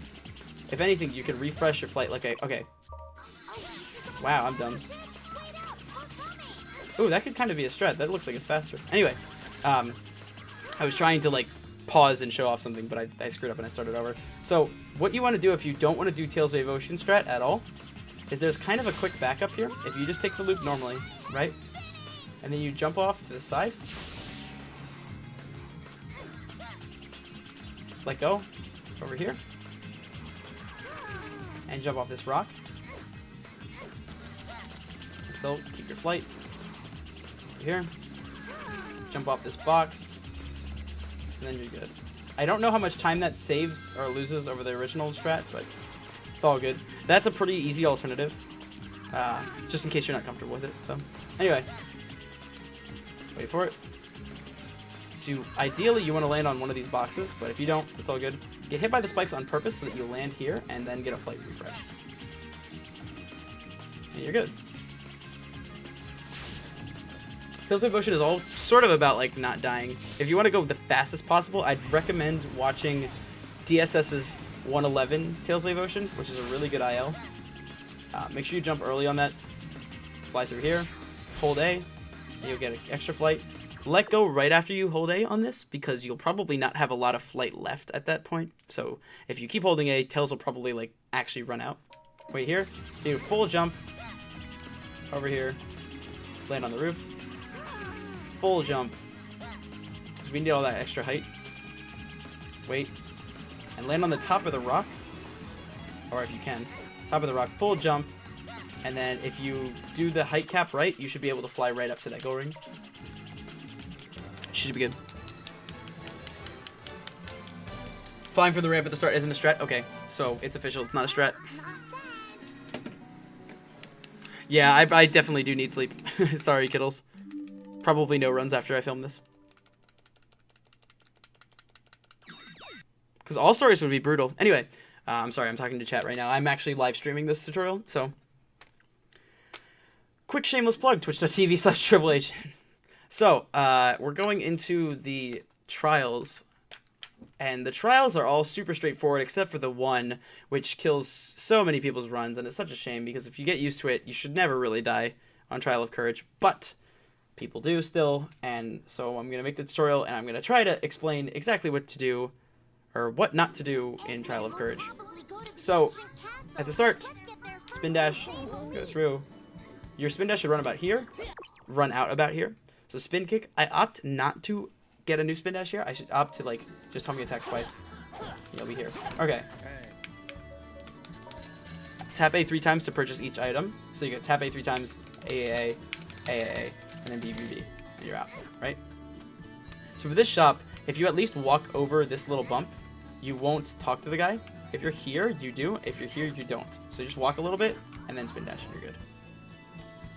If anything, you can refresh your flight like okay. Wow, I'm done. Ooh, that could kind of be a strat. That looks like it's faster. Anyway, I was trying to like pause and show off something, but I screwed up and I started over. So what you want to do if you don't want to do Tails Wave Ocean strat at all is there's kind of a quick backup here. If you just take the loop normally, right? And then you jump off to the side. Let go over here. And jump off this rock. Still keep your flight. Here. Jump off this box. And then you're good. I don't know how much time that saves or loses over the original strat, but it's all good. That's a pretty easy alternative. Just in case you're not comfortable with it. So anyway. Wait for it. So ideally you want to land on one of these boxes, but if you don't, it's all good. Get hit by the spikes on purpose so that you land here and then get a flight refresh. And you're good. Tails Wave Ocean is all sort of about like not dying. If you want to go the fastest possible, I'd recommend watching DSS's 111 Tails Wave Ocean, which is a really good IL. Make sure you jump early on that. Fly through here, hold A, and you'll get an extra flight. Let go right after you hold A on this, because you'll probably not have a lot of flight left at that point. So if you keep holding A, Tails will probably like actually run out. Wait here, do a full jump over here, land on the roof. full jump. Because we need all that extra height. Wait. And land on the top of the rock. Or if you can. Top of the rock, full jump. And then if you do the height cap right, you should be able to fly right up to that goal ring. Should be good. Flying from the ramp at the start isn't a strat? Okay, so it's official. It's not a strat. Yeah, I definitely do need sleep. Sorry, kiddles. Probably no runs after I film this. Because all stories would be brutal. Anyway, I'm sorry, I'm talking to chat right now. I'm actually live streaming this tutorial, so... Quick shameless plug, twitch.tv/TripleH. So, we're going into the trials. And the trials are all super straightforward, except for the one, which kills so many people's runs. And it's such a shame, because if you get used to it, you should never really die on Trial of Courage. But people do still, and so I'm going to make the tutorial, and I'm going to try to explain exactly what to do, or what not to do in Trial of Courage. So, at the start, spin dash, go through. Your spin dash should run about here, run out about here. So spin kick, I opt not to get a new spin dash here. I should opt to, like, just help me attack twice. You'll be here. Okay. Tap A 3 times to purchase each item. So you get tap A 3 times, AAA, AAA, and then BBB, and you're out, right? So for this shop, if you at least walk over this little bump, you won't talk to the guy. If you're here, you do. If you're here, you don't. So just walk a little bit, and then spin dash, and you're good.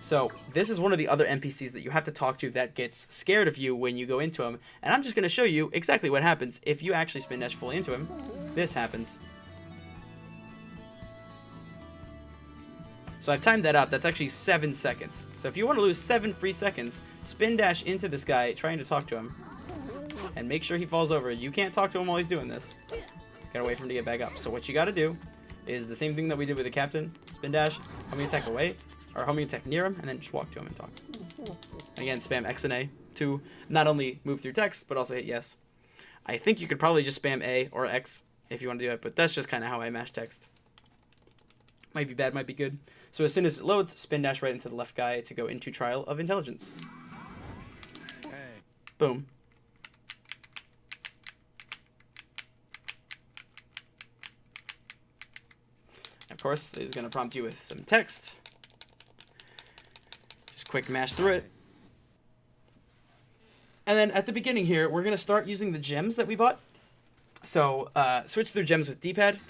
So this is one of the other NPCs that you have to talk to that gets scared of you when you go into him. And I'm just going to show you exactly what happens if you actually spin dash fully into him. This happens. So I've timed that out. That's actually 7 seconds. So if you want to lose 7 free seconds, spin dash into this guy trying to talk to him. And make sure he falls over. You can't talk to him while he's doing this. Gotta wait for him to get back up. So what you gotta do is the same thing that we did with the captain. Spin dash, homing attack away. Or homing attack near him, and then just walk to him and talk. And again, spam X and A to not only move through text, but also hit yes. I think you could probably just spam A or X if you want to do it, but that's just kind of how I mash text. Might be bad, might be good. So as soon as it loads, spin dash right into the left guy to go into Trial of Intelligence. Boom. Of course, it's going to prompt you with some text. Quick mash through it. And then at the beginning here, we're going to start using the gems that we bought. So switch through gems with D-pad.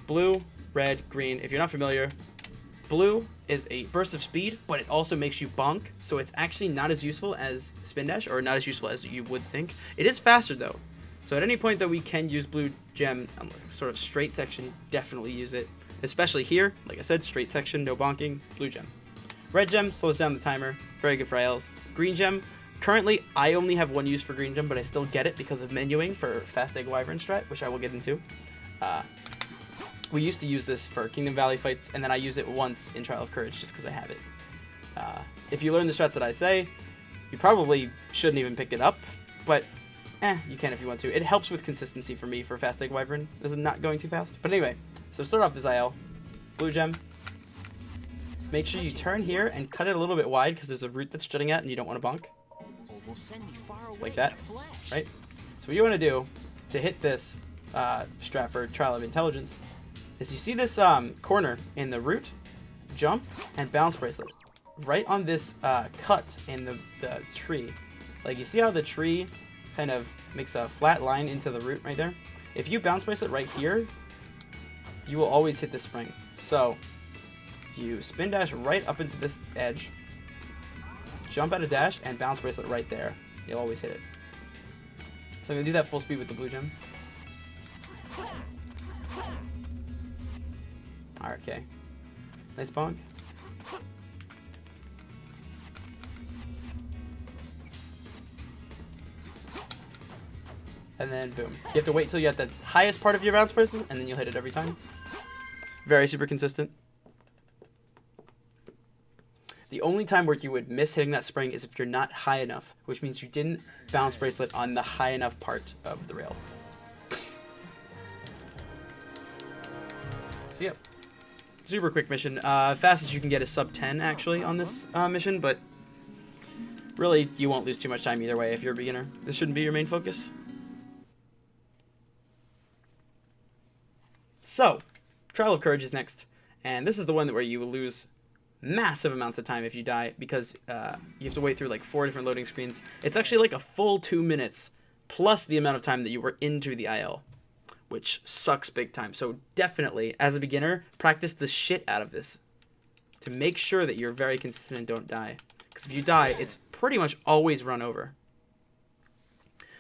Blue, red, green. If you're not familiar, blue is a burst of speed, but it also makes you bonk. So it's actually not as useful as spin dash, or not as useful as you would think. It is faster though. So at any point that we can use blue gem, sort of straight section, definitely use it. Especially here, like I said, straight section, no bonking, blue gem. Red gem slows down the timer, very good for ILs. Green gem, currently I only have one use for green gem, but I still get it because of menuing for fast egg wyvern strat, which I will get into. We used to use this for Kingdom Valley fights, and then I use it once in Trial of Courage just because I have it. If you learn the strats that I say, you probably shouldn't even pick it up, but you can if you want to. It helps with consistency for me for fast egg wyvern. This is not going too fast. But anyway, so start off this IL. Blue gem. Make sure you turn here and cut it a little bit wide because there's a root that's jutting out and you don't want to bonk. Like that, right? So what you want to do to hit this strat for Trial of Intelligence is you see this corner in the root, jump, and bounce bracelet. Right on this cut in the tree. Like you see how the tree kind of makes a flat line into the root right there? If you bounce bracelet right here, you will always hit the spring. So you spin dash right up into this edge, jump out of dash, and bounce bracelet right there. You'll always hit it. So I'm going to do that full speed with the blue gem. Alright, okay. Nice bonk. And then boom. You have to wait till you're at the highest part of your bounce bracelet, and then you'll hit it every time. Very super consistent. The only time where you would miss hitting that spring is if you're not high enough, which means you didn't bounce bracelet on the high enough part of the rail. So yeah, super quick mission. Fastest you can get is sub 10 actually on this mission, but really, you won't lose too much time either way if you're a beginner. This shouldn't be your main focus. So, Trial of Courage is next, and this is the one where you will lose massive amounts of time if you die, because you have to wait through like 4 different loading screens. It's actually like a full 2 minutes plus the amount of time that you were into the IL, which sucks big time. So definitely, as a beginner, practice the shit out of this to make sure that you're very consistent and don't die. Because if you die, it's pretty much always run over.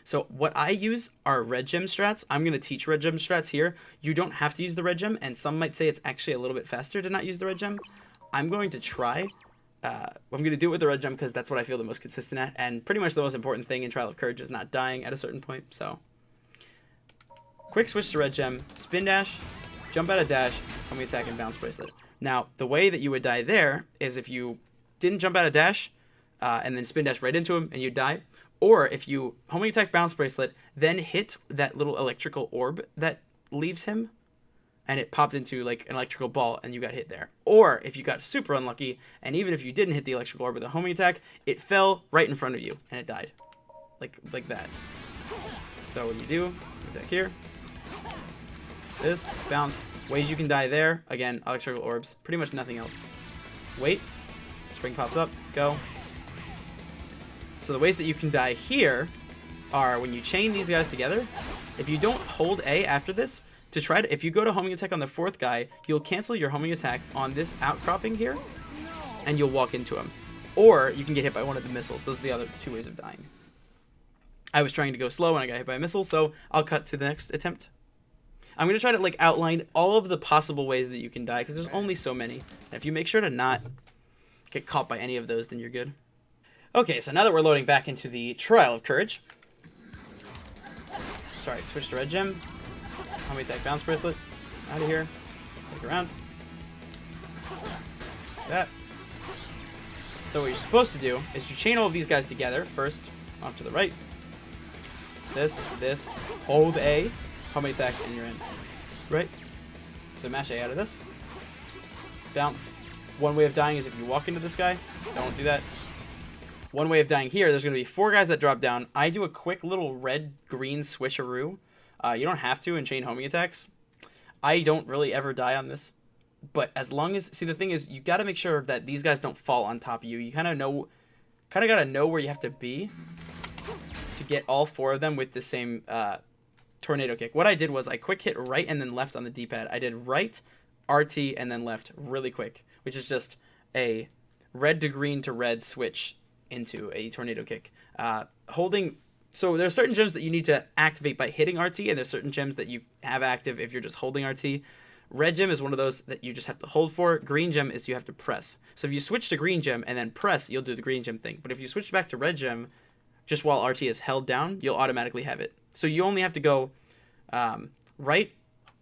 So what I use are red gem strats. I'm going to teach red gem strats here. You don't have to use the red gem, and some might say it's actually a little bit faster to not use the red gem. I'm going to try. I'm going to do it with the red gem because that's what I feel the most consistent at, and pretty much the most important thing in Trial of Courage is not dying at a certain point. So quick switch to red gem, spin dash, jump out of dash, homing attack, and bounce bracelet. Now, the way that you would die there is if you didn't jump out of dash and then spin dash right into him and you die, or if you homing attack, bounce bracelet, then hit that little electrical orb that leaves him, and it popped into like an electrical ball and you got hit there. Or if you got super unlucky, and even if you didn't hit the electrical orb with a homing attack, it fell right in front of you and it died. Like that. So what you attack here. This, bounce. Ways you can die there. Again, electrical orbs. Pretty much nothing else. Wait. Spring pops up. Go. So the ways that you can die here are when you chain these guys together. If you don't hold A after this, if you go to homing attack on the 4th guy, you'll cancel your homing attack on this outcropping here, and you'll walk into him. Or you can get hit by one of the missiles. Those are the other 2 ways of dying. I was trying to go slow and I got hit by a missile, so I'll cut to the next attempt. I'm going to try to like outline all of the possible ways that you can die, because there's only so many. And if you make sure to not get caught by any of those, then you're good. Okay, so now that we're loading back into the Trial of Courage. Sorry, switch to red gem. Homing attack, bounce bracelet. Out of here. Take around. Like that. So what you're supposed to do is you chain all of these guys together. First, off to the right. This, hold A, homing attack, and you're in. Right? So mash A out of this. Bounce. One way of dying is if you walk into this guy. Don't do that. One way of dying here, there's going to be 4 guys that drop down. I do a quick little red-green switcheroo. You don't have to in chain homing attacks. I don't really ever die on this. But as long as... See, the thing is, you got to make sure that these guys don't fall on top of you. You kind of got to know where you have to be to get all 4 of them with the same tornado kick. What I did was I quick hit right and then left on the D-pad. I did right, RT, and then left really quick, which is just a red to green to red switch into a tornado kick. So there are certain gems that you need to activate by hitting RT, and there's certain gems that you have active if you're just holding RT. Red gem is one of those that you just have to hold for. Green gem is you have to press. So if you switch to green gem and then press, you'll do the green gem thing. But if you switch back to red gem, just while RT is held down, you'll automatically have it. So you only have to go right,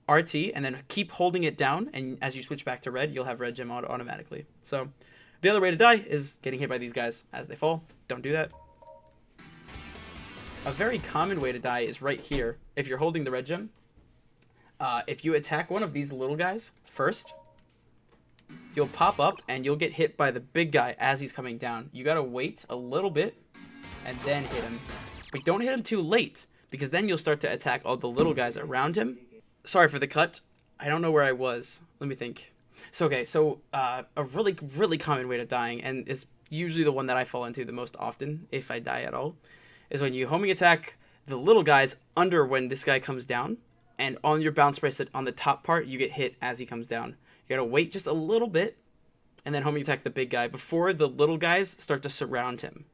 RT, and then keep holding it down, and as you switch back to red, you'll have red gem automatically. So the other way to die is getting hit by these guys as they fall. Don't do that. A very common way to die is right here. If you're holding the red gem, if you attack one of these little guys first, you'll pop up and you'll get hit by the big guy as he's coming down. You gotta wait a little bit and then hit him. But don't hit him too late, because then you'll start to attack all the little guys around him. Sorry for the cut. I don't know where I was. Let me think. So a really, really common way to dying, and it's usually the one that I fall into the most often, if I die at all, is when you homing attack the little guys under when this guy comes down, and on your bounce bracelet on the top part, you get hit as he comes down. You gotta wait just a little bit, and then homing attack the big guy before the little guys start to surround him.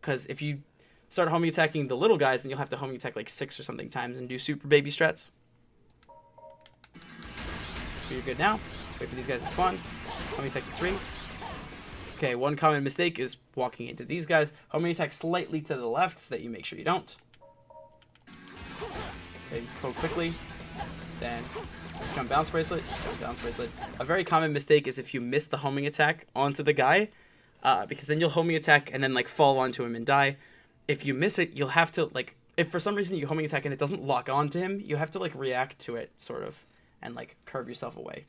Because if you start homing attacking the little guys, then you'll have to homing attack like 6 or something times and do super baby strats. So you're good now. Wait for these guys to spawn. Homing attack the 3. Okay, one common mistake is walking into these guys. Homing attack slightly to the left so that you make sure you don't. Okay, go quickly. Then jump bounce bracelet. Jump bounce bracelet. A very common mistake is if you miss the homing attack onto the guy, because then you'll homing attack and then like fall onto him and die. If you miss it, you'll have to like, if for some reason you homing attack and it doesn't lock onto him, you have to like react to it sort of and like curve yourself away.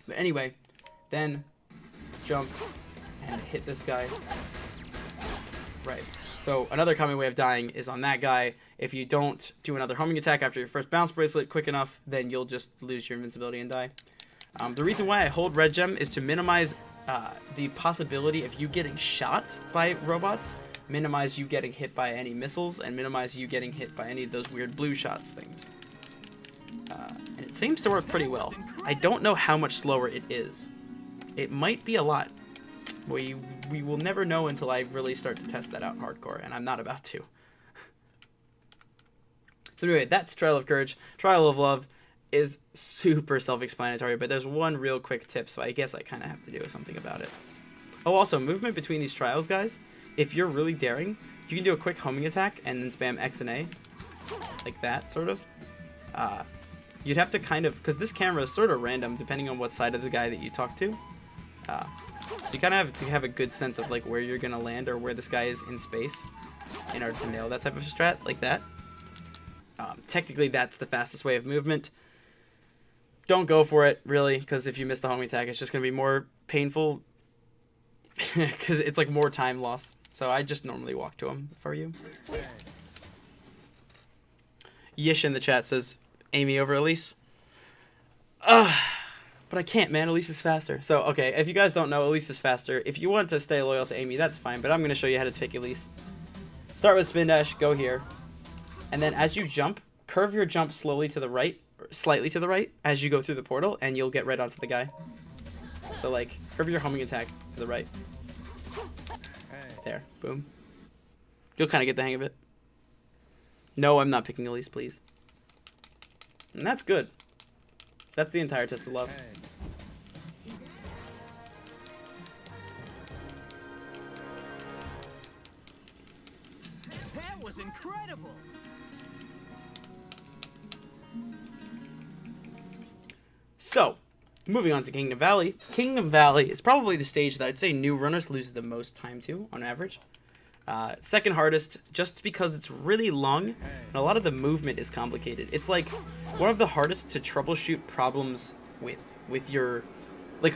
But anyway, then jump and hit this guy. Right. So another common way of dying is on that guy. If you don't do another homing attack after your first bounce bracelet quick enough, then you'll just lose your invincibility and die. The reason why I hold red gem is to minimize the possibility of you getting shot by robots, minimize you getting hit by any missiles, and minimize you getting hit by any of those weird blue shots things. And it seems to work pretty well. I don't know how much slower it is. It might be a lot. We will never know until I really start to test that out hardcore, and I'm not about to. So anyway, that's Trial of Courage. Trial of Love is super self-explanatory, but there's one real quick tip, so I guess I kind of have to do something about it. Oh, also, movement between these trials, guys. If you're really daring, you can do a quick homing attack and then spam X and A. Like that, sort of. You'd have to kind of, because this camera is sort of random depending on what side of the guy that you talk to. So you kind of have to have a good sense of like where you're going to land or where this guy is in space in order to nail that type of strat, like that. Technically, that's the fastest way of movement. Don't go for it, really, because if you miss the homing attack, it's just going to be more painful because it's like more time loss. So I just normally walk to him for you. Yish in the chat says, Amy over Elise. But I can't, man. Elise is faster. So, okay, if you guys don't know, Elise is faster. If you want to stay loyal to Amy, that's fine, but I'm going to show you how to pick Elise. Start with spin dash, go here. And then as you jump, curve your jump slowly to the right, or slightly to the right, as you go through the portal, and you'll get right onto the guy. So, like, curve your homing attack to the right. There, boom. You'll kind of get the hang of it. No, I'm not picking Elise, please. And that's good. That's the entire test of love. That was incredible. So, moving on to Kingdom Valley. Kingdom Valley is probably the stage that I'd say new runners lose the most time to, on average. Second hardest, just because it's really long, and a lot of the movement is complicated. It's like one of the hardest to troubleshoot problems with your, like,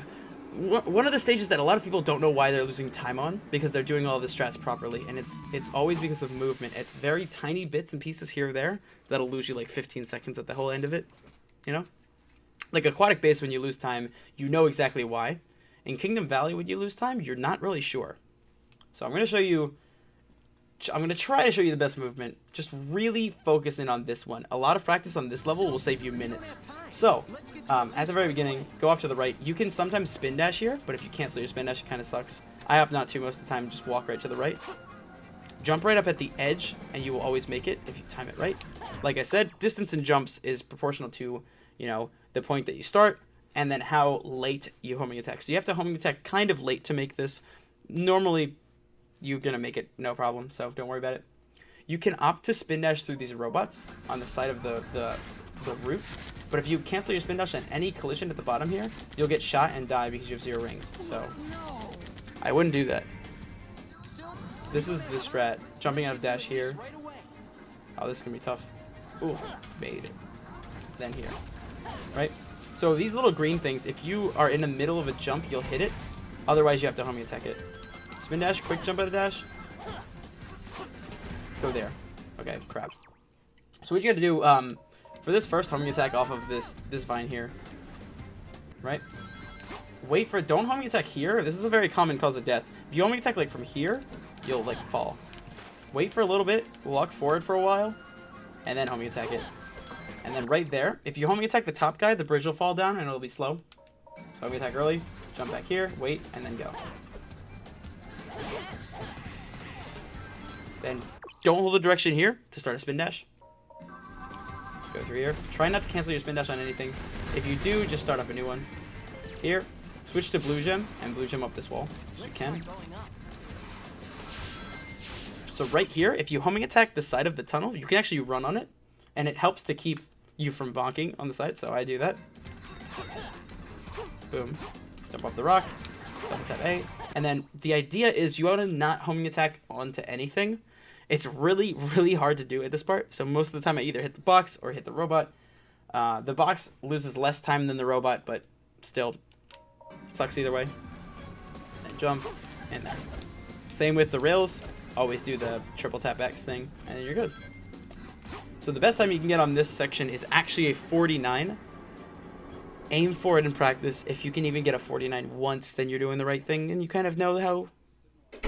one of the stages that a lot of people don't know why they're losing time on, because they're doing all the strats properly, and it's always because of movement. It's very tiny bits and pieces here or there that'll lose you like 15 seconds at the whole end of it, you know? Like Aquatic Base, when you lose time, you know exactly why. In Kingdom Valley, when you lose time, you're not really sure. So I'm going to show you, I'm going to try to show you the best movement. Just really focus in on this one. A lot of practice on this level will save you minutes. So, at the very beginning, go off to the right. You can sometimes spin dash here, but if you cancel your spin dash, it kind of sucks. I opt not to most of the time, just walk right to the right. Jump right up at the edge, and you will always make it if you time it right. Like I said, distance in jumps is proportional to, you know, the point that you start, and then how late you homing attack. So you have to homing attack kind of late to make this. Normally, you're going to make it no problem, so don't worry about it. You can opt to spin dash through these robots on the side of the roof, but if you cancel your spin dash on any collision at the bottom here, you'll get shot and die because you have 0 rings, so I wouldn't do that. This is the strat. Jumping out of dash here. Oh, this is going to be tough. Ooh, made it. Then here. Right? So these little green things, if you are in the middle of a jump, you'll hit it. Otherwise, you have to homing attack it. Spin dash, quick jump out of dash. Go there. Okay, crap. So what you gotta do, for this first homing attack off of this vine here, right? Wait for, don't homing attack here. This is a very common cause of death. If you homing attack like from here, you'll like fall. Wait for a little bit, walk forward for a while, and then homing attack it. And then right there, if you homing attack the top guy, the bridge will fall down and it'll be slow. So homing attack early, jump back here, wait, and then go. Then don't hold the direction here to start a spin dash. Go through here. Try not to cancel your spin dash on anything. If you do, just start up a new one. Here, switch to blue gem and blue gem up this wall as you can. So right here, if you homing attack the side of the tunnel, you can actually run on it, and it helps to keep you from bonking on the side, so I do that. Boom. Jump off the rock. Double tap A. And then the idea is you want to not homing attack onto anything. It's really, really hard to do at this part. So most of the time I either hit the box or hit the robot. The box loses less time than the robot, but still sucks either way. And jump, and there. Same with the rails. always do the triple tap X thing, and then you're good. So the best time you can get on this section is actually a 49. Aim for it in practice. If you can even get a 49 once, then you're doing the right thing, and you kind of know how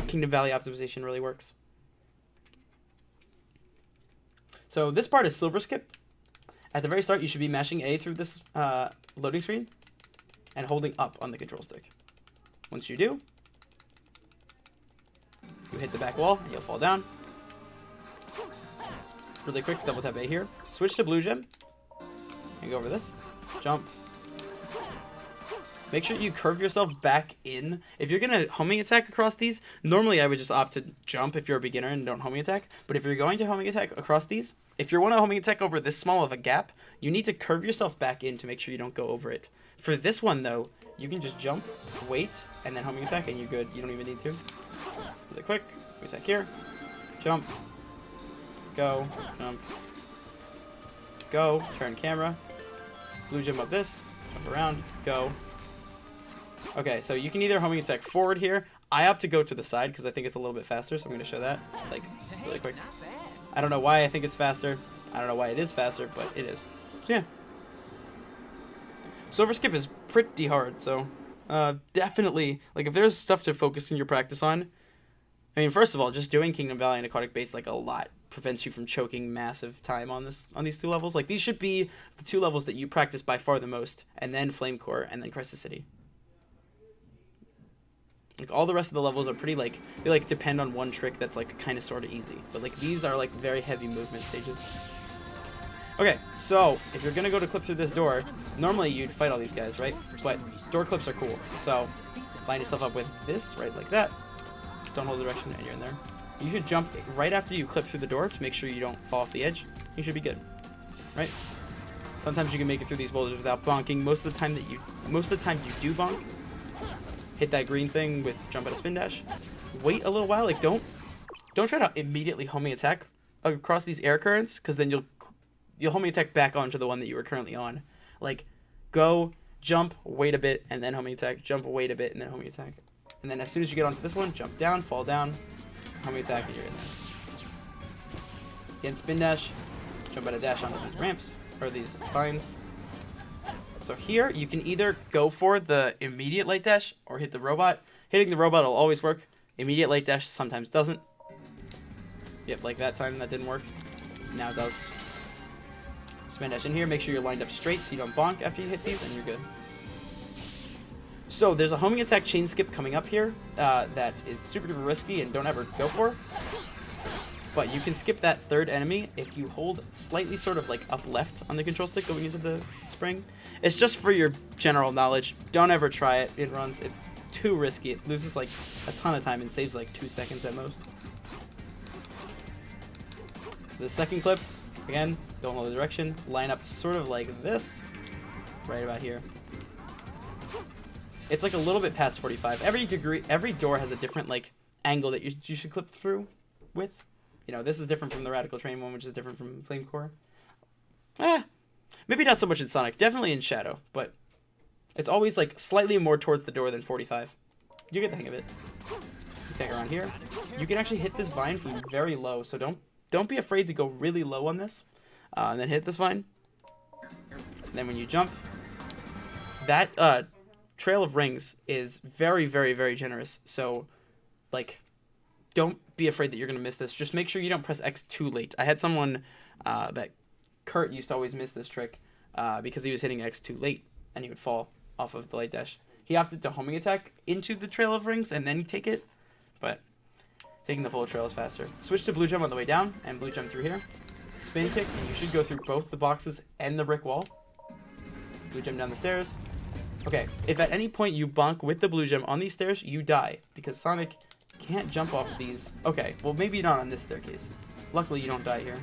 Kingdom Valley optimization really works. So this part is silver skip. At the very start, you should be mashing A through this loading screen and holding up on the control stick. Once you do, you hit the back wall and you'll fall down. Really quick, double tap A here. Switch to blue gem and go over this. Jump. Make sure you curve yourself back in. If you're going to homing attack across these, normally I would just opt to jump if you're a beginner and don't homing attack. But if you're going to homing attack across these, if you want to homing attack over this small of a gap, you need to curve yourself back in to make sure you don't go over it. For this one, though, you can just jump, wait, and then homing attack, and you're good. You don't even need to. Really quick. Attack here. Jump. Go. Jump. Go. Turn camera. Blue gem up this. Jump around. Go. Okay, so you can either homing attack forward here. I opt to go to the side because I think it's a little bit faster, so I'm going to show that, like, really quick. I don't know why I think it's faster. I don't know why it is faster, but it is. So, yeah. Silver skip is pretty hard, so definitely, like, if there's stuff to focus in your practice on, I mean, first of all, just doing Kingdom Valley and Aquatic Base, like, a lot prevents you from choking massive time on these two levels. Like, these should be the two levels that you practice by far the most, and then Flame Core, and then Crisis City. Like, all the rest of the levels are pretty, like, they, like, depend on one trick that's, like, kind of sort of easy. But, like, these are, like, very heavy movement stages. Okay, so, if you're gonna go to clip through this door, normally you'd fight all these guys, right? But door clips are cool. So, line yourself up with this, right, like that. Don't hold the direction, and you're in there. You should jump right after you clip through the door to make sure you don't fall off the edge. You should be good, right? Sometimes you can make it through these boulders without bonking. Most of the time you do bonk. Hit that green thing with jump at a spin dash. Wait a little while. Like, don't try to immediately homing attack across these air currents, because then you'll homing attack back onto the one that you were currently on. Like, go, jump, wait a bit, and then homing attack. Jump, wait a bit, and then homing attack. And then as soon as you get onto this one, jump down, fall down, homing attack, and you're in there. Again, spin dash, jump at a dash onto these ramps, or these vines. So here, you can either go for the immediate light dash or hit the robot. Hitting the robot will always work. Immediate light dash sometimes doesn't. Yep, like that time that didn't work. Now it does. Spin dash in here. Make sure you're lined up straight so you don't bonk after you hit these, and you're good. So there's a homing attack chain skip coming up here that is super duper risky and don't ever go for. But you can skip that third enemy if you hold slightly sort of like up left on the control stick going into the spring. It's just for your general knowledge. Don't ever try it. It runs. It's too risky. It loses like a ton of time and saves like 2 seconds at most. So the second clip, again, don't know the direction. Line up sort of like this, right about here. It's like a little bit past 45. Every door has a different like angle that you should clip through with. You know, this is different from the Radical Train one, which is different from Flame Core. Maybe not so much in Sonic. Definitely in Shadow, but it's always like slightly more towards the door than 45. You get the hang of it. You take around here. You can actually hit this vine from very low, so don't be afraid to go really low on this, and then hit this vine. And then when you jump, that Trail of Rings is very, very, very generous. So, like, don't be afraid that you're going to miss this. Just make sure you don't press X too late. I had someone that Kurt used to always miss this trick because he was hitting X too late and he would fall off of the light dash. He opted to homing attack into the Trail of Rings and then take it, but taking the full trail is faster. Switch to blue jump on the way down and blue jump through here. Spin kick, and you should go through both the boxes and the brick wall. Blue jump down the stairs. Okay, if at any point you bonk with the blue gem on these stairs, you die because Sonic can't jump off of these. Okay, well, maybe not on this staircase. Luckily, you don't die here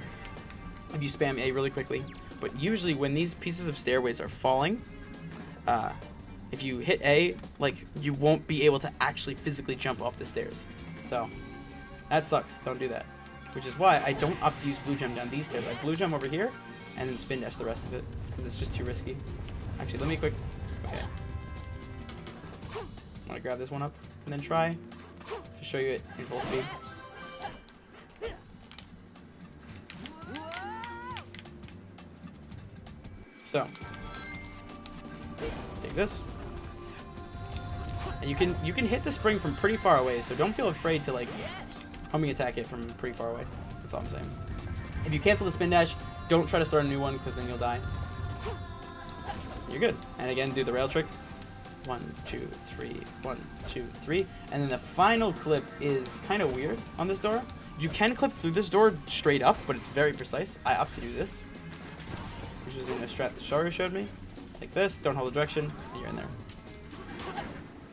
if you spam A really quickly. But usually when these pieces of stairways are falling, if you hit A, like, you won't be able to actually physically jump off the stairs. So that sucks. Don't do that. Which is why I don't opt to use blue gem down these stairs. I blue gem over here and then spin dash the rest of it because it's just too risky. Actually, let me quick. Okay. I want to grab this one up and then try to show you it in full speed. So take this. And you can hit the spring from pretty far away, so don't feel afraid to like homing attack it from pretty far away. That's all I'm saying. If you cancel the spin dash, don't try to start a new one because then you'll die. You're good. And again, do the rail trick. 1, 2, 3, 1, 2, 3. And then the final clip is kind of weird on this door. You can clip through this door straight up, but it's very precise. I opt to do this, which is in a strat that Shari showed me. Like this, don't hold the direction, and you're in there.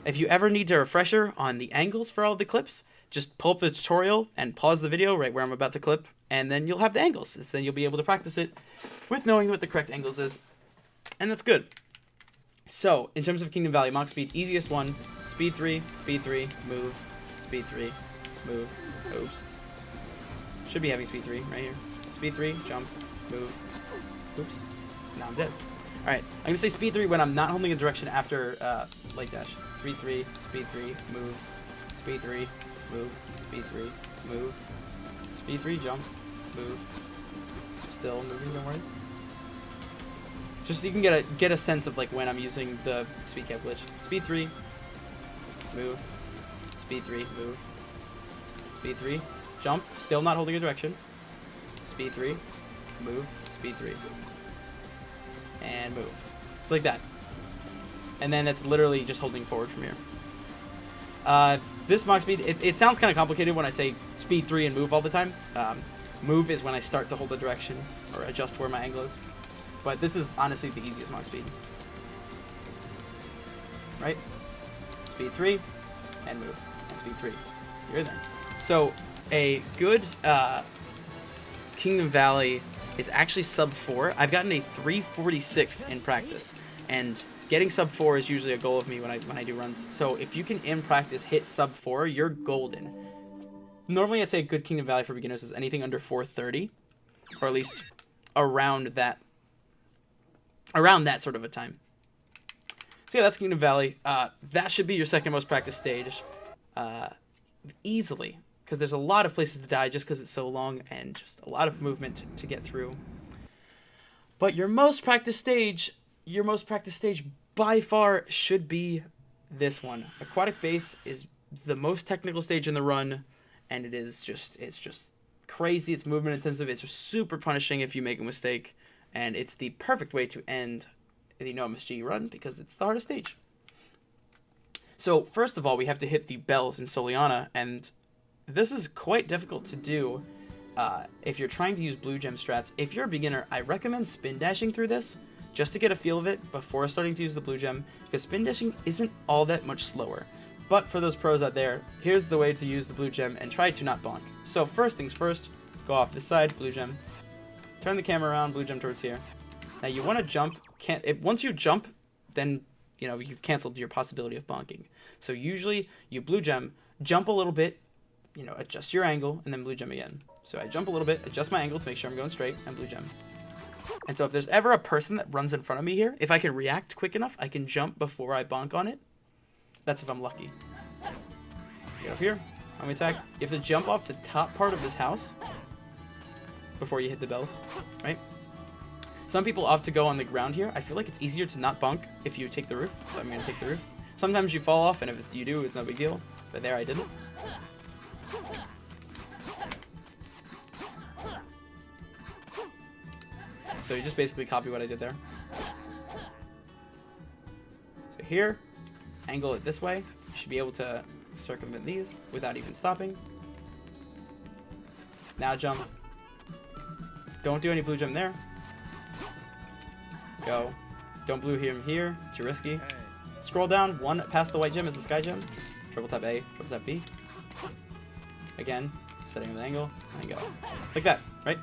If you ever need a refresher on the angles for all the clips, just pull up the tutorial and pause the video right where I'm about to clip, and then you'll have the angles. So then you'll be able to practice it with knowing what the correct angles is, and that's good. So, in terms of Kingdom Valley Mach speed, easiest one, speed 3, move, speed 3, move, oops. Should be having speed 3 right here. Speed 3, jump, move, oops. Now I'm dead. Alright, I'm going to say speed 3 when I'm not holding a direction after light dash. Speed 3, move, speed 3, move, speed 3, move, speed 3, jump, move. Still moving, don't worry. Just so you can get a sense of like when I'm using the speed cap glitch. Speed 3, move, speed 3, move, speed 3, jump, still not holding a direction. Speed 3, move, speed 3, and move. It's like that. And then it's literally just holding forward from here. This Mach speed, it sounds kind of complicated when I say speed 3 and move all the time. Move is when I start to hold the direction or adjust where my angle is. But this is honestly the easiest Mach speed. Right? Speed 3 and move. And speed 3. You're there. So a good Kingdom Valley is actually sub 4. I've gotten a 346 in practice. And getting sub 4 is usually a goal of me when I do runs. So if you can in practice hit sub 4, you're golden. Normally I'd say a good Kingdom Valley for beginners is anything under 430. Or at least around that sort of a time. So yeah, that's Kingdom Valley. That should be your second most practiced stage. Easily. Because there's a lot of places to die just because it's so long and just a lot of movement to get through. But your most practiced stage by far should be this one. Aquatic Base is the most technical stage in the run, and it's just crazy. It's movement intensive. It's just super punishing if you make a mistake. And it's the perfect way to end the No MSG run because it's the hardest stage. So first of all, we have to hit the bells in Soliana, and this is quite difficult to do if you're trying to use blue gem strats. If you're a beginner, I recommend spin dashing through this just to get a feel of it before starting to use the blue gem, because spin dashing isn't all that much slower. But for those pros out there, here's the way to use the blue gem and try to not bonk. So first things first, go off this side, blue gem. Turn the camera around, blue gem towards here. Now you want to jump. Once you jump, then you've canceled your possibility of bonking. So usually you blue gem, jump a little bit, adjust your angle, and then blue gem again. So I jump a little bit, adjust my angle to make sure I'm going straight, and blue gem. And so if there's ever a person that runs in front of me here, if I can react quick enough, I can jump before I bonk on it. That's if I'm lucky. Get up here, I'm attack. You have to jump off the top part of this house before you hit the bells, right? Some people opt to go on the ground here. I feel like it's easier to not bonk if you take the roof, so I'm going to take the roof. Sometimes you fall off, and if you do, it's no big deal. But there, I didn't. So you just basically copy what I did there. So here, angle it this way. You should be able to circumvent these without even stopping. Now jump. Don't do any blue gem there. Go. Don't blue him here. It's too risky. Scroll down. One past the white gem is the sky gem. Triple tap A, triple tap B. Again, setting the angle, and go. Like that, right?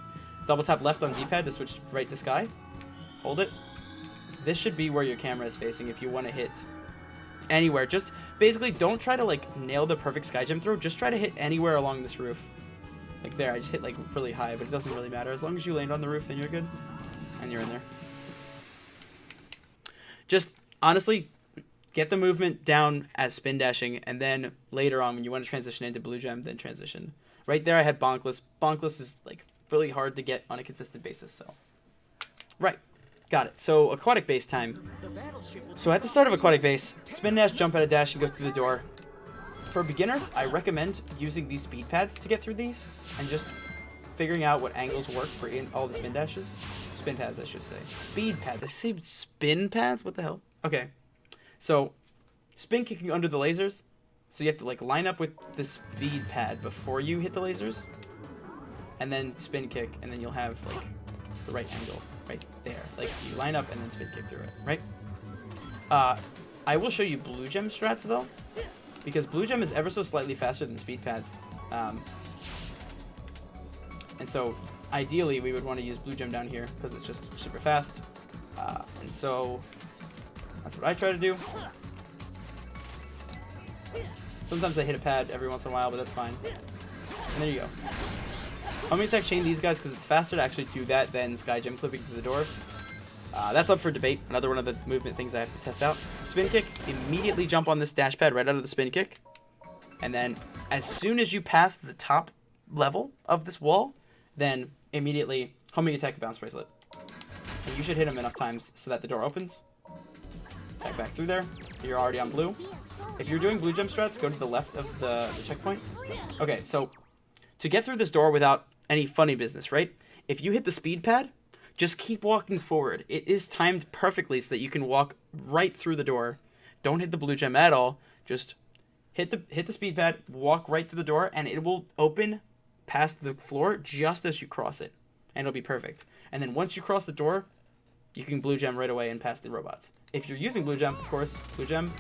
Double tap left on D-pad to switch right to sky. Hold it. This should be where your camera is facing if you want to hit anywhere. Just basically don't try to like nail the perfect sky gem throw. Just try to hit anywhere along this roof. Like there, I just hit like really high, but it doesn't really matter. As long as you land on the roof, then you're good. And you're in there. Just honestly, get the movement down as spin dashing, and then later on when you want to transition into blue gem, then transition. Right there I had bonkless. Bonkless is like really hard to get on a consistent basis, so. Right. got it. So Aquatic Base time. So at the start of Aquatic Base, spin dash, jump at a dash, and go through the door. For beginners, I recommend using these speed pads to get through these, and just figuring out what angles work for all the spin dashes. Spin pads, I should say. Speed pads. I say spin pads? What the hell? Okay. So, spin kicking under the lasers. So you have to like line up with the speed pad before you hit the lasers. And then spin kick, and then you'll have like the right angle right there. Like you line up and then spin kick through it, right? I will show you blue gem strats though, because blue gem is ever so slightly faster than speed pads. And so ideally we would want to use blue gem down here because it's just super fast. And so that's what I try to do. Sometimes I hit a pad every once in a while, but that's fine. And there you go. I'm going to chain these guys because it's faster to actually do that than sky gem clipping through the door. That's up for debate. Another one of the movement things I have to test out. Spin kick, immediately jump on this dash pad right out of the spin kick. And then as soon as you pass the top level of this wall, then immediately homing attack bounce bracelet. And you should hit him enough times so that the door opens. Attack back through there. You're already on blue. If you're doing blue gem strats, go to the left of the checkpoint. Okay, so to get through this door without any funny business, right? If you hit the speed pad, just keep walking forward. It is timed perfectly so that you can walk right through the door. Don't hit the blue gem at all. Just hit the speed pad, walk right through the door, and it will open past the floor just as you cross it. And it'll be perfect. And then once you cross the door, you can blue gem right away and pass the robots. If you're using blue gem, of course, blue gem,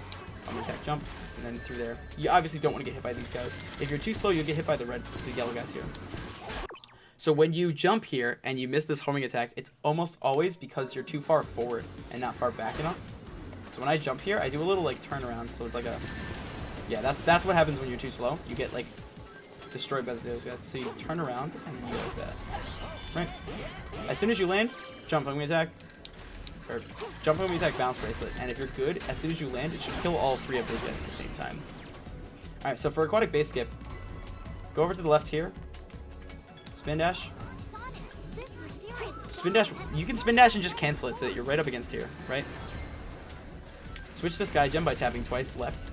attack jump, and then through there. You obviously don't want to get hit by these guys. If you're too slow, you'll get hit by the yellow guys here. So when you jump here and you miss this homing attack, it's almost always because you're too far forward and not far back enough. So when I jump here, I do a little like turnaround. So it's like a, yeah, that's what happens when you're too slow. You get like destroyed by those guys. So you turn around and you do like that, right? As soon as you land, jump homing attack, or jump homing attack bounce bracelet. And if you're good, as soon as you land, it should kill all three of those guys at the same time. All right, so for aquatic base skip, go over to the left here. Spin dash. Spin dash. You can spin dash and just cancel it so that you're right up against here, right? Switch to sky gem by tapping twice left.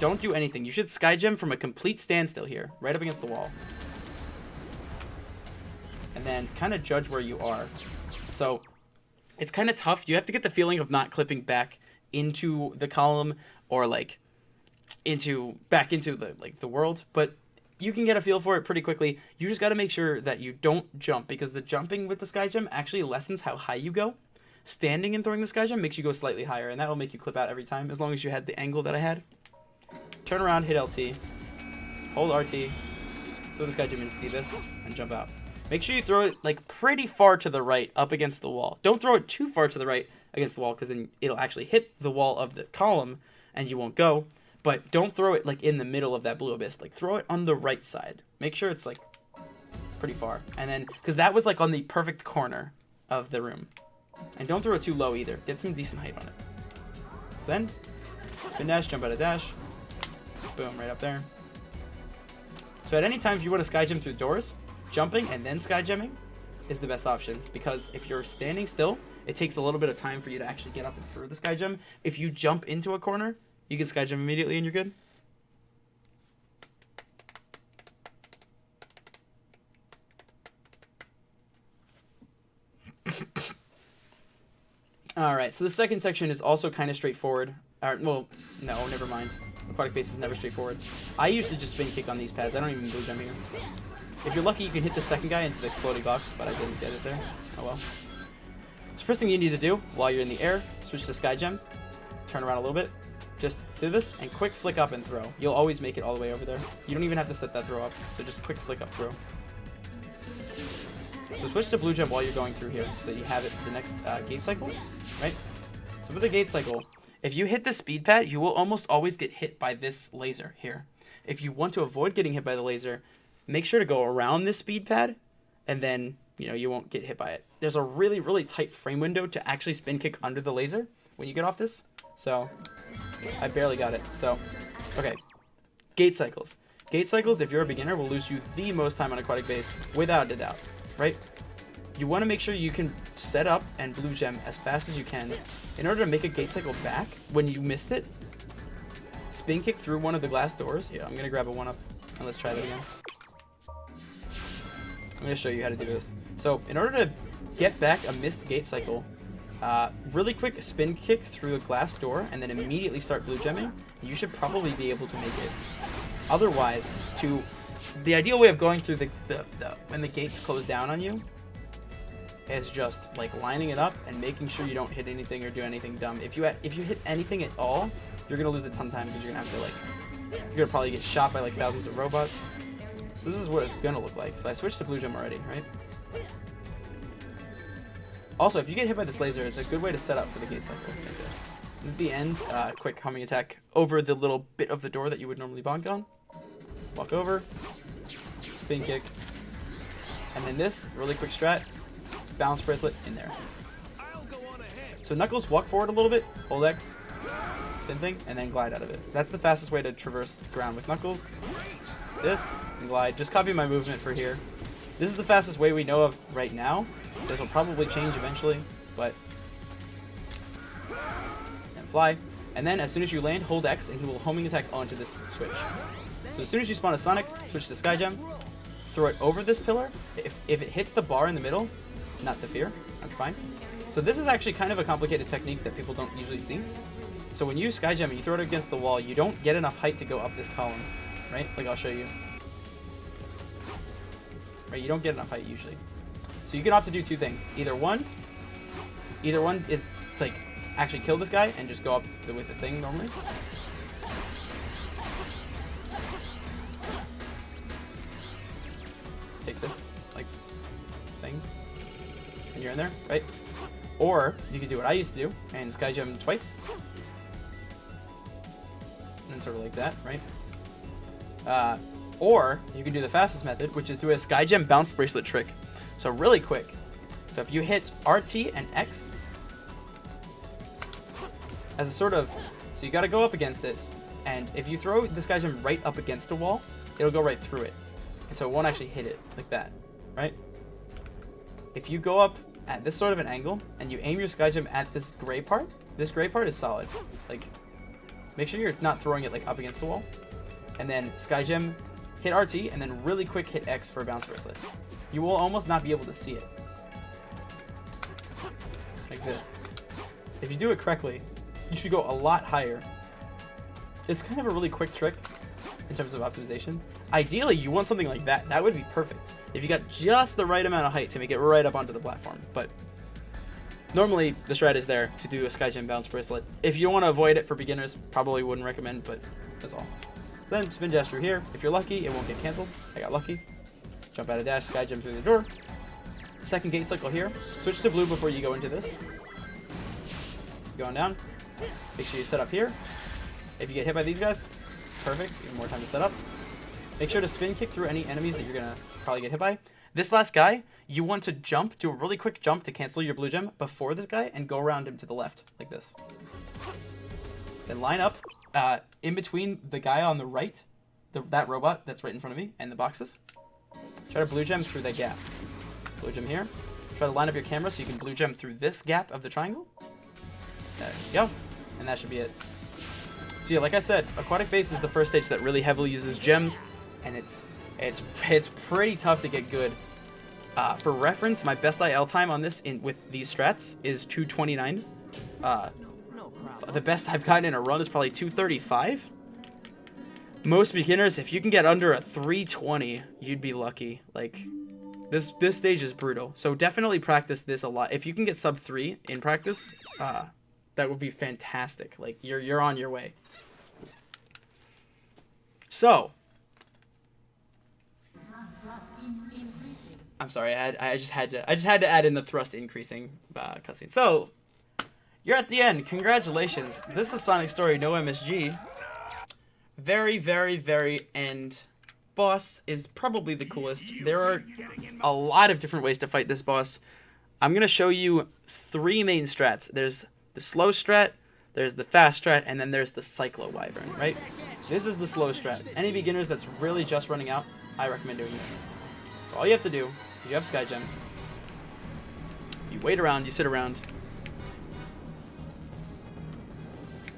Don't do anything. You should sky gem from a complete standstill here, right up against the wall. And then kind of judge where you are. So it's kind of tough. You have to get the feeling of not clipping back into the column or like back into the world, but you can get a feel for it pretty quickly. You just got to make sure that you don't jump, because the jumping with the sky gem actually lessens how high you go. Standing and throwing the sky gem makes you go slightly higher, and that'll make you clip out every time, as long as you had the angle that I had. Turn around, hit LT, hold RT, throw the sky gem into this, and jump out. Make sure you throw it like pretty far to the right, up against the wall. Don't throw it too far to the right against the wall, because then it'll actually hit the wall of the column, and you won't go. But don't throw it like in the middle of that blue abyss. Like throw it on the right side. Make sure it's like pretty far. And then, because that was like on the perfect corner of the room. And don't throw it too low either. Get some decent height on it. So then, spin dash, jump out of dash. Boom, right up there. So at any time, if you want to sky gem through doors, jumping and then sky gemming is the best option. Because if you're standing still, it takes a little bit of time for you to actually get up and through the sky gem. If you jump into a corner, you can sky jump immediately and you're good. Alright, so the second section is also kind of straightforward. Well, no, never mind. Aquatic base is never straightforward. I usually just spin kick on these pads. I don't even blue jump here. If you're lucky, you can hit the second guy into the exploding box, but I didn't get it there. Oh well. So first thing you need to do while you're in the air, switch to sky gem, turn around a little bit. Just do this and quick flick up and throw. You'll always make it all the way over there. You don't even have to set that throw up. So just quick flick up throw. So switch to blue gem while you're going through here so that you have it for the next gate cycle, right? So with the gate cycle, if you hit the speed pad, you will almost always get hit by this laser here. If you want to avoid getting hit by the laser, make sure to go around this speed pad and then, you won't get hit by it. There's a really, really tight frame window to actually spin kick under the laser when you get off this. So I barely got it. So, okay. Gate cycles. Gate cycles, if you're a beginner, will lose you the most time on aquatic base, without a doubt, right? you want to make sure you can set up and blue gem as fast as you can in order to make a gate cycle back when you missed it. Spin kick through one of the glass doors. Yeah, I'm gonna grab a 1-up and let's try that again. I'm gonna show you how to do this. So in order to get back a missed gate cycle, really quick spin kick through a glass door and then immediately start blue gemming. You should probably be able to make it. Otherwise, the ideal way of going through when the gates close down on you is just like lining it up and making sure you don't hit anything or do anything dumb. If you hit anything at all, you're gonna lose a ton of time because you're gonna have to you're gonna probably get shot by like thousands of robots. So this is what it's gonna look like. So I switched to blue gem already, right? Also, if you get hit by this laser, it's a good way to set up for the gate cycle like this. At the end, quick homing attack over the little bit of the door that you would normally bonk on. Walk over, spin kick, and then this really quick strat, balance bracelet in there. So Knuckles, walk forward a little bit, hold X, spin thing, and then glide out of it. That's the fastest way to traverse ground with Knuckles. This, and glide. Just copy my movement for here. This is the fastest way we know of right now. This will probably change eventually, but... And fly. And then as soon as you land, hold X, and he will homing attack onto this switch. So as soon as you spawn a Sonic, switch to Sky Gem, throw it over this pillar. If it hits the bar in the middle, not to fear, that's fine. So this is actually kind of a complicated technique that people don't usually see. So when you use Sky Gem and you throw it against the wall, you don't get enough height to go up this column, right? Like I'll show you. Right, you don't get enough height usually. So you can opt to do two things. Either one is to like actually kill this guy and just go up with the thing normally. Take this like thing, and you're in there, right? Or you could do what I used to do and Sky Gem twice, and sort of like that, right? Or you can do the fastest method, which is do a Sky Gem bounce bracelet trick. So really quick. So if you hit RT and X as a sort of, so you got to go up against it, and if you throw the Sky Gem right up against a wall, it'll go right through it, and so it won't actually hit it like that, right? If you go up at this sort of an angle and you aim your Sky Gem at this gray part is solid. Like, make sure you're not throwing it like up against the wall, and then Sky Gem, hit RT, and then really quick hit X for a bounce bracelet. You will almost not be able to see it. Like this. If you do it correctly, you should go a lot higher. It's kind of a really quick trick in terms of optimization. Ideally, you want something like that. That would be perfect. If you got just the right amount of height to make it right up onto the platform. But normally, the strat is there to do a Sky Gem bounce bracelet. If you want to avoid it for beginners, probably wouldn't recommend, but that's all. So then spin dash through here. If you're lucky, it won't get canceled. I got lucky. Jump out of dash, Sky Gem through the door. Second gate cycle here. Switch to blue before you go into this. Going down. Make sure you set up here. If you get hit by these guys, perfect. Even more time to set up. Make sure to spin kick through any enemies that you're going to probably get hit by. This last guy, you want to jump, do a really quick jump to cancel your blue gem before this guy and go around him to the left, like this. Then line up in between the guy on the right, that robot that's right in front of me, and the boxes. Try to blue gem through that gap. Blue gem here. Try to line up your camera so you can blue gem through this gap of the triangle. There you go. And that should be it. So yeah, like I said, Aquatic Base is the first stage that really heavily uses gems, and it's pretty tough to get good. For reference, my best IL time on this with these strats is 2:29. The best I've gotten in a run is probably 2:35. Most beginners, if you can get under a 3:20, you'd be lucky. Like, this stage is brutal. So definitely practice this a lot. If you can get sub 3 in practice, that would be fantastic. Like, you're on your way. So, I'm sorry, I just had to add in the thrust increasing cutscene. So, you're at the end. Congratulations. This is Sonic Story, no MSG. Very, very, very end. Boss is probably the coolest. There are a lot of different ways to fight this boss. I'm going to show you 3 main strats. There's the slow strat, there's the fast strat, and then there's the Cyclo Wyvern, right? This is the slow strat. Any beginners that's really just running out, I recommend doing this. So all you have to do is you have Sky Gem. wait around, you sit around.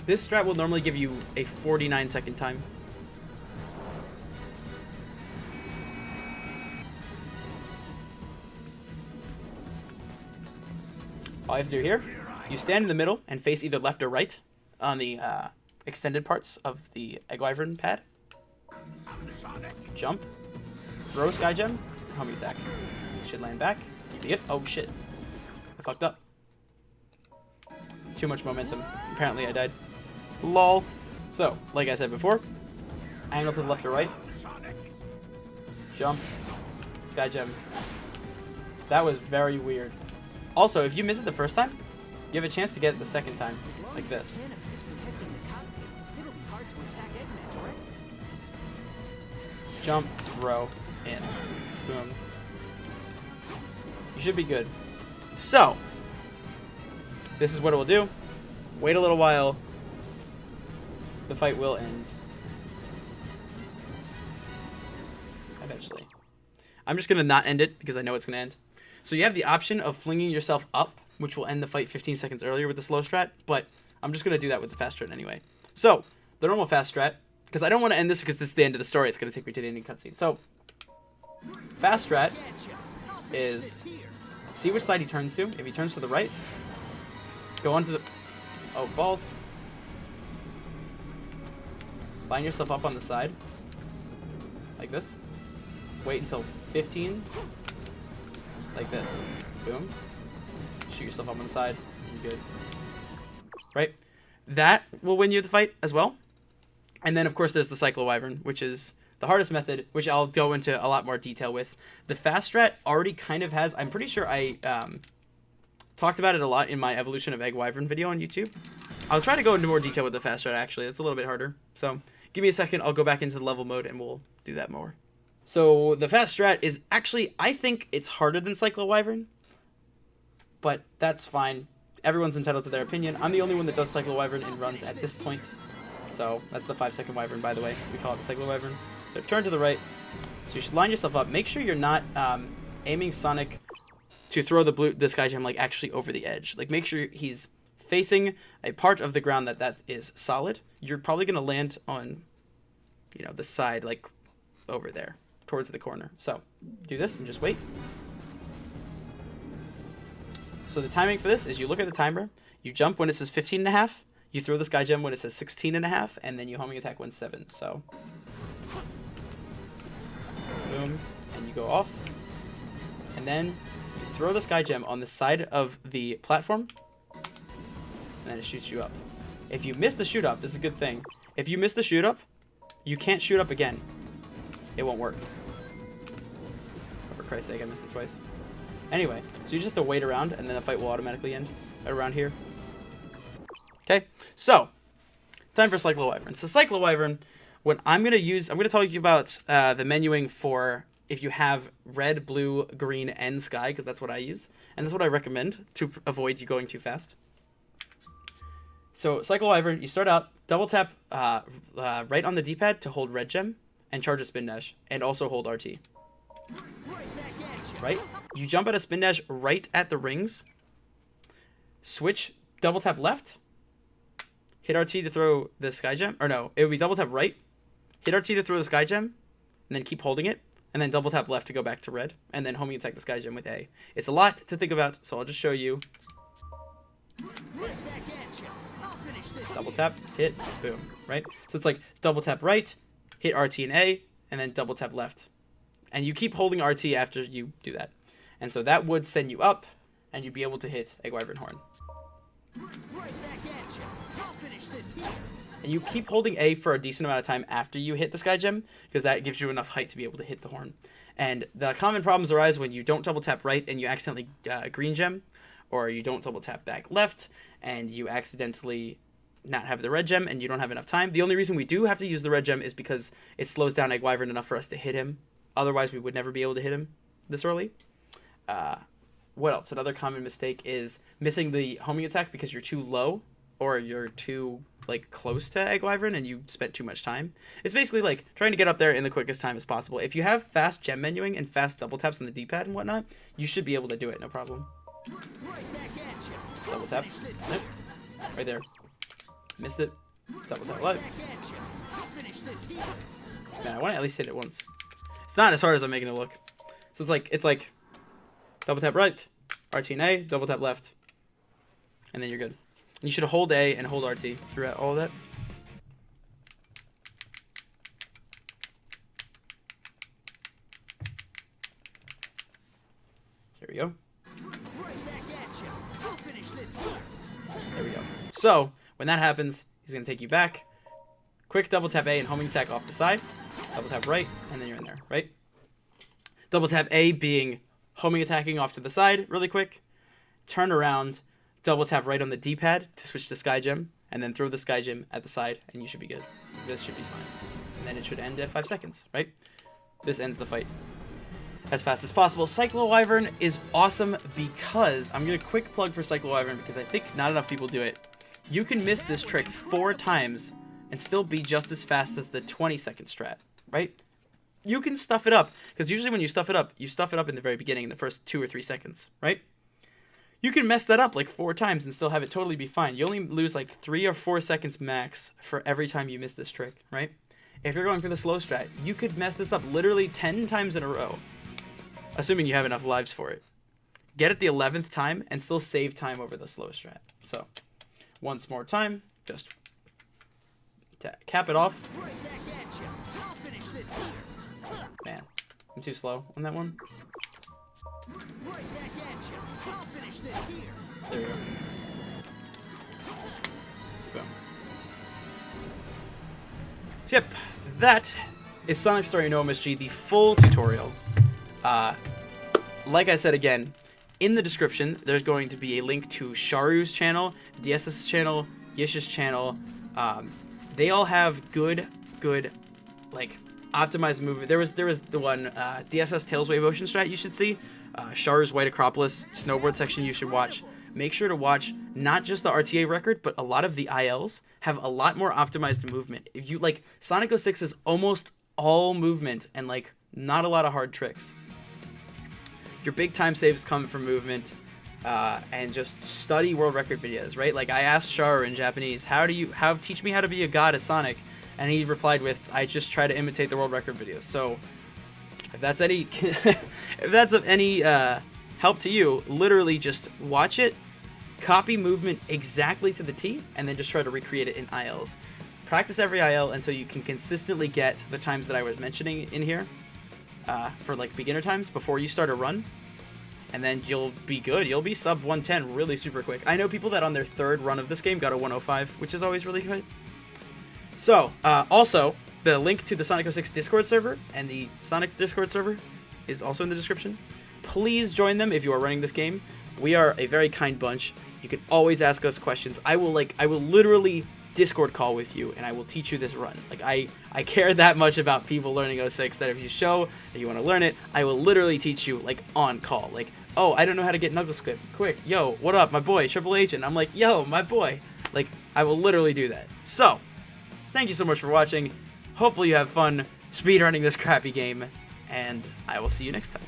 This strat will normally give you a 49-second time. All you have to do here, you stand in the middle and face either left or right on the extended parts of the Egg Wyvern pad. Jump, throw Sky Gem, homing attack. Should land back. Yep. Oh shit. I fucked up. Too much momentum. Apparently I died. Lol. So, like I said before, angle to the left or right. Jump. Sky Gem. That was very weird. Also, if you miss it the first time, you have a chance to get it the second time, like this. Jump, throw, in. Boom. You should be good. So, this is what it will do. Wait a little while. The fight will end. Eventually. I'm just going to not end it because I know it's going to end. So you have the option of flinging yourself up, which will end the fight 15 seconds earlier with the slow strat, but I'm just going to do that with the fast strat anyway. So, the normal fast strat, because I don't want to end this because this is the end of the story, it's going to take me to the ending cutscene. So, fast strat is see which side he turns to. If he turns to the right, go onto the... Oh, balls. Line yourself up on the side, like this. Wait until 15, like this. Boom. Shoot yourself up on the side. You're good. Right? That will win you the fight as well. And then, of course, there's the Cyclo Wyvern, which is the hardest method, which I'll go into a lot more detail with. The fast strat already kind of has... I'm pretty sure I talked about it a lot in my Evolution of Egg Wyvern video on YouTube. I'll try to go into more detail with the fast strat, actually. It's a little bit harder. So, give me a second. I'll go back into the level mode, and we'll do that more. So, the fast strat is actually... I think it's harder than Cyclo Wyvern. But that's fine. Everyone's entitled to their opinion. I'm the only one that does Cyclo Wyvern in runs at this point. So, that's the 5-second Wyvern, by the way. We call it the Cyclo Wyvern. So, turn to the right. So, you should line yourself up. Make sure you're not aiming Sonic to throw the Sky Gem, like, actually over the edge. Like, make sure he's facing a part of the ground that is solid. You're probably going to land on, you know, the side, like, over there, towards the corner. So, do this and just wait. So, the timing for this is you look at the timer, you jump when it says 15.5, you throw the Sky Gem when it says 16.5, and then you homing attack when 7. So, boom, and you go off. And then you throw the Sky Gem on the side of the platform, and then it shoots you up. If you miss the shoot up, this is a good thing. If you miss the shoot up, you can't shoot up again. It won't work. Oh, for Christ's sake, I missed it twice. Anyway, so you just have to wait around, and then the fight will automatically end around here. Okay, so time for Cyclo Wyvern. So Cyclo Wyvern, what I'm going to tell you about the menuing for if you have red, blue, green, and sky, because that's what I use. And that's what I recommend to avoid you going too fast. So Cyclo Wyvern, you start out, double tap right on the D-pad to hold red gem, and charge a spin dash, and also hold RT. Right? You jump at a spin dash right at the rings, switch, double tap left, hit RT to throw the Sky Gem, or no, it would be double tap right, hit RT to throw the Sky Gem, and then keep holding it, and then double tap left to go back to red, and then homing attack the Sky Gem with A. It's a lot to think about, so I'll just show you. Double tap, hit, boom, right? So it's like double tap right, hit RT and A, and then double tap left. And you keep holding RT after you do that. And so that would send you up, and you'd be able to hit Egg Wyvern Horn. And you keep holding A for a decent amount of time after you hit the Sky Gem, because that gives you enough height to be able to hit the horn. And the common problems arise when you don't double tap right and you accidentally green gem, or you don't double tap back left and you accidentally not have the red gem and you don't have enough time. The only reason we do have to use the red gem is because it slows down Egg Wyvern enough for us to hit him. Otherwise, we would never be able to hit him this early. What else? Another common mistake is missing the homing attack because you're too low or you're too like close to Egg Wyvern and you spent too much time. It's basically like trying to get up there in the quickest time as possible. If you have fast gem menuing and fast double taps on the D-pad and whatnot, you should be able to do it, no problem. Double tap. Nope. Right there. Missed it. Double tap live. Man, I want to at least hit it once. It's not as hard as I'm making it look. So it's like double tap right, RT and A, double tap left, and then you're good. And you should hold A and hold RT throughout all of that. Here we go. There we go. So when that happens, he's gonna take you back. Quick double tap A and homing attack off the side. Double tap right, and then you're in there, right? Double tap A being homing attacking off to the side really quick. Turn around, double tap right on the D-pad to switch to Sky Gem, and then throw the Sky Gem at the side, and you should be good. This should be fine. And then it should end at 5 seconds, right? This ends the fight as fast as possible. Cyclo Wyvern is awesome because, I'm going to quick plug for Cyclo Wyvern because I think not enough people do it. You can miss this trick 4 times and still be just as fast as the 20-second strat, right? You can stuff it up, because usually when you stuff it up in the very beginning, in the first 2 or 3 seconds, right? You can mess that up like 4 times and still have it totally be fine. You only lose like 3 or 4 seconds max for every time you miss this trick, right? If you're going for the slow strat, you could mess this up literally 10 times in a row, assuming you have enough lives for it. Get it the 11th time and still save time over the slow strat. So, once more time, just cap it off. Man, I'm too slow on that one. There we go. Boom. So yep, that is Sonic Story No MSG, the full tutorial. Like I said again, in the description, there's going to be a link to Sharu's channel, DsS channel, Yish's channel. They all have good, like, optimized movement. There was the one DsS Tails Wave Ocean strat you should see. Sharu's White Acropolis snowboard section you should watch. Make sure to watch not just the RTA record, but a lot of the ILs have a lot more optimized movement. If you like, Sonic 06 is almost all movement and like not a lot of hard tricks. Your big time saves come from movement, and just study world record videos, right? Like I asked Sharu in Japanese, teach me how to be a god at Sonic, and he replied with, I just try to imitate the world record videos. So if that's any if that's of any help to you, literally just watch it, copy movement exactly to the T, and then just try to recreate it in ILs. Practice every IL until you can consistently get the times that I was mentioning in here, for like beginner times before you start a run, and then you'll be good. You'll be sub 110 really super quick. I know people that on their 3rd run of this game got a 105, which is always really good. So, also, the link to the Sonic 06 Discord server and the Sonic Discord server is also in the description. Please join them if you are running this game. We are a very kind bunch. You can always ask us questions. I will literally Discord call with you, and I will teach you this run. Like, I care that much about people learning 06 that if you show that you want to learn it, I will literally teach you, like, on call. Like, oh, I don't know how to get Knuckles Clip. Quick, yo, what up, my boy, Triple Agent? I'm like, yo, my boy. Like, I will literally do that. So, thank you so much for watching. Hopefully you have fun speedrunning this crappy game, and I will see you next time.